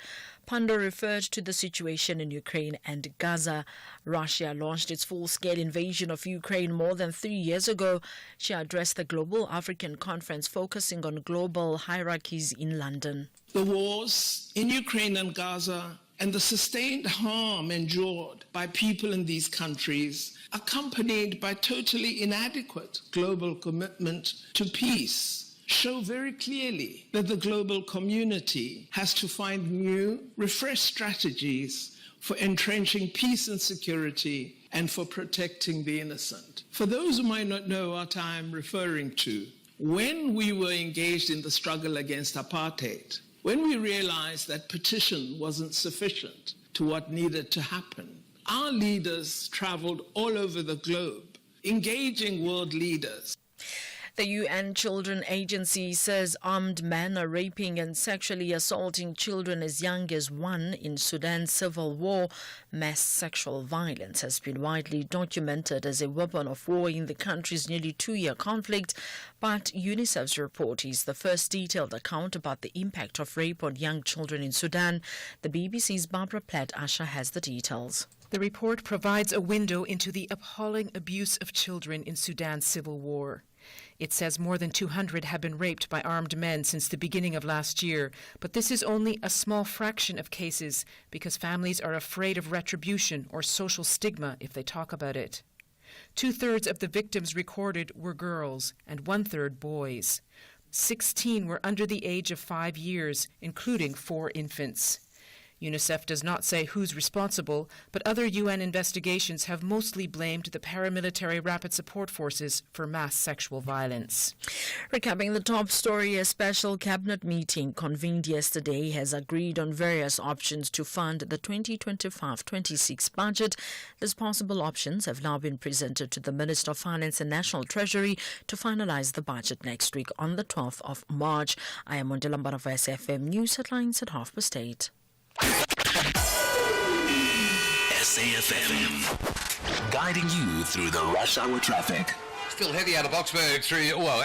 Pandor referred to the situation in Ukraine and Gaza. Russia launched its full-scale invasion of Ukraine more than 3 years ago. She addressed the Global African Conference focusing on global hierarchies in London. The wars in Ukraine and Gaza and the sustained harm endured by people in these countries, accompanied by totally inadequate global commitment to peace, show very clearly that the global community has to find new, refreshed strategies for entrenching peace and security and for protecting the innocent. For those who might not know what I'm referring to, when we were engaged in the struggle against apartheid, when we realized that petition wasn't sufficient to what needed to happen, our leaders traveled all over the globe, engaging world leaders. The UN Children Agency says armed men are raping and sexually assaulting children as young as 1 in Sudan's civil war. Mass sexual violence has been widely documented as a weapon of war in the country's nearly 2-year conflict, but UNICEF's report is the first detailed account about the impact of rape on young children in Sudan. The BBC's Barbara Platt-Asher has the details. The report provides a window into the appalling abuse of children in Sudan's civil war. It says more than 200 have been raped by armed men since the beginning of last year, but this is only a small fraction of cases because families are afraid of retribution or social stigma if they talk about it. 2/3 of the victims recorded were girls and 1/3 boys. 16 were under the age of 5 years, including 4 infants. UNICEF does not say who's responsible, but other UN investigations have mostly blamed the paramilitary rapid support forces for mass sexual violence. Recapping the top story, a special cabinet meeting convened yesterday has agreed on various options to fund the 2025-26 budget. These possible options have now been presented to the Minister of Finance and National Treasury to finalize the budget next week on the 12th of March. I am Mondela Mbara for SFM News Headlines at 8:30. SAFM, guiding you through the rush hour traffic. Still heavy out of Boksburg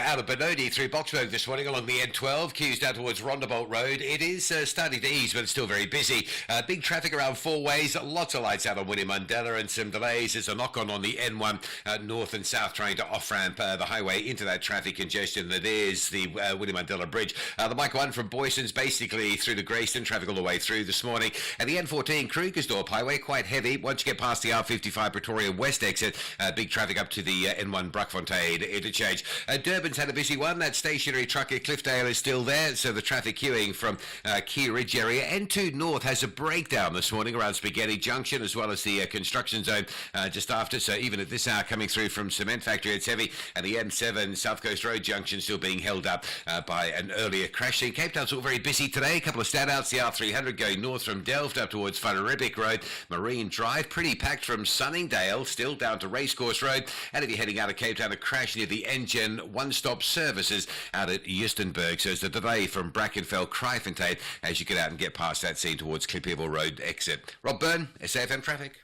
out of Benoni through Boksburg this morning along the N12, queues down towards Rondebolt Road. It is starting to ease, but it's still very busy. Big traffic around four ways, lots of lights out on Winnie Mandela and some delays. There's a knock-on the N1 north and south trying to off-ramp the highway into that traffic congestion that is the Winnie Mandela Bridge. The Mike 1 from Boyson's basically through to Greyston, traffic all the way through this morning. And the N14 Krugersdorp Highway, quite heavy. Once you get past the R55 Pretoria West exit, big traffic up to the N1 Bruckfontein interchange. Durban's had a busy one. That stationary truck at Cliffdale is still there, so the traffic queuing from Key Ridge area. N2 North has a breakdown this morning around Spaghetti Junction, as well as the construction zone just after, so even at this hour coming through from Cement Factory, it's heavy. And the M7 South Coast Road Junction still being held up by an earlier crash scene. Cape Town's all very busy today. A couple of standouts, the R300 going north from Delft up towards Whaleribik Road. Marine Drive, pretty packed from Sunningdale, still down to Racecourse Road. And if you're heading out of Cape Town, a crash near the Engen one-stop services out at Justenburg. So it's a delay from Brackenfell, Kryfontein, as you get out and get past that scene towards Clipperville Road exit. Rob Byrne, SAFM Traffic.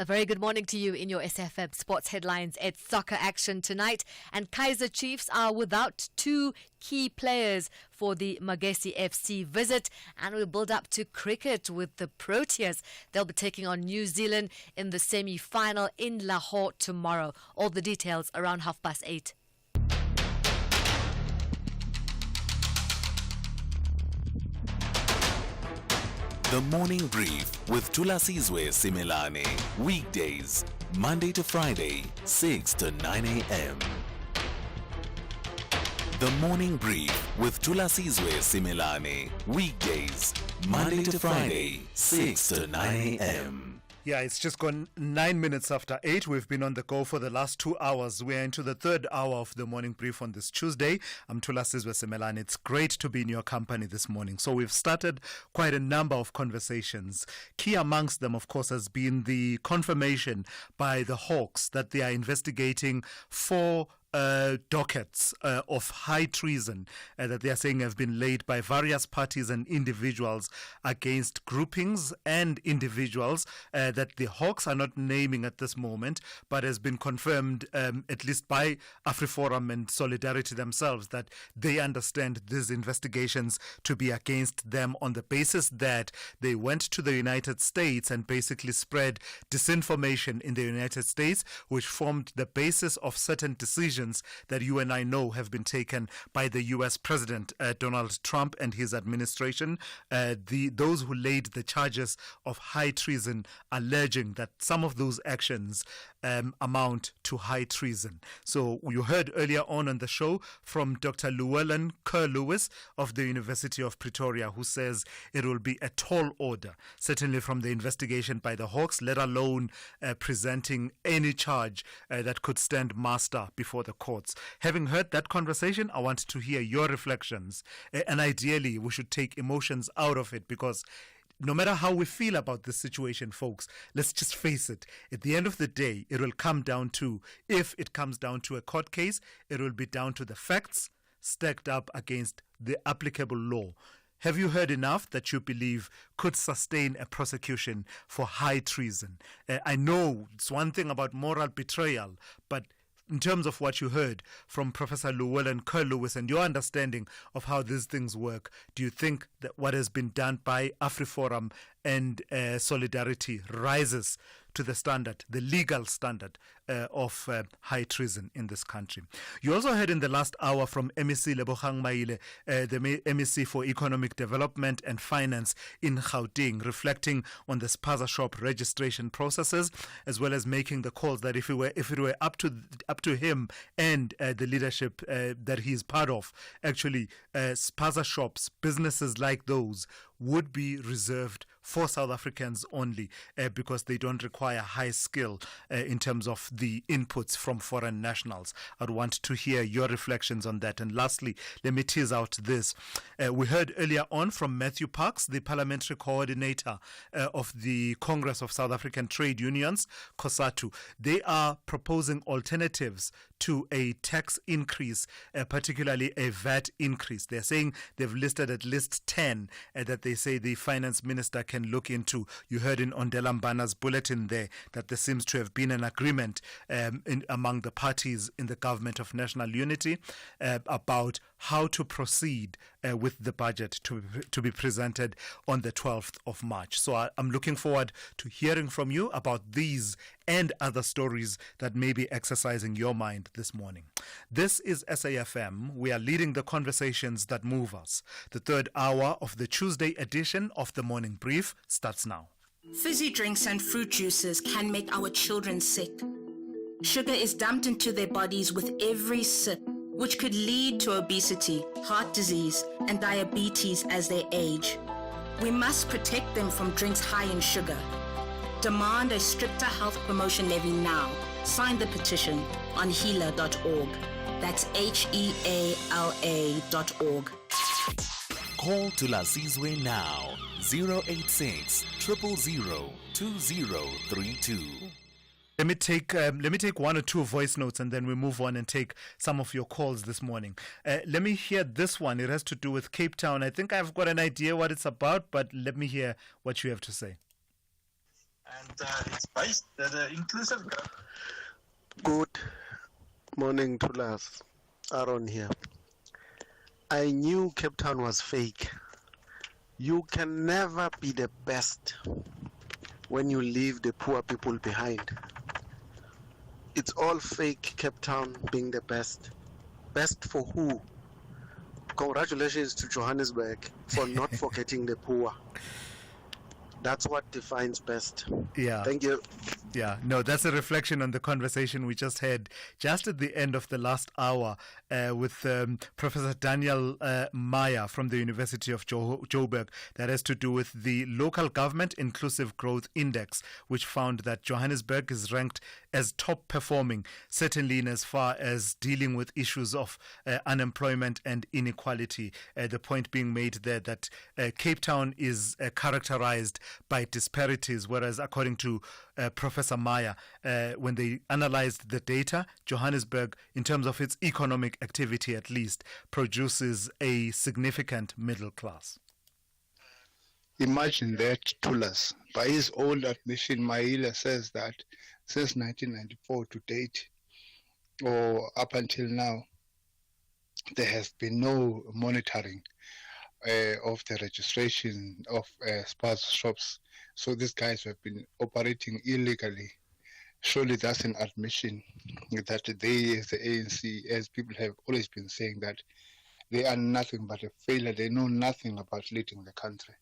A very good morning to you in your SFM Sports Headlines. It's soccer action tonight, and Kaizer Chiefs are without two key players for the Magesi FC visit, and we'll build up to cricket with the Proteas. They'll be taking on New Zealand in the semi-final in Lahore tomorrow. All the details around 8:30. The Morning Brief with Thulasizwe Simelane. Weekdays, Monday to Friday, 6 to 9 a.m. The Morning Brief with Thulasizwe Simelane. Weekdays, Monday to Friday, 6 to 9 a.m. Yeah, it's just gone 9 minutes after 8. We've been on the go for the last 2 hours. We're into the third hour of the morning brief on this Tuesday. I'm Thulasizwe Simelane. It's great to be in your company this morning. So we've started quite a number of conversations. Key amongst them, of course, has been the confirmation by the Hawks that they are investigating 4 dockets of high treason that they are saying have been laid by various parties and individuals against groupings and individuals that the Hawks are not naming at this moment, but has been confirmed at least by AfriForum and Solidarity themselves that they understand these investigations to be against them on the basis that they went to the United States and basically spread disinformation in the United States, which formed the basis of certain decisions that you and I know have been taken by the U.S. President Donald Trump and his administration. Those who laid the charges of high treason alleging that some of those actions amount to high treason. So you heard earlier on the show from Dr. Llewellyn Kerr-Lewis of the University of Pretoria, who says it will be a tall order, certainly from the investigation by the Hawks, let alone presenting any charge that could stand master before the courts. Having heard that conversation, I want to hear your reflections. And ideally, we should take emotions out of it, because no matter how we feel about this situation, folks, let's just face it. At the end of the day, it will come down to, if it comes down to a court case, it will be down to the facts stacked up against the applicable law. Have you heard enough that you believe could sustain a prosecution for high treason? I know it's one thing about moral betrayal, but in terms of what you heard from Professor Llewellyn Kerr-Lewis and your understanding of how these things work, do you think that what has been done by AfriForum and Solidarity rises to the standard, the legal standard of high treason in this country? You also heard in the last hour from MEC Lebogang Maile, the MEC for Economic Development and Finance in Gauteng, reflecting on the spaza shop registration processes, as well as making the calls that if it were up to him and the leadership that he is part of, actually spaza shops, businesses like those, would be reserved for South Africans only because they don't require high skill in terms of the inputs from foreign nationals. I'd want to hear your reflections on that. And lastly, let me tease out this. We heard earlier on from Matthew Parks, the parliamentary coordinator of the Congress of South African Trade Unions, COSATU. They are proposing alternatives to a tax increase, particularly a VAT increase. They're saying they've listed at least 10 that they say the finance minister can look into. You heard in Ondela Mbana's bulletin there that there seems to have been an agreement among the parties in the government of national unity about how to proceed with the budget to be presented on the 12th of March. So I'm looking forward to hearing from you about these and other stories that may be exercising your mind this morning. This is SAFM. We are leading the conversations that move us. The third hour of the Tuesday edition of the Morning Brief starts now. Fizzy drinks and fruit juices can make our children sick. Sugar is dumped into their bodies with every sip, which could lead to obesity, heart disease, and diabetes as they age. We must protect them from drinks high in sugar. Demand a stricter health promotion levy now. Sign the petition on heala.org. That's HEALA.org. Call Thulasizwe now. 086 000 2032. Let me take one or two voice notes and then we move on and take some of your calls this morning. Let me hear this one. It has to do with Cape Town. I think I've got an idea what it's about, but let me hear what you have to say. And it's based the inclusive. Good morning, Thulas. Aaron here. I knew Cape Town was fake. You can never be the best when you leave the poor people behind. It's all fake, Cape Town being the best. Best for who? Congratulations to Johannesburg for not forgetting the poor. That's what defines best. Yeah. Thank you. Yeah, no, that's a reflection on the conversation we just had just at the end of the last hour with Professor Daniel Meyer from the University of Joburg. That has to do with the Local Government Inclusive Growth Index, which found that Johannesburg is ranked as top performing, certainly in as far as dealing with issues of unemployment and inequality. The point being made there that Cape Town is characterized by disparities, whereas according to Professor Meyer, when they analyzed the data, Johannesburg, in terms of its economic activity at least, produces a significant middle class. Imagine that, Thulas. By his own admission, Maila says that since 1994 to date, or up until now, there has been no monitoring of the registration of spaza shops. So these guys have been operating illegally. Surely that's an admission that they, as the ANC, as people have always been saying, that they are nothing but a failure. They know nothing about leading the country.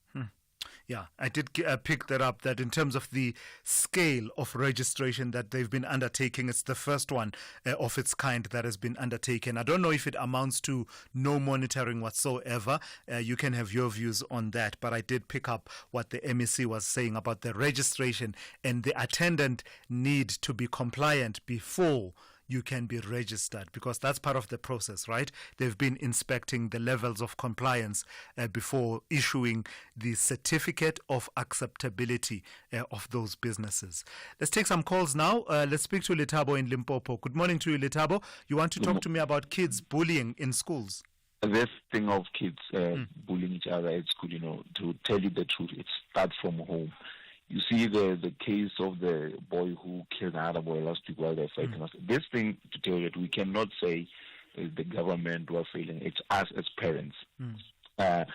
Yeah, I did pick that up, that in terms of the scale of registration that they've been undertaking, it's the first one of its kind that has been undertaken. I don't know if it amounts to no monitoring whatsoever. You can have your views on that, but I did pick up what the MEC was saying about the registration and the attendant need to be compliant before you can be registered, because that's part of the process, right? They've been inspecting the levels of compliance before issuing the certificate of acceptability of those businesses. Let's take some calls now. Let's speak to Letabo in Limpopo. Good morning to you, Letabo. You want to talk to me about kids bullying in schools? This thing of kids bullying each other at school, to tell you the truth, it starts from home. You see the case of the boy who killed another boy last week while they're fighting us. This thing, to tell you that we cannot say the government who are failing. It's us as parents. The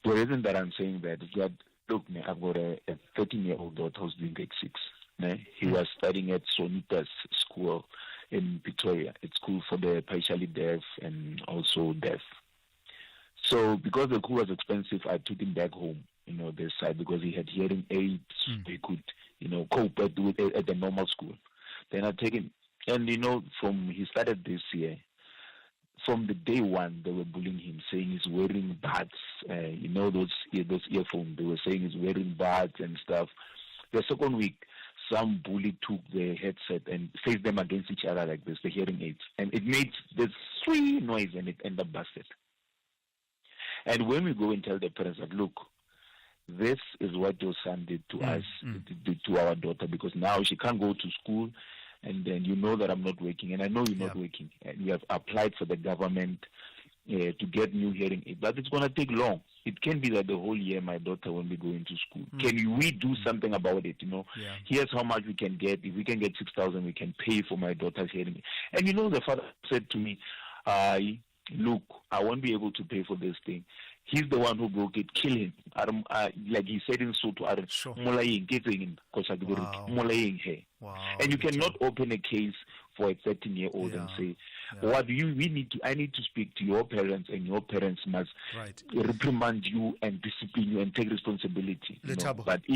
reason that I'm saying that is that, look, I've got a 13-year-old daughter who's doing grade 6. He was studying at Sonita's school in Pretoria. It's school for the partially deaf and also deaf. So because the school was expensive, I took him back home. This side, because he had hearing aids, they could, cope with it at the normal school. Then I take him, and from he started this year, from the day one, they were bullying him, saying he's wearing buds. Those earphones. They were saying he's wearing buds and stuff. The second week, some bully took the headset and faced them against each other like this, the hearing aids, and it made this sweet noise, and it ended up busted. And when we go and tell the parents that, look, this is what your son did to us, did to our daughter, because now she can't go to school, and then you know that I'm not working, and I know you're not working, and we have applied for the government to get new hearing aids, but it's going to take long. It can be that the whole year my daughter won't be going to school. Can we do something about it? Here's how much we can get. If we can get 6,000, we can pay for my daughter's hearing aid. And the father said to me, look, I won't be able to pay for this thing. He's the one who broke it. Kill him. Like he said in Sotho, and you cannot open a case for a 13-year-old and say, I need to speak to your parents, and your parents must reprimand you and discipline you and take responsibility. But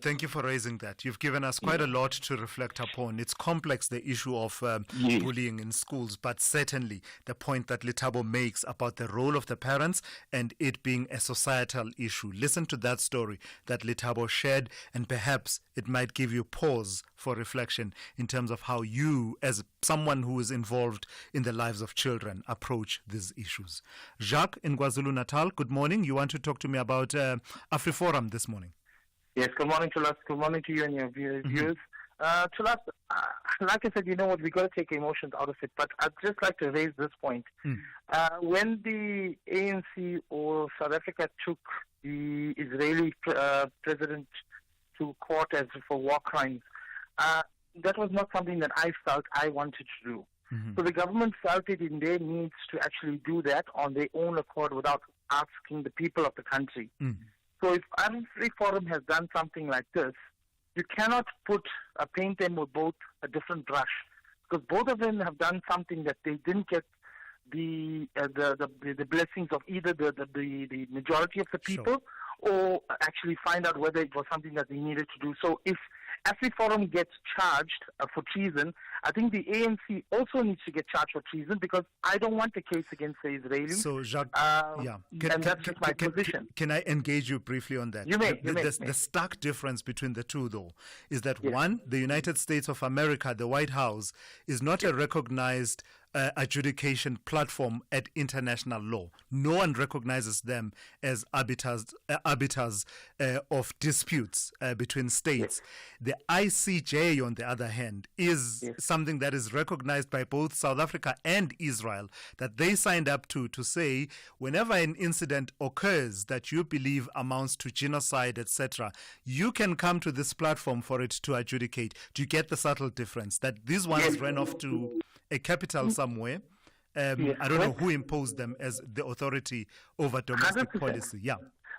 thank you for raising that. You've given us quite a lot to reflect upon. It's complex, the issue of bullying in schools, but certainly the point that Letabo makes about the role of the parents and it being a societal issue. Listen to that story that Letabo shared, and perhaps it might give you pause for reflection in terms of how you, as someone who is involved in the lives of children, approach these issues. Jacques in KwaZulu-Natal, good morning. You want to talk to me about AfriForum this morning? Yes, good morning, Tulas. Good morning to you and your viewers. Tulas, like I said, you know what, we got to take emotions out of it, but I'd just like to raise this point. When the ANC or South Africa took the Israeli president to court as for war crimes, that was not something that I felt I wanted to do. So the government felt it in their needs to actually do that on their own accord without asking the people of the country. So if AfriForum has done something like this, you cannot paint them with both a different brush, because both of them have done something that they didn't get the blessings of either the majority of the people or actually find out whether it was something that they needed to do. So if AfriForum gets charged for treason, I think the ANC also needs to get charged for treason, because I don't want a case against the Israelis. So, Jacques, and that's just my position. Can I engage you briefly on that? You may. The stark difference between the two, though, is that one, the United States of America, the White House, is not a recognized adjudication platform at international law. No one recognizes them as arbiters of disputes between states. The ICJ, on the other hand, is something that is recognized by both South Africa and Israel, that they signed up to say whenever an incident occurs that you believe amounts to genocide, etc., you can come to this platform for it to adjudicate. Do you get the subtle difference? That these ones ran off to a capital somewhere. I don't know who imposed them as the authority over domestic 100%. Policy.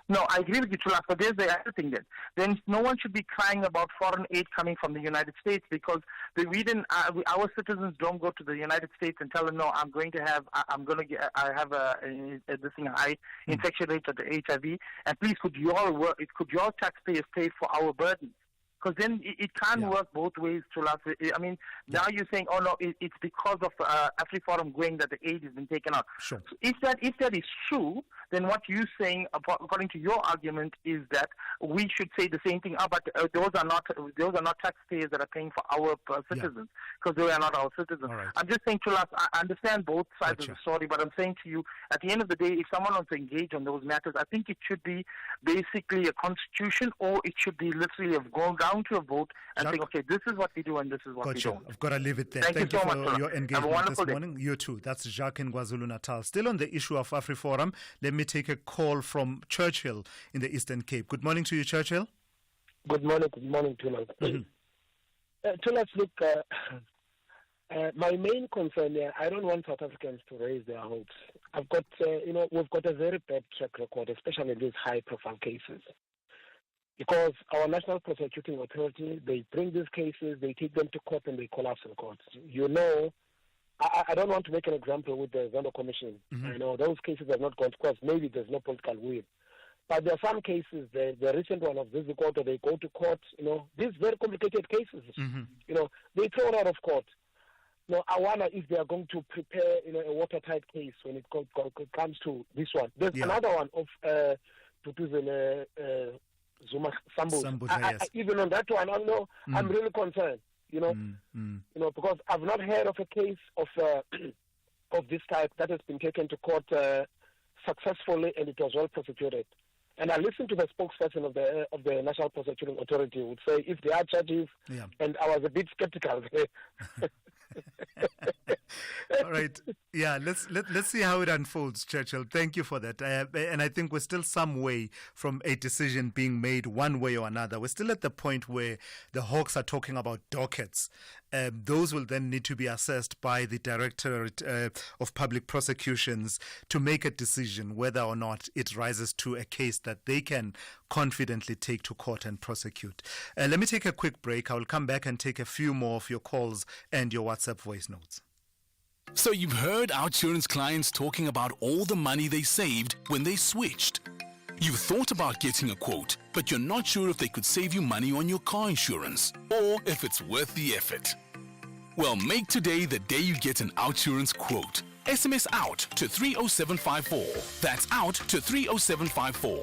No, I agree with you, Tulas, but there's the other thing then no one should be crying about foreign aid coming from the United States, because our citizens don't go to the United States and tell them, no, I have a high infection rate of the HIV, and please could your taxpayers pay for our burden? Because then it can't work both ways, Tulas. I mean, now you're saying, oh no, it's because of AfriForum going that the aid has been taken out. Sure. So if that is true, then what you're saying, according to your argument, is that we should say the same thing. But those are not taxpayers that are paying for our citizens, because they are not our citizens. Right. I'm just saying, Tulas, I understand both sides of the story, but I'm saying to you, at the end of the day, if someone wants to engage on those matters, I think it should be basically a constitution, or it should be literally going down to a vote and saying, okay, this is what we do and this is what we don't. I've got to leave it there. Thank you so for much, your engagement this morning. You too. That's Jacques in KwaZulu-Natal. Still on the issue of AfriForum, let me take a call from Churchill in the Eastern Cape. Good morning to you, Churchill. Good morning, Tulas. Tulas, look, my main concern here, I don't want South Africans to raise their hopes. I've got, we've got a very bad track record, especially in these high-profile cases. Because our National Prosecuting Authority, they bring these cases, they take them to court, and they collapse in court. I don't want to make an example with the Zondo Commission. I know those cases have not gone to court. Maybe there's no political will. But there are some cases, the recent one of Zizicoto, they go to court, these very complicated cases, they thrown out of court. No, I wonder if they are going to prepare, a watertight case when it comes to this one. There's another one of Zuma Sambu. Yes. Even on that one, I'm really concerned. Because I've not heard of a case of this type that has been taken to court successfully, and it was well prosecuted. And I listened to the spokesperson of the National Prosecuting Authority who would say if there are charges, and I was a bit skeptical. All right. Yeah, let's see how it unfolds, Churchill. Thank you for that. And I think we're still some way from a decision being made one way or another. We're still at the point where the Hawks are talking about dockets. Those will then need to be assessed by the Directorate of Public Prosecutions to make a decision whether or not it rises to a case that they can confidently take to court and prosecute. Let me take a quick break. I will come back and take a few more of your calls and your WhatsApp voice notes. So you've heard our insurance clients talking about all the money they saved when they switched. You've thought about getting a quote, but you're not sure if they could save you money on your car insurance or if it's worth the effort. Well, make today the day you get an OutSurance quote. SMS out to 30754. That's out to 30754.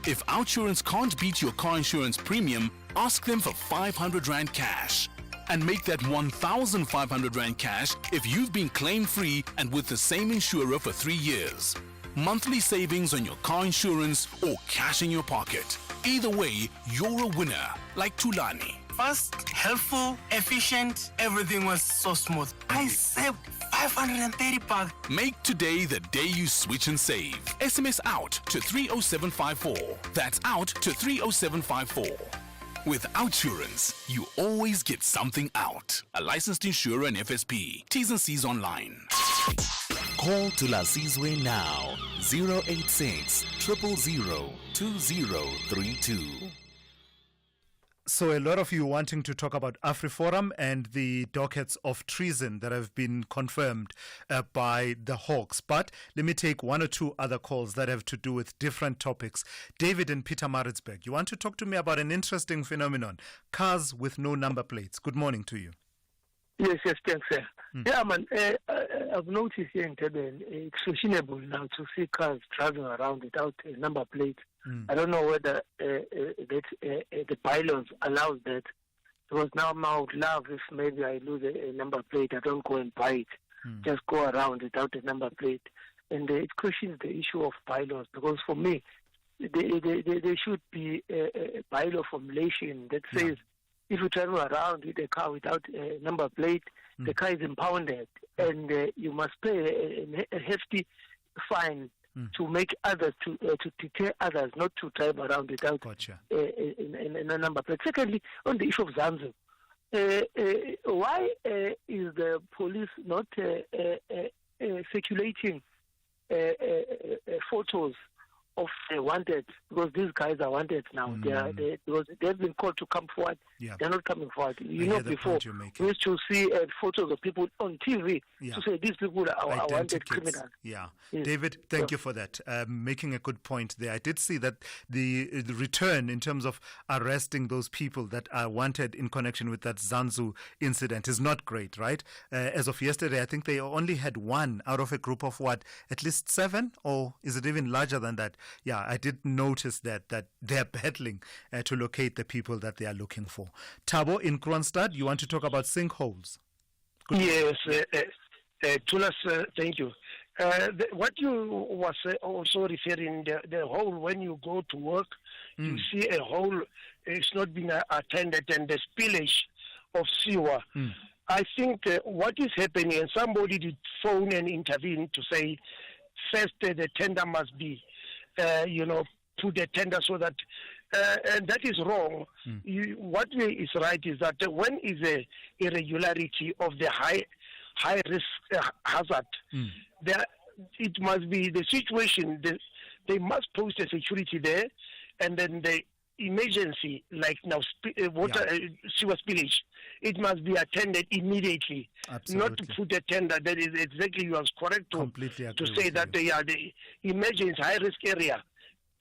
If OutSurance can't beat your car insurance premium, ask them for 500 Rand cash. And make that 1,500 Rand cash if you've been claim-free and with the same insurer for 3 years. Monthly savings on your car insurance or cash in your pocket. Either way, you're a winner, like Tulani. Fast, helpful, efficient, everything was so smooth. I saved 530 bucks. Make today the day you switch and save. SMS out to 30754. That's out to 30754. With OutSurance, you always get something out. A licensed insurer and FSP. T's and C's online. Call Thulasizwe now. 086 000 2032. So a lot of you wanting to talk about AfriForum and the dockets of treason that have been confirmed by the Hawks. But let me take one or two other calls that have to do with different topics. David in Pietermaritzburg, you want to talk to me about an interesting phenomenon, cars with no number plates. Good morning to you. Yes, thanks, sir. Yeah, man, I've noticed here in Durban, it's fashionable now to see cars driving around without a number plate. I don't know whether the bylaws allows that, because now I would love if maybe I lose a number plate, I don't go and buy it, just go around without a number plate. And it questions the issue of bylaws, because for me, there should be a bylaw formulation that says if you travel around with a car without a number plate, the car is impounded, and you must pay a hefty fine to make others, to deter others not to drive around without a number plate. Secondly, on the issue of Zanzu, why is the police not circulating photos of wanted, because these guys are wanted now. Because they've been called to come forward. They're not coming forward. Before we used to see photos of people on TV to say these people are wanted criminals. Yes. David, thank you for that. Making a good point there. I did see that the return in terms of arresting those people that are wanted in connection with that Zanzu incident is not great, right? As of yesterday, I think they only had one out of a group of at least 7, or is it even larger than that? Yeah, I did notice that they're battling to locate the people that they are looking for. Tabo in Kronstadt, you want to talk about sinkholes? Yes, Tulas, thank you. What you was also referring, the hole when you go to work, you see a hole, it's not being attended, and the spillage of sewer. I think what is happening, and somebody did phone and intervene to say, first the tender must be to the tender, so that and that is wrong. What is right is that when is a irregularity of the high risk hazard, there it must be the situation. They must post a security there, and then the emergency, like now water sewer spillage, it must be attended immediately. Absolutely. Not to put a tender. That is exactly, you are correct to say that the emergency high risk area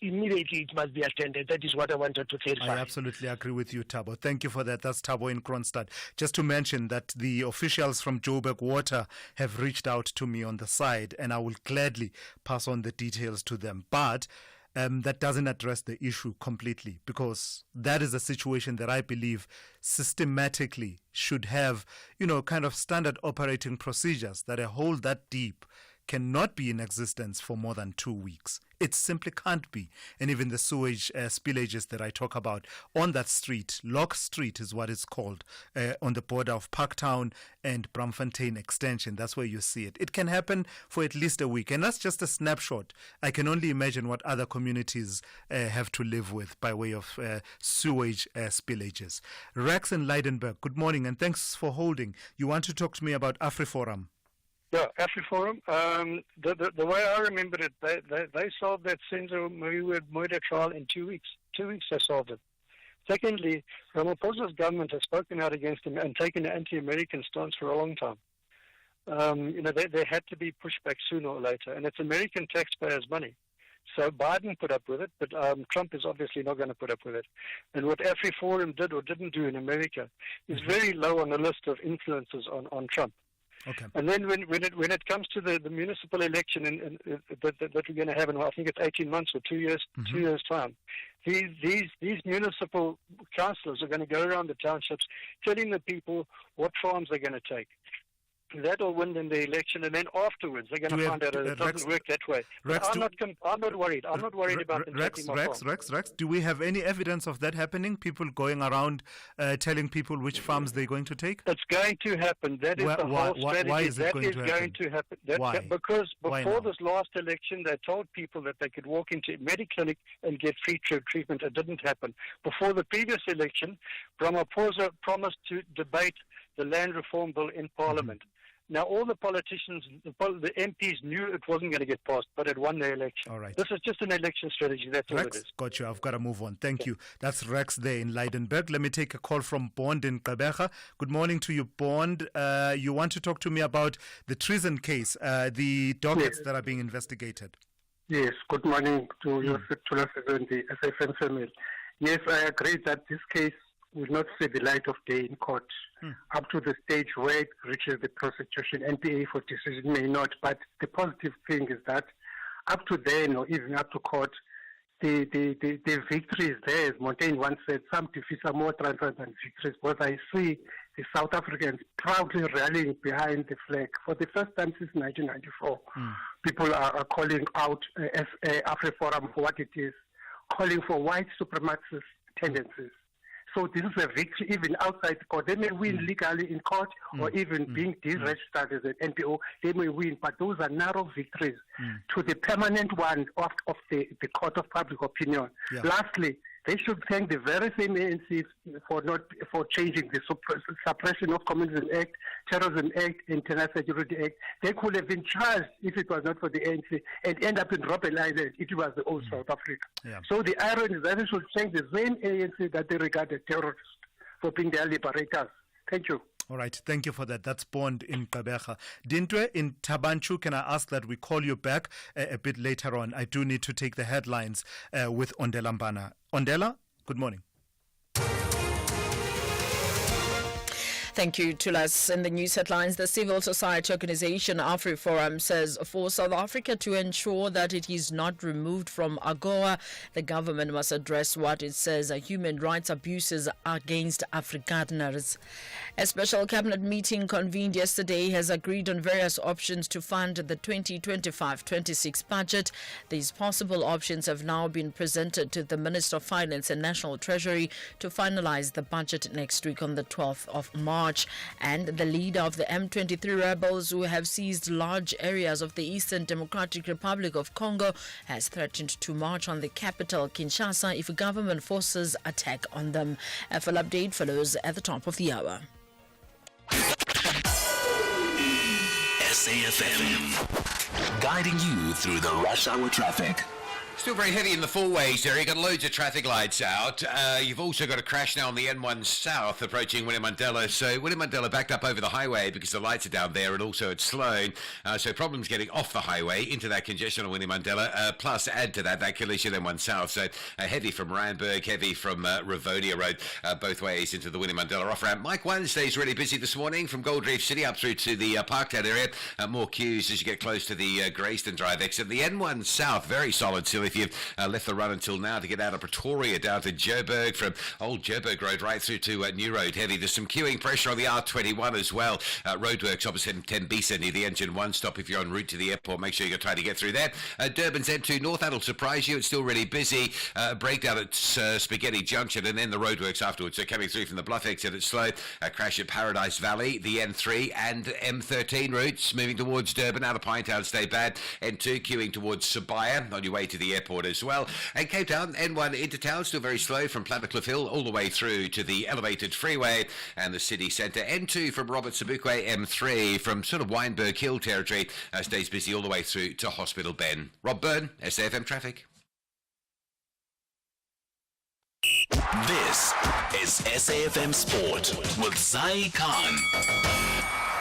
immediately it must be attended. That is what I wanted to clarify. I absolutely agree with you, Thabo. Thank you for that. That's Thabo in Kronstadt. Just to mention that the officials from Joburg Water have reached out to me on the side, and I will gladly pass on the details to them. But that doesn't address the issue completely, because that is a situation that I believe systematically should have, kind of standard operating procedures that a hole that deep cannot be in existence for more than 2 weeks. It simply can't be. And even the sewage spillages that I talk about on that street, Lock Street is what it's called, on the border of Parktown and Bramfontein Extension, that's where you see it. It can happen for at least a week, and that's just a snapshot. I can only imagine what other communities have to live with by way of sewage spillages. Rex in Leidenberg, good morning, and thanks for holding. You want to talk to me about AfriForum? Yeah, AfriForum. The way I remember it, they solved that Senzo murder trial in 2 weeks. 2 weeks they solved it. Secondly, Ramaphosa's government has spoken out against him and taken an anti-American stance for a long time. There had to be pushback sooner or later, and it's American taxpayers' money. So Biden put up with it, but Trump is obviously not going to put up with it. And what AfriForum did or didn't do in America is very low on the list of influences on Trump. Okay. And then when it comes to the municipal election that we're going to have in, I think it's 18 months or 2 years, 2 years time, these municipal councillors are going to go around the townships telling the people what farms they're going to take. That will win them the election, and then afterwards they're going to find out that it doesn't work that way. Rex, I'm not worried. I'm not worried about them taking my farm. Rex, do we have any evidence of that happening? People going around telling people which farms they're going to take? It's going to happen. That is the whole strategy. Why is it going to happen? Why? Because before this last election, they told people that they could walk into a Mediclinic and get free treatment. It didn't happen. Before the previous election, Ramaphosa promised to debate the land reform bill in Parliament. Now, all the politicians, the MPs knew it wasn't going to get passed, but it won the election. All right. This is just an election strategy. That's all it is. Got you. I've got to move on. Thank you. That's Rex there in Leidenberg. Let me take a call from Bond in Gqeberha. Good morning to you, Bond. You want to talk to me about the treason case, the dockets that are being investigated? Yes. Good morning to you, Thulasizwe and the SFM family. Yes, I agree that this case will not see the light of day in court up to the stage where it reaches the prosecution. NPA for decision may not, but the positive thing is that up to then or even up to court, the victory is there. As Montaigne once said, some defeats are more triumphant than victories. But I see the South Africans proudly rallying behind the flag. For the first time since 1994, people are calling out AfriForum for what it is, calling for white supremacist tendencies. So this is a victory even outside the court. They may win legally in court or even being deregistered as an NPO. They may win, but those are narrow victories to the permanent one of the court of public opinion. Yeah. Lastly, they should thank the very same ANC for changing the Suppression of Communism Act, Terrorism Act, Internal Security Act. They could have been charged if it was not for the ANC and end up in Robben Island. It was the old South Africa. Yeah. So the irony is that they should thank the same ANC that they regard as terrorists for being their liberators. Thank you. All right, thank you for that. That's Bond in Gqeberha. Dintwe in Tabanchu, can I ask that we call you back a bit later on? I do need to take the headlines with Ondela Mbana. Ondela, good morning. Thank you, Tulas. In the news headlines, the civil society organization AfriForum says for South Africa to ensure that it is not removed from AGOA, the government must address what it says are human rights abuses against Afrikaners. A special cabinet meeting convened yesterday has agreed on various options to fund the 2025-26 budget. These possible options have now been presented to the Minister of Finance and National Treasury to finalize the budget next week on the 12th of March. And the leader of the M23 rebels, who have seized large areas of the Eastern Democratic Republic of Congo, has threatened to march on the capital, Kinshasa, if government forces attack on them. A full update follows at the top of the hour. SAFM, guiding you through the rush hour traffic. Still very heavy in the four ways there. You've got loads of traffic lights out. You've also got a crash now on the N1 South approaching William Mandela. So William Mandela backed up over the highway because the lights are down there, and also it's slow. So problems getting off the highway into that congestion on William Mandela. Plus add to that collision N1 South. So heavy from Randburg, heavy from Ravonia Road, both ways into the William Mandela off-ramp. Mike 1 stays really busy this morning from Gold Reef City up through to the Parktown area. More queues as you get close to the Greyston Drive exit. The N1 South, very solid still if you've left the run until now to get out of Pretoria down to Joburg, from Old Joburg Road right through to New Road heavy. There's some queuing pressure on the R21 as well. Roadworks opposite Tembisa near the Engine 1 stop. If you're en route to the airport, make sure you're trying to get through there. Durban's M2 North, that'll surprise you. It's still really busy. Breakdown at Spaghetti Junction, and then the roadworks afterwards. So coming through from the Bluff exit, it's slow. Crash at Paradise Valley, the N3 and M13 routes moving towards Durban. Out of Pinetown, stay bad. N2 queuing towards Sabaya on your way to the airport as well. And Cape Town, N1 into town, still very slow from Plattekloof Hill all the way through to the elevated freeway and the city centre. N2 from Robert Sobukwe, M3 from sort of Wynberg Hill territory, stays busy all the way through to Hospital Bend. Rob Byrne, SAFM Traffic. This is SAFM Sport with Zai Khan.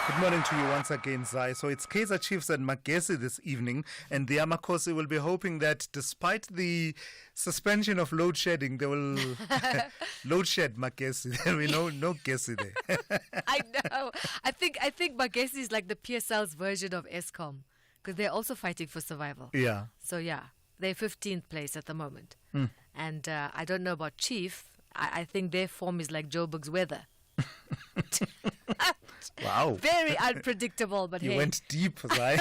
Good morning to you once again, Zai. So it's Kaizer Chiefs and Magesi this evening, and the Amakosi will be hoping that despite the suspension of load shedding, they will load shed Magesi. There will be no Gesi there. I know. I think Magesi is like the PSL's version of Eskom, because they're also fighting for survival. Yeah. So yeah, they're 15th place at the moment. And I don't know about Chief. I think their form is like Joburg's weather. Wow. Very unpredictable, but you hey. went deep, Zai.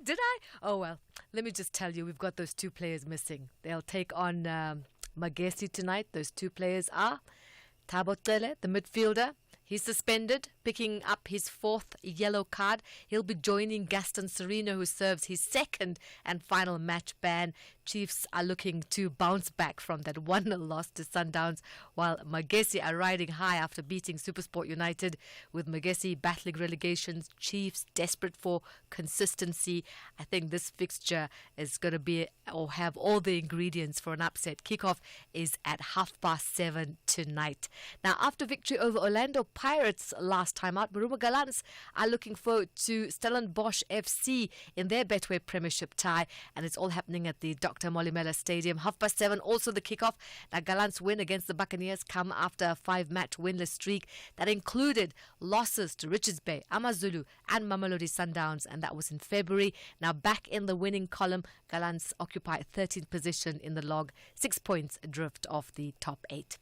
Did I? Oh, well, let me just tell you, we've got those two players missing. They'll take on Magesi tonight. Those two players are Thabo Cele, the midfielder. He's suspended, picking up his 4th yellow card. He'll be joining Gaston Sereno, who serves his 2nd and final match ban. Chiefs are looking to bounce back from that 1-0 loss to Sundowns, while Magesi are riding high after beating SuperSport United. With Magesi battling relegations, Chiefs desperate for consistency. I think this fixture is going to be or have all the ingredients for an upset. Kickoff is at 7:30 tonight. Now, after victory over Orlando Pirates last time out, Maruma Gallants are looking forward to Stellenbosch FC in their Betway Premiership tie, and it's all happening at the Dr. Molimela Stadium. 7:30 also the kickoff. The Gallants win against the Buccaneers come after a 5-match winless streak that included losses to Richards Bay, Amazulu and Mamelodi Sundowns, and that was in February. Now back in the winning column, Gallants occupy 13th position in the log, 6 points adrift of the top 8.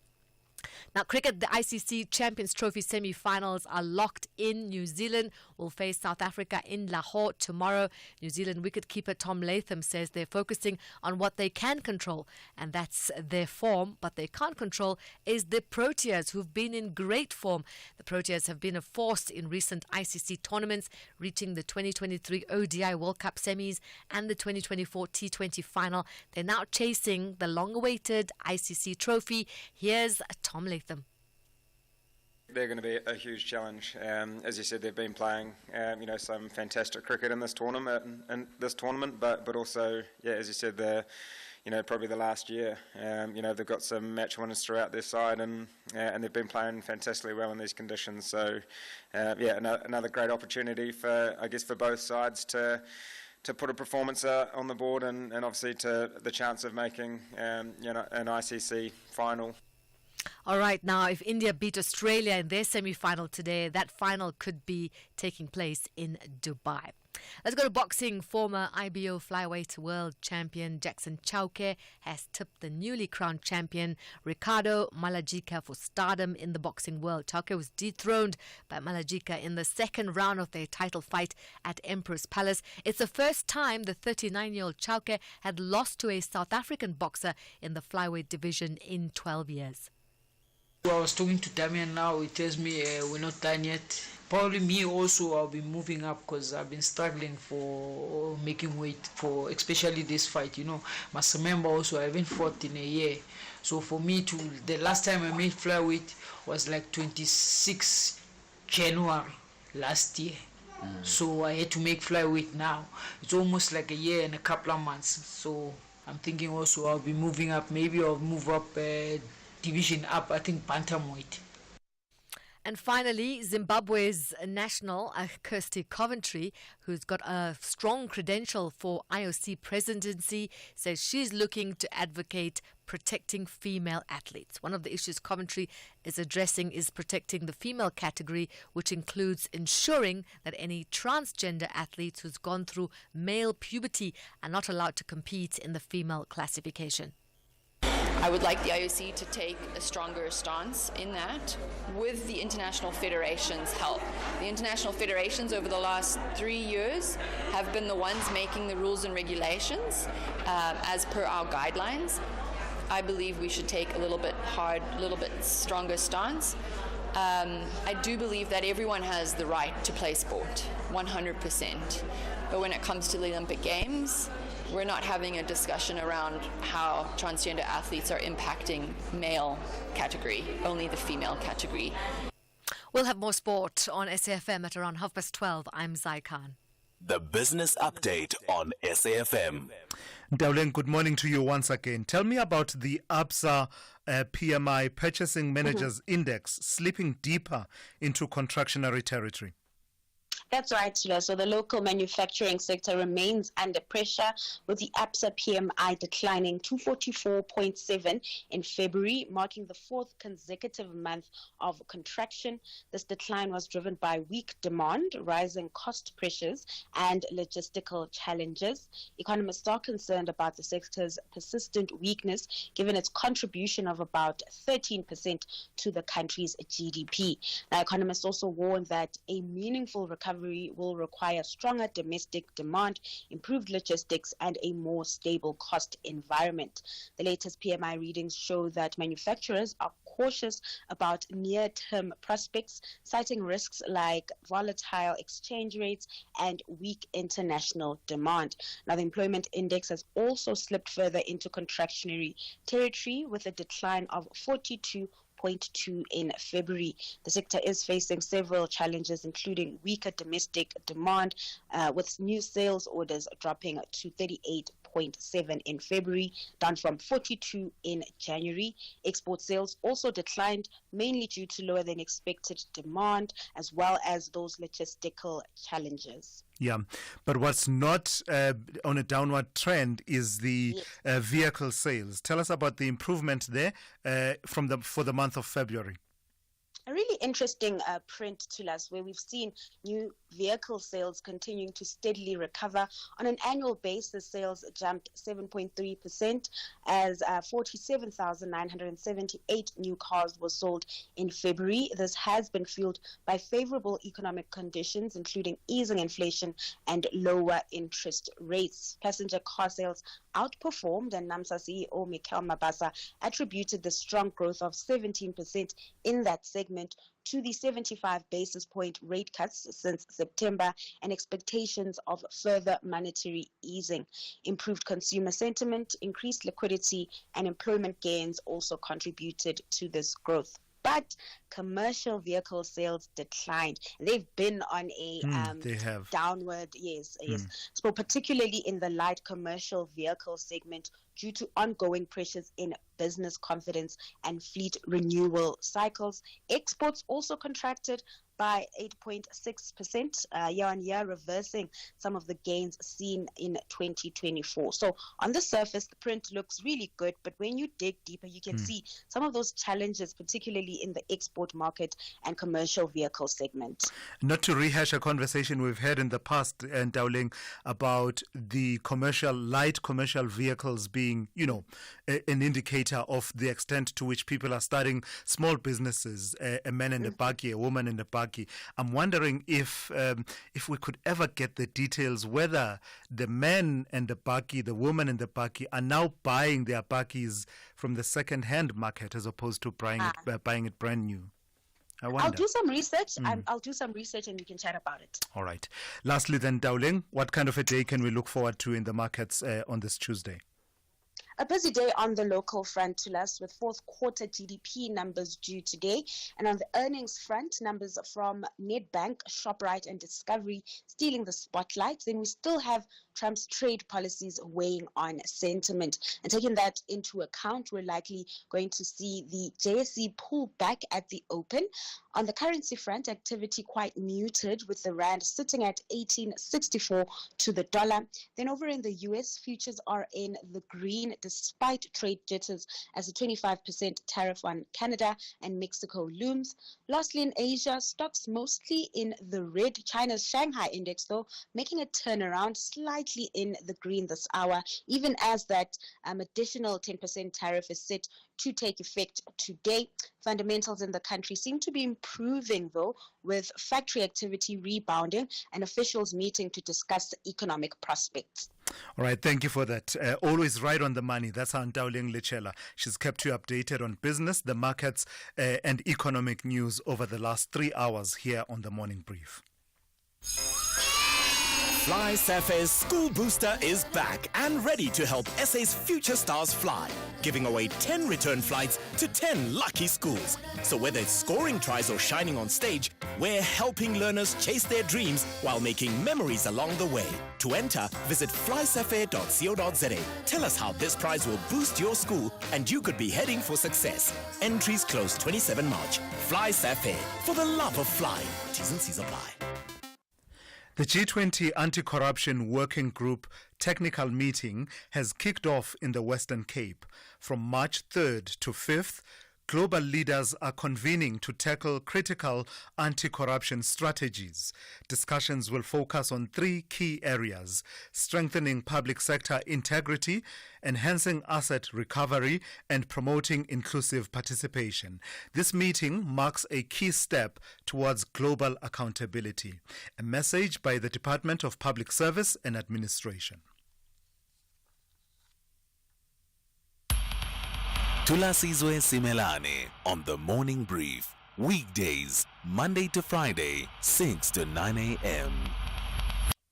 Now, cricket, the ICC Champions Trophy semi-finals are locked in. New Zealand will face South Africa in Lahore tomorrow. New Zealand wicketkeeper Tom Latham says they're focusing on what they can control, and that's their form. But they can't control is the Proteas, who've been in great form. The Proteas have been a force in recent ICC tournaments, reaching the 2023 ODI World Cup semis and the 2024 T20 final. They're now chasing the long-awaited ICC trophy. Here's Tom Latham. They're going to be a huge challenge. As you said, they've been playing, some fantastic cricket in this tournament, but also, as you said, probably the last year. They've got some match winners throughout their side, and they've been playing fantastically well in these conditions. So, another great opportunity for both sides to put a performance on the board, and obviously to the chance of making an ICC final. All right, now if India beat Australia in their semi-final today, that final could be taking place in Dubai. Let's go to boxing. Former IBO flyweight world champion Jackson Chauke has tipped the newly crowned champion Ricardo Malajika for stardom in the boxing world. Chauke was dethroned by Malajika in the second round of their title fight at Emperor's Palace. It's the first time the 39-year-old Chauke had lost to a South African boxer in the flyweight division in 12 years. I was talking to Damian now. He tells me we're not done yet. Probably me also, I'll be moving up because I've been struggling for making weight for especially this fight. Must remember also I haven't fought in a year. So for me the last time I made flyweight was like 26 January last year. So I had to make flyweight now. It's almost like a year and a couple of months. So I'm thinking also I'll be moving up. Maybe I'll move up division up. I think bantamweight. And finally, Zimbabwe's national, Kirsty Coventry, who's got a strong credential for IOC presidency, says she's looking to advocate protecting female athletes. One of the issues Coventry is addressing is protecting the female category, which includes ensuring that any transgender athletes who's gone through male puberty are not allowed to compete in the female classification. I would like the IOC to take a stronger stance in that with the international federations' help. The international federations over the last 3 years have been the ones making the rules and regulations as per our guidelines. I believe we should take a little bit stronger stance. I do believe that everyone has the right to play sport, 100%. But when it comes to the Olympic Games, we're not having a discussion around how transgender athletes are impacting male category, only the female category. We'll have more sport on SAFM at around 12:30. I'm Zai Khan. The Business Update on SAFM. Dowling, good morning to you once again. Tell me about the ABSA PMI Purchasing Managers Index slipping deeper into contractionary territory. That's right, Tula. So the local manufacturing sector remains under pressure, with the ABSA PMI declining to 44.7 in February, marking the fourth consecutive month of contraction. This decline was driven by weak demand, rising cost pressures, and logistical challenges. Economists are concerned about the sector's persistent weakness, given its contribution of about 13% to the country's GDP. Now, economists also warn that a meaningful recovery will require stronger domestic demand, improved logistics, and a more stable cost environment. The latest PMI readings show that manufacturers are cautious about near-term prospects, citing risks like volatile exchange rates and weak international demand. Now, the employment index has also slipped further into contractionary territory, with a decline of 42.2 in February. The sector is facing several challenges, including weaker domestic demand, with new sales orders dropping to 38.7 in February, down from 42 in January. Export sales also declined, mainly due to lower than expected demand, as well as those logistical challenges. Yeah, but what's not on a downward trend is the vehicle sales. Tell us about the improvement there for the month of February. A really interesting print to us, where we've seen new vehicle sales continuing to steadily recover. On an annual basis, sales jumped 7.3% as 47,978 new cars were sold in February. This has been fueled by favorable economic conditions, including easing inflation and lower interest rates. Passenger car sales outperformed, and NAMSA CEO Mikhail Mabasa attributed the strong growth of 17% in that segment to the 75 basis point rate cuts since September and expectations of further monetary easing. Improved consumer sentiment, increased liquidity, and employment gains also contributed to this growth. But commercial vehicle sales declined. They've been on a downward, yes. So particularly in the light commercial vehicle segment, due to ongoing pressures in business confidence and fleet renewal cycles. Exports also contracted by 8.6% year-on-year, reversing some of the gains seen in 2024. So on the surface, the print looks really good, but when you dig deeper, you can see some of those challenges, particularly in the export market and commercial vehicle segment. Not to rehash a conversation we've had in the past, Dowling, about the light commercial vehicles being, an indicator of the extent to which people are starting small businesses, a man in a buggy, a woman in a buggy. I'm wondering if we could ever get the details whether the man and the buggy, the woman in the buggy, are now buying their buggies from the second-hand market as opposed to buying it brand new. I'll do some research. I'll do some research and we can chat about it. All right. Lastly then, Dowling, what kind of a day can we look forward to in the markets on this Tuesday? A busy day on the local front to us, with fourth quarter GDP numbers due today. And on the earnings front, numbers from Nedbank, ShopRite and Discovery stealing the spotlight. Then we still have Trump's trade policies weighing on sentiment. And taking that into account, we're likely going to see the JSE pull back at the open. On the currency front, activity quite muted, with the rand sitting at 18.64 to the dollar. Then over in the US, futures are in the green despite trade jitters as a 25% tariff on Canada and Mexico looms. Lastly, in Asia, stocks mostly in the red. China's Shanghai index, though, making a turnaround slightly in the green this hour, even as that additional 10% tariff is set to take effect today. Fundamentals in the country seem to be improving, though, with factory activity rebounding and officials meeting to discuss economic prospects. All right, thank you for that. Always right on the money. That's Antauleng Lechela. She's kept you updated on business, the markets, and economic news over the last 3 hours here on the Morning Brief. Fly Safe's School Booster is back and ready to help SA's future stars fly, giving away 10 return flights to 10 lucky schools. So whether it's scoring tries or shining on stage, we're helping learners chase their dreams while making memories along the way. To enter, visit flysafair.co.za. Tell us how this prize will boost your school and you could be heading for success. Entries close 27 March. Fly Safair, for the love of flying. T's and C's apply. The G20 Anti-Corruption Working Group technical meeting has kicked off in the Western Cape. From March 3rd to 5th, global leaders are convening to tackle critical anti-corruption strategies. Discussions will focus on 3 key areas: strengthening public sector integrity, enhancing asset recovery, and promoting inclusive participation. This meeting marks a key step towards global accountability. A message by the Department of Public Service and Administration. Thulasizwe Simelane on the Morning Brief. Weekdays, Monday to Friday, 6 to 9 a.m.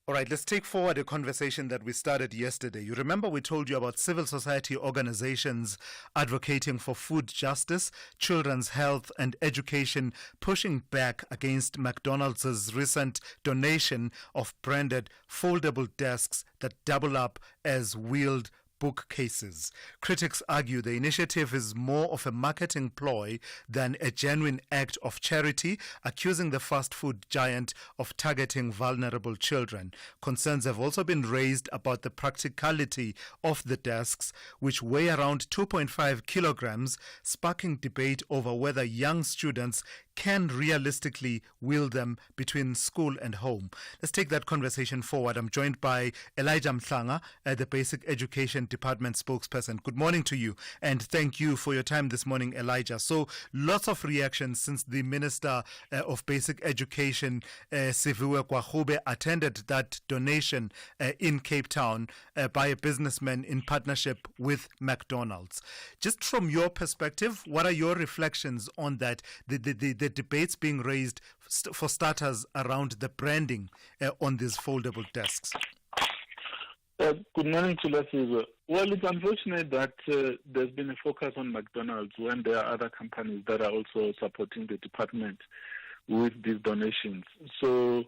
All right, let's take forward a conversation that we started yesterday. You remember we told you about civil society organizations advocating for food justice, children's health and education, pushing back against McDonald's recent donation of branded foldable desks that double up as wheeled bookcases. Critics argue the initiative is more of a marketing ploy than a genuine act of charity, accusing the fast food giant of targeting vulnerable children. Concerns have also been raised about the practicality of the desks, which weigh around 2.5 kilograms, sparking debate over whether young students can realistically wheel them between school and home. Let's take that conversation forward. I'm joined by Elijah Mhlanga, the Basic Education Department spokesperson. Good morning to you, and thank you for your time this morning, Elijah. So, lots of reactions since the Minister of Basic Education, Siviwe Kwahube, attended that donation in Cape Town by a businessman in partnership with McDonald's. Just from your perspective, what are your reflections on that? The debates being raised, for starters, around the branding on these foldable desks. Good morning to Thulasizwe. Well, it's unfortunate that there's been a focus on McDonald's when there are other companies that are also supporting the department with these donations. So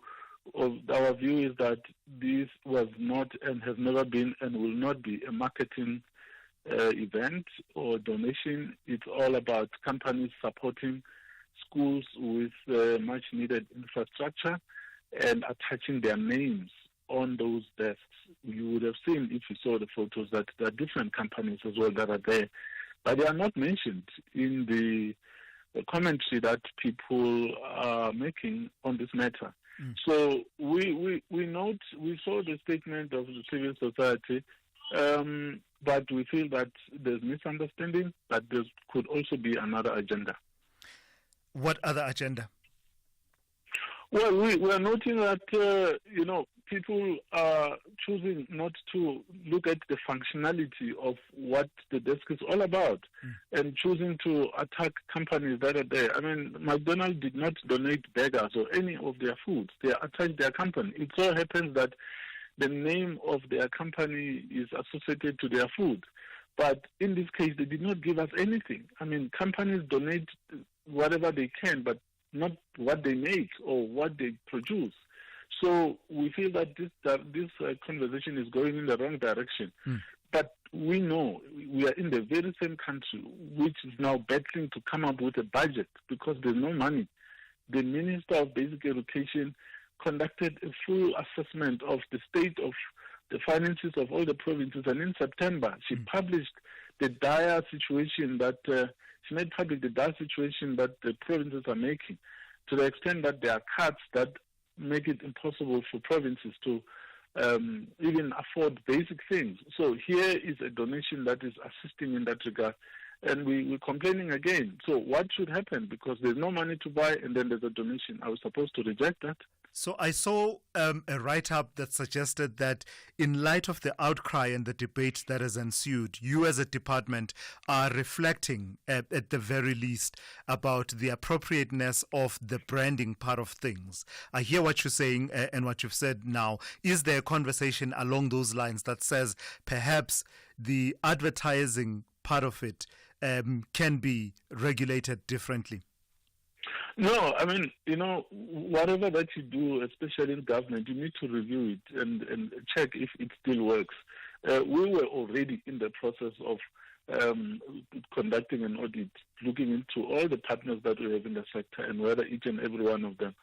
our view is that this was not and has never been and will not be a marketing event or donation. It's all about companies supporting schools with much needed infrastructure and attaching their names on those desks. You would have seen, if you saw the photos, that there are different companies as well that are there, but they are not mentioned in the commentary that people are making on this matter. So we saw the statement of the civil society, but we feel that there's misunderstanding, that there could also be another agenda. What other agenda? Well, we are noting that, people are choosing not to look at the functionality of what the desk is all about and choosing to attack companies that are there. I mean, McDonald's did not donate burgers or any of their foods. They attached their company. It so happens that the name of their company is associated to their food. But in this case, they did not give us anything. I mean, companies donate whatever they can, but not what they make or what they produce. So we feel that this conversation is going in the wrong direction. But we know we are in the very same country which is now battling to come up with a budget because there's no money. The Minister of Basic Education conducted a full assessment of the state of the finances of all the provinces, and in September she published the dire situation that she made public the dire situation that the provinces are making, to the extent that there are cuts that make it impossible for provinces to even afford basic things. So here is a donation that is assisting in that regard. And we're complaining again. So what should happen? Because there's no money to buy and then there's a donation. Are we supposed to reject that? So I saw a write-up that suggested that in light of the outcry and the debate that has ensued, you as a department are reflecting at the very least about the appropriateness of the branding part of things. I hear what you're saying and what you've said now. Is there a conversation along those lines that says perhaps the advertising part of it can be regulated differently? No, I mean, whatever that you do, especially in government, you need to review it and check if it still works. We were already in the process of conducting an audit, looking into all the partners that we have in the sector and whether each and every one of them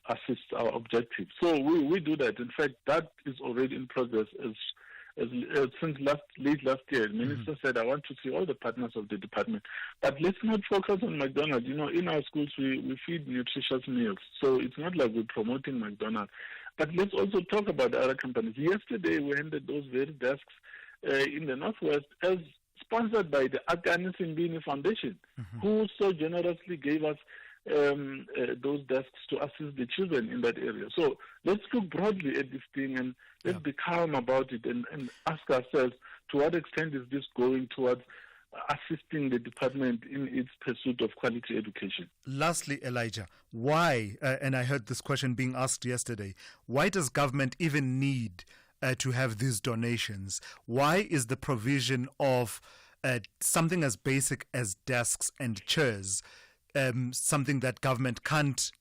assists our objectives. So we do that. In fact, that is already in progress since late last year. The minister said, I want to see all the partners of the department. But let's not focus on McDonald's. In our schools, we feed nutritious meals. So it's not like we're promoting McDonald's. But let's also talk about the other companies. Yesterday, we handed those very desks in the Northwest as sponsored by the Akani Simbini Foundation, who so generously gave us those desks to assist the children in that area. So let's look broadly at this thing and let's be calm about it and ask ourselves, to what extent is this going towards assisting the department in its pursuit of quality education? Lastly, Elijah, why, and I heard this question being asked yesterday, why does government even need to have these donations? Why is the provision of something as basic as desks and chairs something that government can't,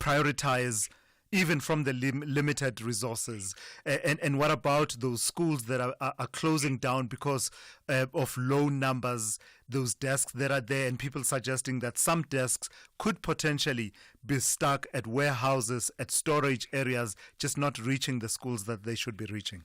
prioritize even from the limited resources? And what about those schools that are closing down because of low numbers, those desks that are there, and people suggesting that some desks could potentially be stuck at warehouses, at storage areas, just not reaching the schools that they should be reaching?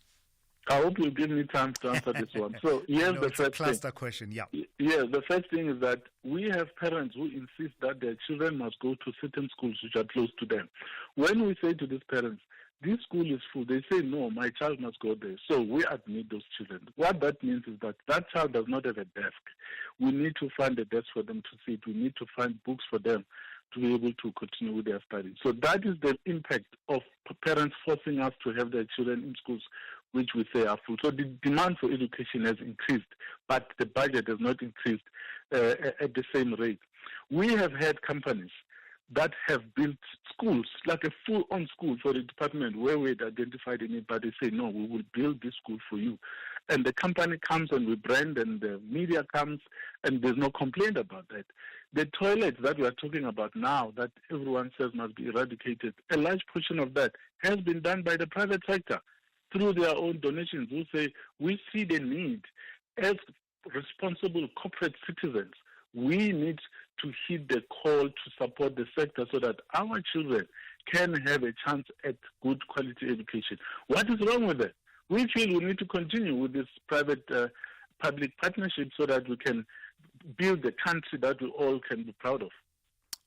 I hope you'll give me time to answer this one. So here's the first cluster question. Yeah. Yeah, the first thing is that we have parents who insist that their children must go to certain schools which are close to them. When we say to these parents, this school is full, they say, no, my child must go there. So we admit those children. What that means is that that child does not have a desk. We need to find a desk for them to sit. We need to find books for them to be able to continue with their studies. So that is the impact of parents forcing us to have their children in schools which we say are full. So the demand for education has increased, but the budget has not increased at the same rate. We have had companies that have built schools, like a full-on school for the department, where we had identified a need, but they say, no, we will build this school for you. And the company comes and we brand, and the media comes, and there's no complaint about that. The toilets that we are talking about now, that everyone says must be eradicated, a large portion of that has been done by the private sector through their own donations, who say, we see the need. As responsible corporate citizens, we need to heed the call to support the sector so that our children can have a chance at good quality education. What is wrong with that? We feel we need to continue with this private-public partnership so that we can build the country that we all can be proud of.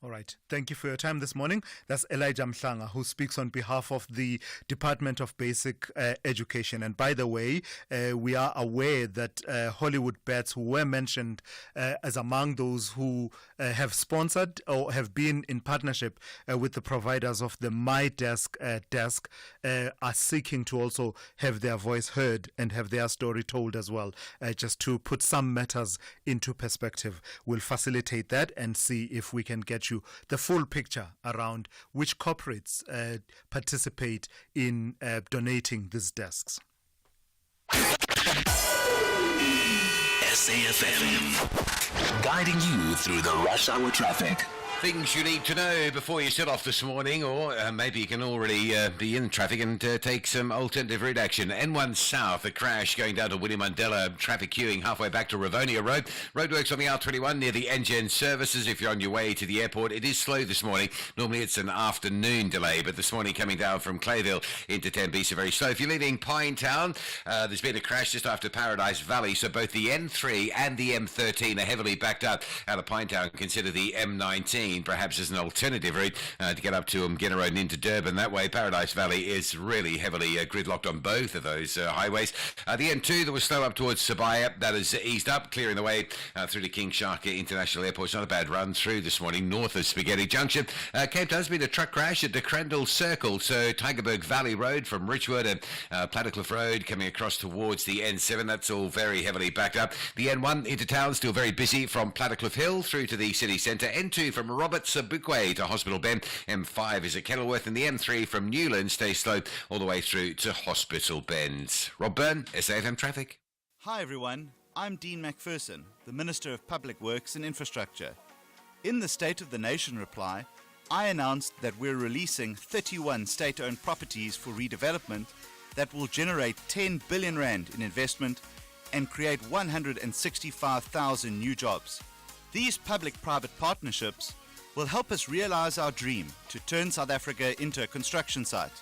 All right. Thank you for your time this morning. That's Elijah Mhlanga, who speaks on behalf of the Department of Basic Education. And by the way, we are aware that Hollywood Bets, who were mentioned as among those who have sponsored or have been in partnership with the providers of the My Desk desk, are seeking to also have their voice heard and have their story told as well, just to put some matters into perspective. We'll facilitate that and see if we can get you the full picture around which corporates participate in donating these desks. SAFM, guiding you through the rush hour traffic. Things you need to know before you set off this morning, or maybe you can already be in traffic and take some alternative route action. N1 South, a crash going down to William Mandela, traffic queuing halfway back to Rivonia Road. Roadworks on the R21 near the NGN services. If you're on your way to the airport, it is slow this morning. Normally it's an afternoon delay, but this morning coming down from Clayville into Tembisa, very slow. If you're leaving Pinetown, there's been a crash just after Paradise Valley, so both the N3 and the M13 are heavily backed up out of Pinetown. Consider the M19 perhaps as an alternative route to get up to Mgena Road and into Durban. That way, Paradise Valley is really heavily gridlocked on both of those highways. The N2 that was slow up towards Sabaya, that has eased up, clearing the way through to King Shaka International Airport. It's not a bad run through this morning, north of Spaghetti Junction. Cape Town's been a truck crash at the Crandall Circle, so Tygerberg Valley Road from Richwood and Plattercliff Road coming across towards the N7. That's all very heavily backed up. The N1 into town still very busy from Plattercliff Hill through to the city centre. N2 from Robert Sabukwe to Hospital Bend. M5 is at Kenilworth, and the M3 from Newland stays slow all the way through to Hospital Bend. Rob Byrne, SAFM Traffic. Hi everyone, I'm Dean McPherson, the Minister of Public Works and Infrastructure. In the State of the Nation reply, I announced that we're releasing 31 state-owned properties for redevelopment that will generate 10 billion rand in investment and create 165,000 new jobs. These public-private partnerships will help us realize our dream to turn South Africa into a construction site.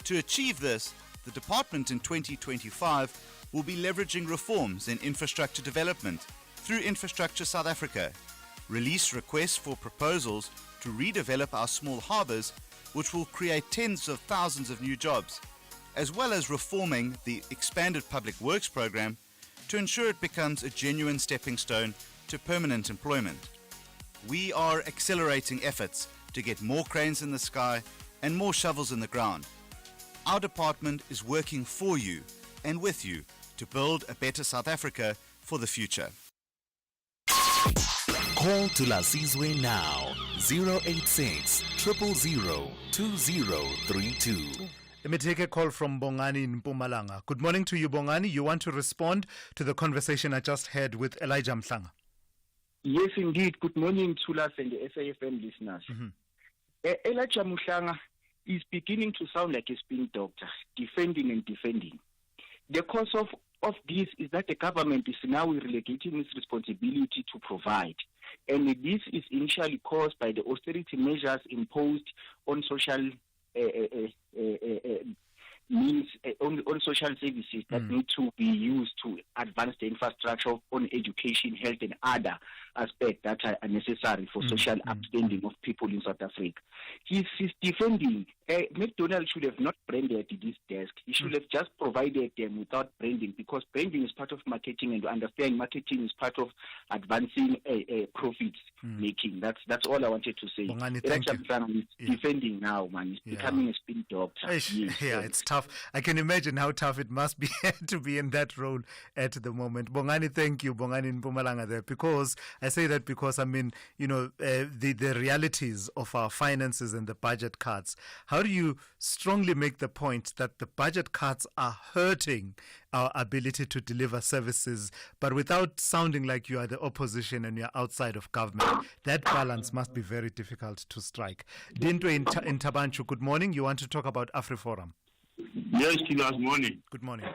To achieve this, the department in 2025 will be leveraging reforms in infrastructure development through Infrastructure South Africa, release requests for proposals to redevelop our small harbours, which will create tens of thousands of new jobs, as well as reforming the expanded public works program to ensure it becomes a genuine stepping stone to permanent employment. We are accelerating efforts to get more cranes in the sky and more shovels in the ground. Our department is working for you and with you to build a better South Africa for the future. Call Thulasizwe now, 086 000 2032. Let me take a call from Bongani in Mpumalanga. Good morning to you, Bongani. You want to respond to the conversation I just had with Elijah Mhlanga? Yes, indeed. Good morning, Thulas and the SAFM listeners. Elijah Mhlanga is beginning to sound like a spin doctor, defending and defending. The cause of this is that the government is now relegating its responsibility to provide. And this is initially caused by the austerity measures imposed on social means on social services that need to be used to advance the infrastructure on education, health, and other aspects that are necessary for social upstanding of people in South Africa. He's defending. McDonald should have not branded this desk. He should have just provided them without branding, because branding is part of marketing, and to understand marketing is part of advancing profits making. That's all I wanted to say. Bongani, thank you. He's defending now, man. He's becoming a spin doctor. Yeah, it's tough. I can imagine how tough it must be to be in that role at the moment. Bongani, thank you, Bongani in Mpumalanga there, because I say that because, I mean, you know, the realities of our finances and the budget cuts. How do you strongly make the point that the budget cuts are hurting our ability to deliver services, but without sounding like you are the opposition and you're outside of government? That balance must be very difficult to strike. Dinto in Tabanchu, good morning. You want to talk about AfriForum? Yes, good morning. Good morning.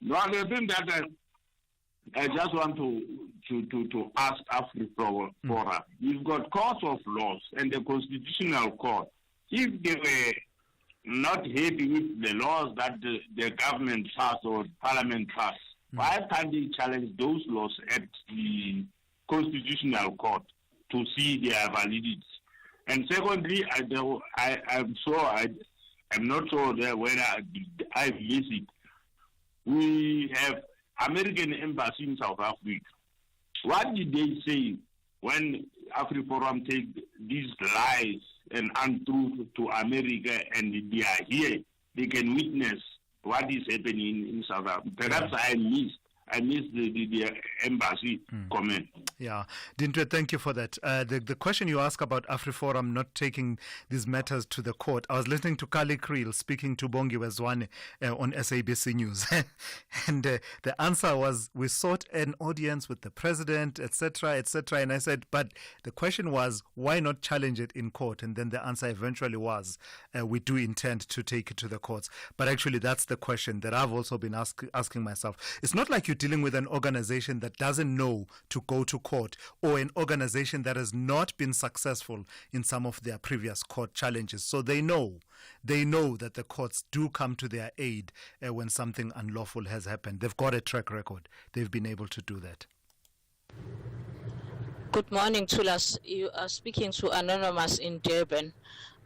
No, the thing that I just want to ask AfriForum, you've got courts of laws and the Constitutional Court. If they were not happy with the laws that the government passed or Parliament passed, why can't they challenge those laws at the Constitutional Court to see their validity? And secondly, I'm not sure whether I've missed it. We have American embassy in South Africa. What did they say when AfriForum take these lies and untruth to America, and they are here? They can witness what is happening in South Africa. Perhaps I missed. I missed the embassy comment. Yeah, Dintwe, thank you for that. The question you ask about AfriForum not taking these matters to the court, I was listening to Kali Kriel speaking to Bongi Wezwane on SABC News. And the answer was, we sought an audience with the president, etc., etc. And I said, but the question was, why not challenge it in court? And then the answer eventually was, we do intend to take it to the courts. But actually, that's the question that I've also been asking myself. It's not like you're dealing with an organization that doesn't know to go to court, or an organization that has not been successful in some of their previous court challenges. So they know that the courts do come to their aid when something unlawful has happened. They've got a track record. They've been able to do that. Good morning, Tulas. You are speaking to Anonymous in Durban.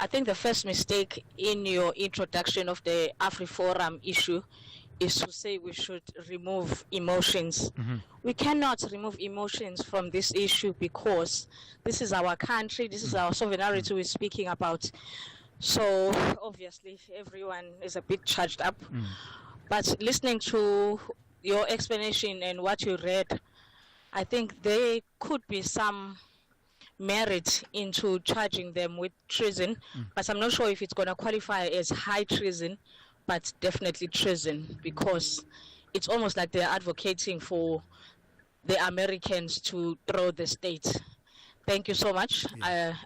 I think the first mistake in your introduction of the AfriForum issue is to say we should remove emotions. We cannot remove emotions from this issue because this is our country, this is our sovereignty we're speaking about. So obviously everyone is a bit charged up. But listening to your explanation and what you read, I think there could be some merit into charging them with treason, but I'm not sure if it's going to qualify as high treason, but definitely treason, because it's almost like they're advocating for the Americans to throw the state. Thank you so much,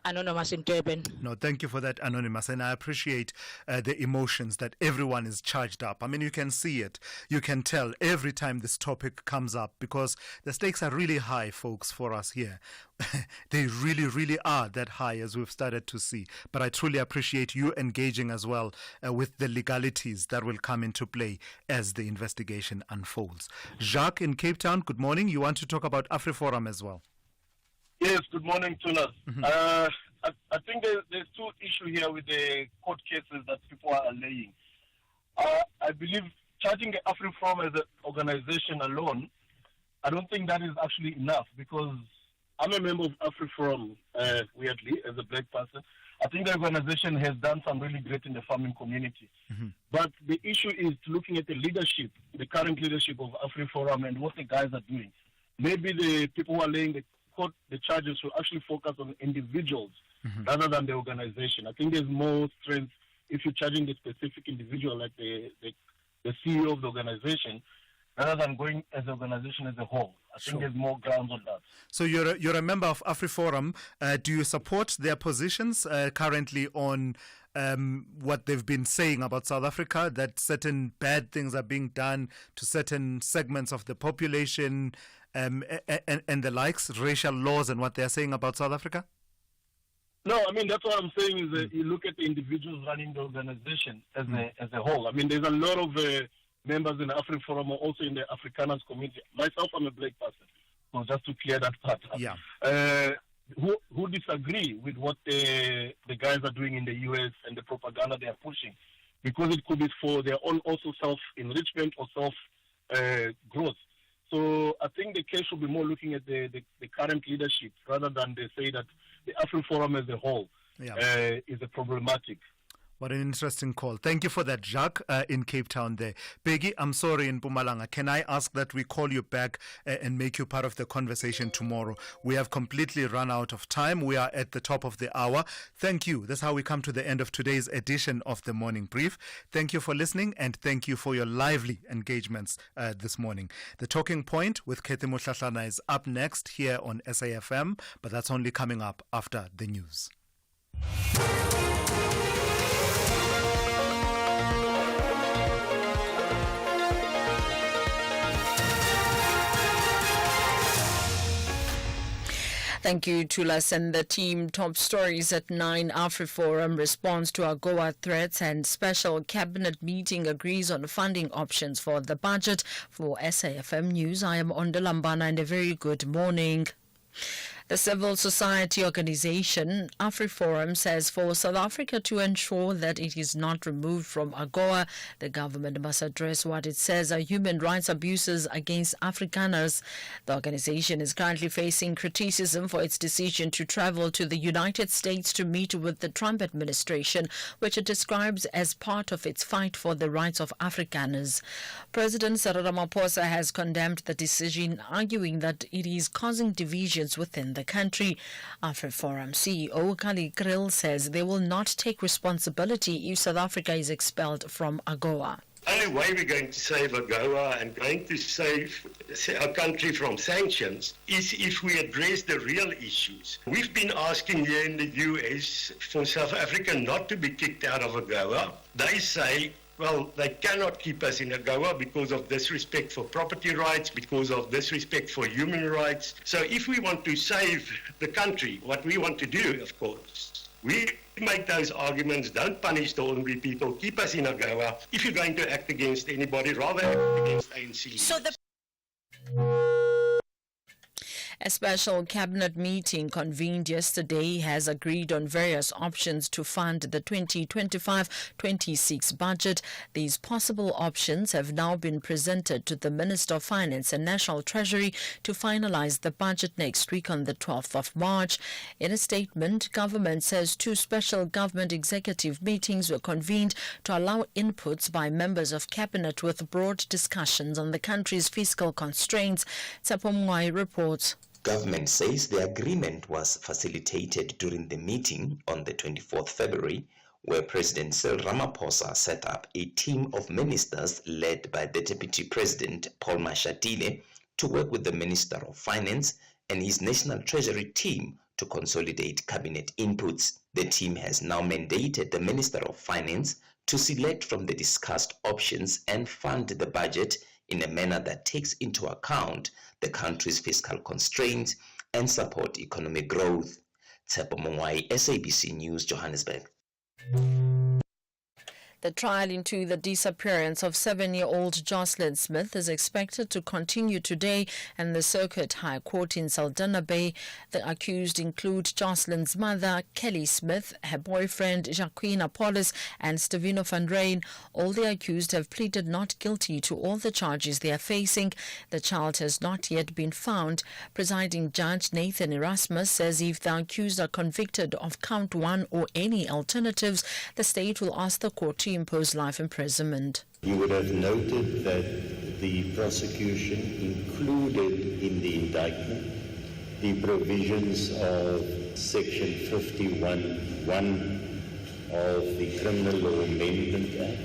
Anonymous in Durban. No, thank you for that, Anonymous. And I appreciate the emotions that everyone is charged up. I mean, you can see it. You can tell every time this topic comes up, because the stakes are really high, folks, for us here. They really, really are that high, as we've started to see. But I truly appreciate you engaging as well with the legalities that will come into play as the investigation unfolds. Jacques in Cape Town, good morning. You want to talk about AfriForum as well? Yes, good morning, Tulas. I think there's two issues here with the court cases that people are allaying. I believe charging the AfriForum as an organization alone, I don't think that is actually enough, because I'm a member of AfriForum, weirdly, as a black person. I think the organization has done some really great in the farming community. But the issue is looking at the leadership, the current leadership of AfriForum and what the guys are doing. Maybe the people who are laying the charges will actually focus on individuals rather than the organization. I think there's more strength if you're charging the specific individual, like the CEO of the organization, rather than going as an organization as a whole. I think there's more grounds on that. So you're a member of AfriForum. Do you support their positions currently on what they've been saying about South Africa, that certain bad things are being done to certain segments of the population, and the likes, racial laws, and what they're saying about South Africa? No, I mean, that's what I'm saying is that you look at the individuals running the organization as a whole. I mean, there's a lot of members in the AfriForum, also in the Afrikaners community. Myself, I'm a black person, so just to clear that part. Who disagree with what the guys are doing in the US and the propaganda they are pushing, because it could be for their own also self-enrichment or self-growth. So I think the case should be more looking at the current leadership rather than they say that the AfriForum as a whole is a problematic. What an interesting call. Thank you for that, Jacques, in Cape Town there. Peggy, I'm sorry, in Mpumalanga. Can I ask that we call you back and make you part of the conversation tomorrow? We have completely run out of time. We are at the top of the hour. Thank you. That's how we come to the end of today's edition of the Morning Brief. Thank you for listening, and thank you for your lively engagements this morning. The Talking Point with Kathy Moshlahlana is up next here on SAFM, but that's only coming up after the news. Thank you, Tulas and the team. Top stories at 9. AfriForum responds to AGOA threats, and special cabinet meeting agrees on funding options for the budget. For SAFM News, I am Onda Lambana, and a very good morning. The civil society organization AfriForum says for South Africa to ensure that it is not removed from AGOA, the government must address what it says are human rights abuses against Afrikaners. The organization is currently facing criticism for its decision to travel to the United States to meet with the Trump administration, which it describes as part of its fight for the rights of Afrikaners. President Cyril Ramaphosa has condemned the decision, arguing that it is causing divisions within the country. AfriForum CEO Kali Krill says they will not take responsibility if South Africa is expelled from AGOA. Only way we're going to save AGOA and going to save our country from sanctions is if we address the real issues. We've been asking here in the US for South Africa not to be kicked out of AGOA. They say, well, they cannot keep us in AGOA because of disrespect for property rights, because of disrespect for human rights. So if we want to save the country, what we want to do, of course, we make those arguments, don't punish the ordinary people, keep us in AGOA. If you're going to act against anybody, rather act against ANC. So a special cabinet meeting convened yesterday has agreed on various options to fund the 2025-26 budget. These possible options have now been presented to the Minister of Finance and National Treasury to finalize the budget next week on the 12th of March. In a statement, government says 2 special government executive meetings were convened to allow inputs by members of cabinet with broad discussions on the country's fiscal constraints. Tsapomwai reports. Government says the agreement was facilitated during the meeting on the 24th February, where President Cyril Ramaphosa set up a team of ministers led by the Deputy President Paul Mashatile to work with the Minister of Finance and his National Treasury team to consolidate cabinet inputs. The team has now mandated the Minister of Finance to select from the discussed options and fund the budget in a manner that takes into account the country's fiscal constraints and support economic growth. Tshepo Mongwai, SABC News, Johannesburg. The trial into the disappearance of 7-year-old Jocelyn Smith is expected to continue today in the Circuit High Court in Saldanha Bay. The accused include Jocelyn's mother, Kelly Smith, her boyfriend, Jacqueline Apollos, and Stevino van Rijn. All the accused have pleaded not guilty to all the charges they are facing. The child has not yet been found. Presiding Judge Nathan Erasmus says if the accused are convicted of count 1 or any alternatives, the state will ask the court to impose life imprisonment. You would have noted that the prosecution included in the indictment the provisions of Section 51(1) of the Criminal Law Amendment Act,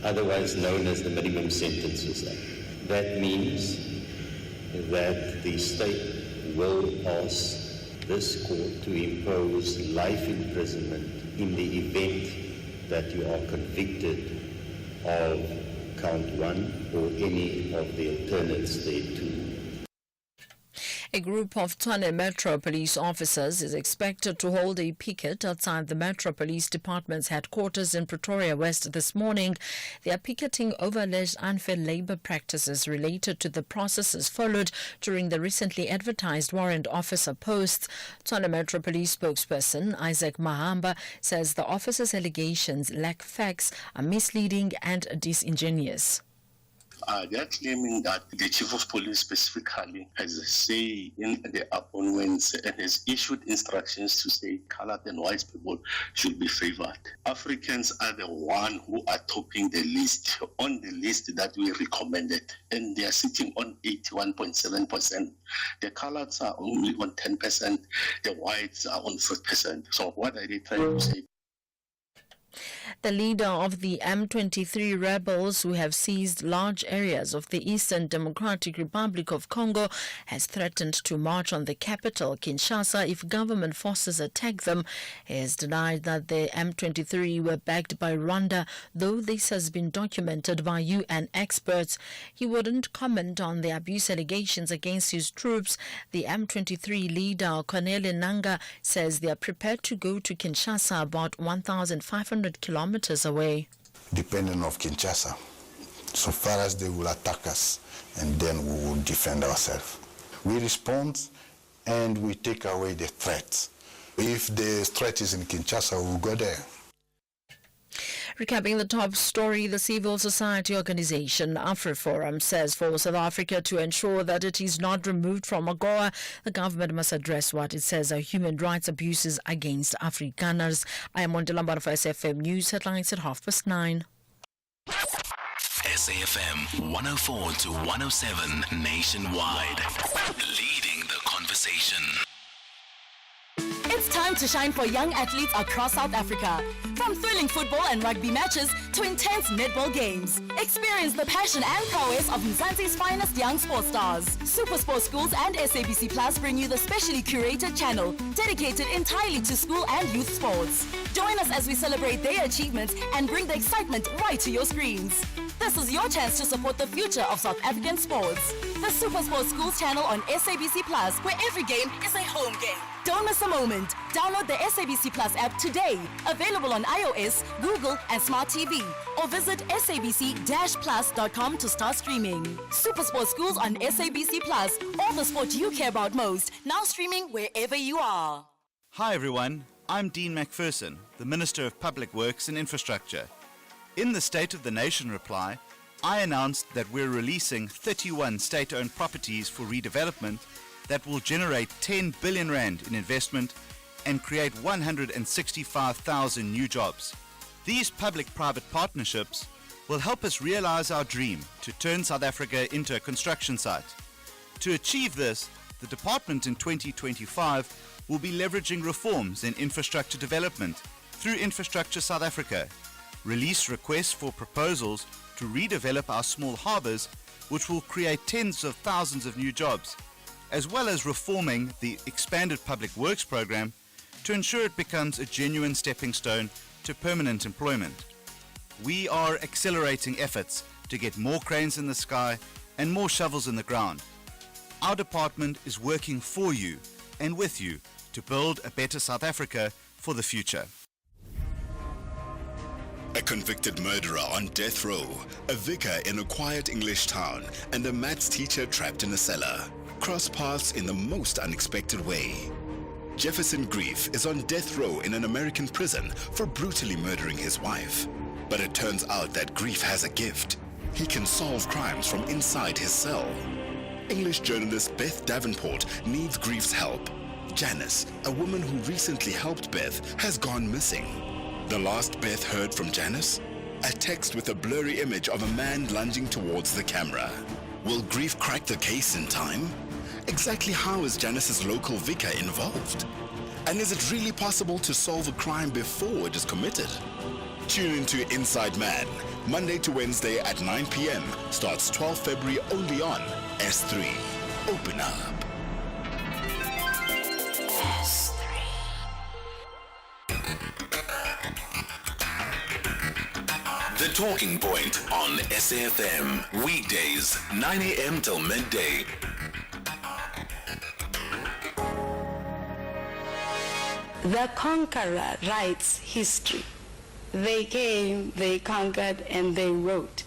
otherwise known as the Minimum Sentences Act. That means that the state will ask this court to impose life imprisonment in the event that you are convicted of count 1 or any of the alternates thereto. A group of Tshwane Metro Police officers is expected to hold a picket outside the Metro Police Department's headquarters in Pretoria West this morning. They are picketing over alleged unfair labour practices related to the processes followed during the recently advertised warrant officer posts. Tshwane Metro Police spokesperson Isaac Mahamba says the officers' allegations lack facts, are misleading and disingenuous. They are claiming that the chief of police specifically has a say in the appointments and has issued instructions to say colored and white people should be favored. Africans are the one who are topping the list, on the list that we recommended, and they are sitting on 81.7%. The coloreds are only on 10%, the whites are on 5%. So what are they trying to say? The leader of the M23 rebels, who have seized large areas of the Eastern Democratic Republic of Congo, has threatened to march on the capital, Kinshasa, if government forces attack them. He has denied that the M23 were backed by Rwanda, though this has been documented by UN experts. He wouldn't comment on the abuse allegations against his troops. The M23 leader, Corneille Nangaa, says they are prepared to go to Kinshasa, about 1,500 kilometers away. Depending on Kinshasa, so far as they will attack us, and then we will defend ourselves. We respond and we take away the threats. If the threat is in Kinshasa, we'll go there. Recapping the top story, the civil society organization AfriForum says for South Africa to ensure that it is not removed from AGOA, the government must address what it says are human rights abuses against Afrikaners. I am Monte Lambano for SFM News headlines at 9:30. SAFM 104 to 107 nationwide. Leading the conversation. It's time to shine for young athletes across South Africa. From thrilling football and rugby matches to intense netball games. Experience the passion and prowess of Mzansi's finest young sports stars. Super Sports Schools and SABC Plus bring you the specially curated channel dedicated entirely to school and youth sports. Join us as we celebrate their achievements and bring the excitement right to your screens. This is your chance to support the future of South African sports. The Super Sports Schools channel on SABC Plus, where every game is a home game. Don't miss a moment. Download the SABC Plus app today. Available on iOS, Google, and Smart TV. Or visit sabc-plus.com to start streaming. Super Sports Schools on SABC Plus. All the sport you care about most. Now streaming wherever you are. Hi everyone, I'm Dean McPherson, the Minister of Public Works and Infrastructure. In the State of the Nation reply, I announced that we're releasing 31 state-owned properties for redevelopment that will generate 10 billion rand in investment and create 165,000 new jobs. These public-private partnerships will help us realize our dream to turn South Africa into a construction site. To achieve this, the department in 2025 will be leveraging reforms in infrastructure development through Infrastructure South Africa, release requests for proposals to redevelop our small harbours, which will create tens of thousands of new jobs, as well as reforming the expanded public works program to ensure it becomes a genuine stepping stone to permanent employment. We are accelerating efforts to get more cranes in the sky and more shovels in the ground. Our department is working for you and with you to build a better South Africa for the future. A convicted murderer on death row, a vicar in a quiet English town, and a maths teacher trapped in a cellar cross paths in the most unexpected way. Jefferson Grief is on death row in an American prison for brutally murdering his wife. But it turns out that Grief has a gift. He can solve crimes from inside his cell. English journalist Beth Davenport needs Grief's help. Janice, a woman who recently helped Beth, has gone missing. The last Beth heard from Janice? A text with a blurry image of a man lunging towards the camera. Will Grief crack the case in time? Exactly how is Janice's local vicar involved? And is it really possible to solve a crime before it is committed? Tune into Inside Man, Monday to Wednesday at 9 p.m. Starts 12 February only on S3. Open up. The Talking Point on SAFM. Weekdays, 9 a.m. till midday. The conqueror writes history. They came, they conquered, and they wrote.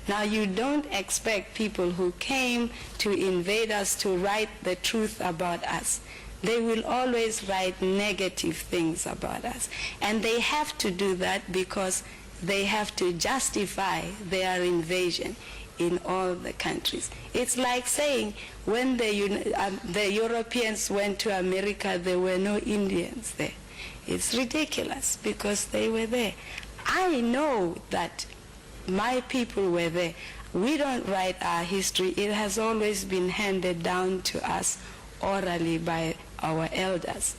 Now you don't expect people who came to invade us to write the truth about us. They will always write negative things about us. And they have to do that because they have to justify their invasion in all the countries. It's like saying when the Europeans went to America, there were no Indians there. It's ridiculous because they were there. I know that my people were there. We don't write our history. It has always been handed down to us orally by our elders.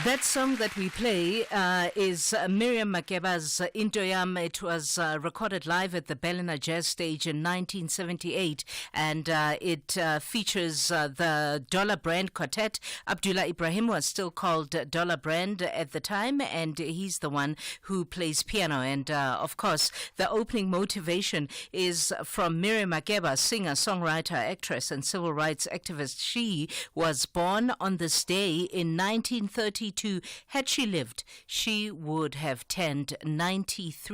That song that we play is Miriam Makeba's Into Yam. It was recorded live at the Ballina Jazz Stage in 1978, and it features the Dollar Brand Quartet. Abdullah Ibrahim was still called Dollar Brand at the time, and he's the one who plays piano. And of course, the opening motivation is from Miriam Makeba, singer, songwriter, actress, and civil rights activist. She was born on this day in 1932. Had she lived, she would have turned 93.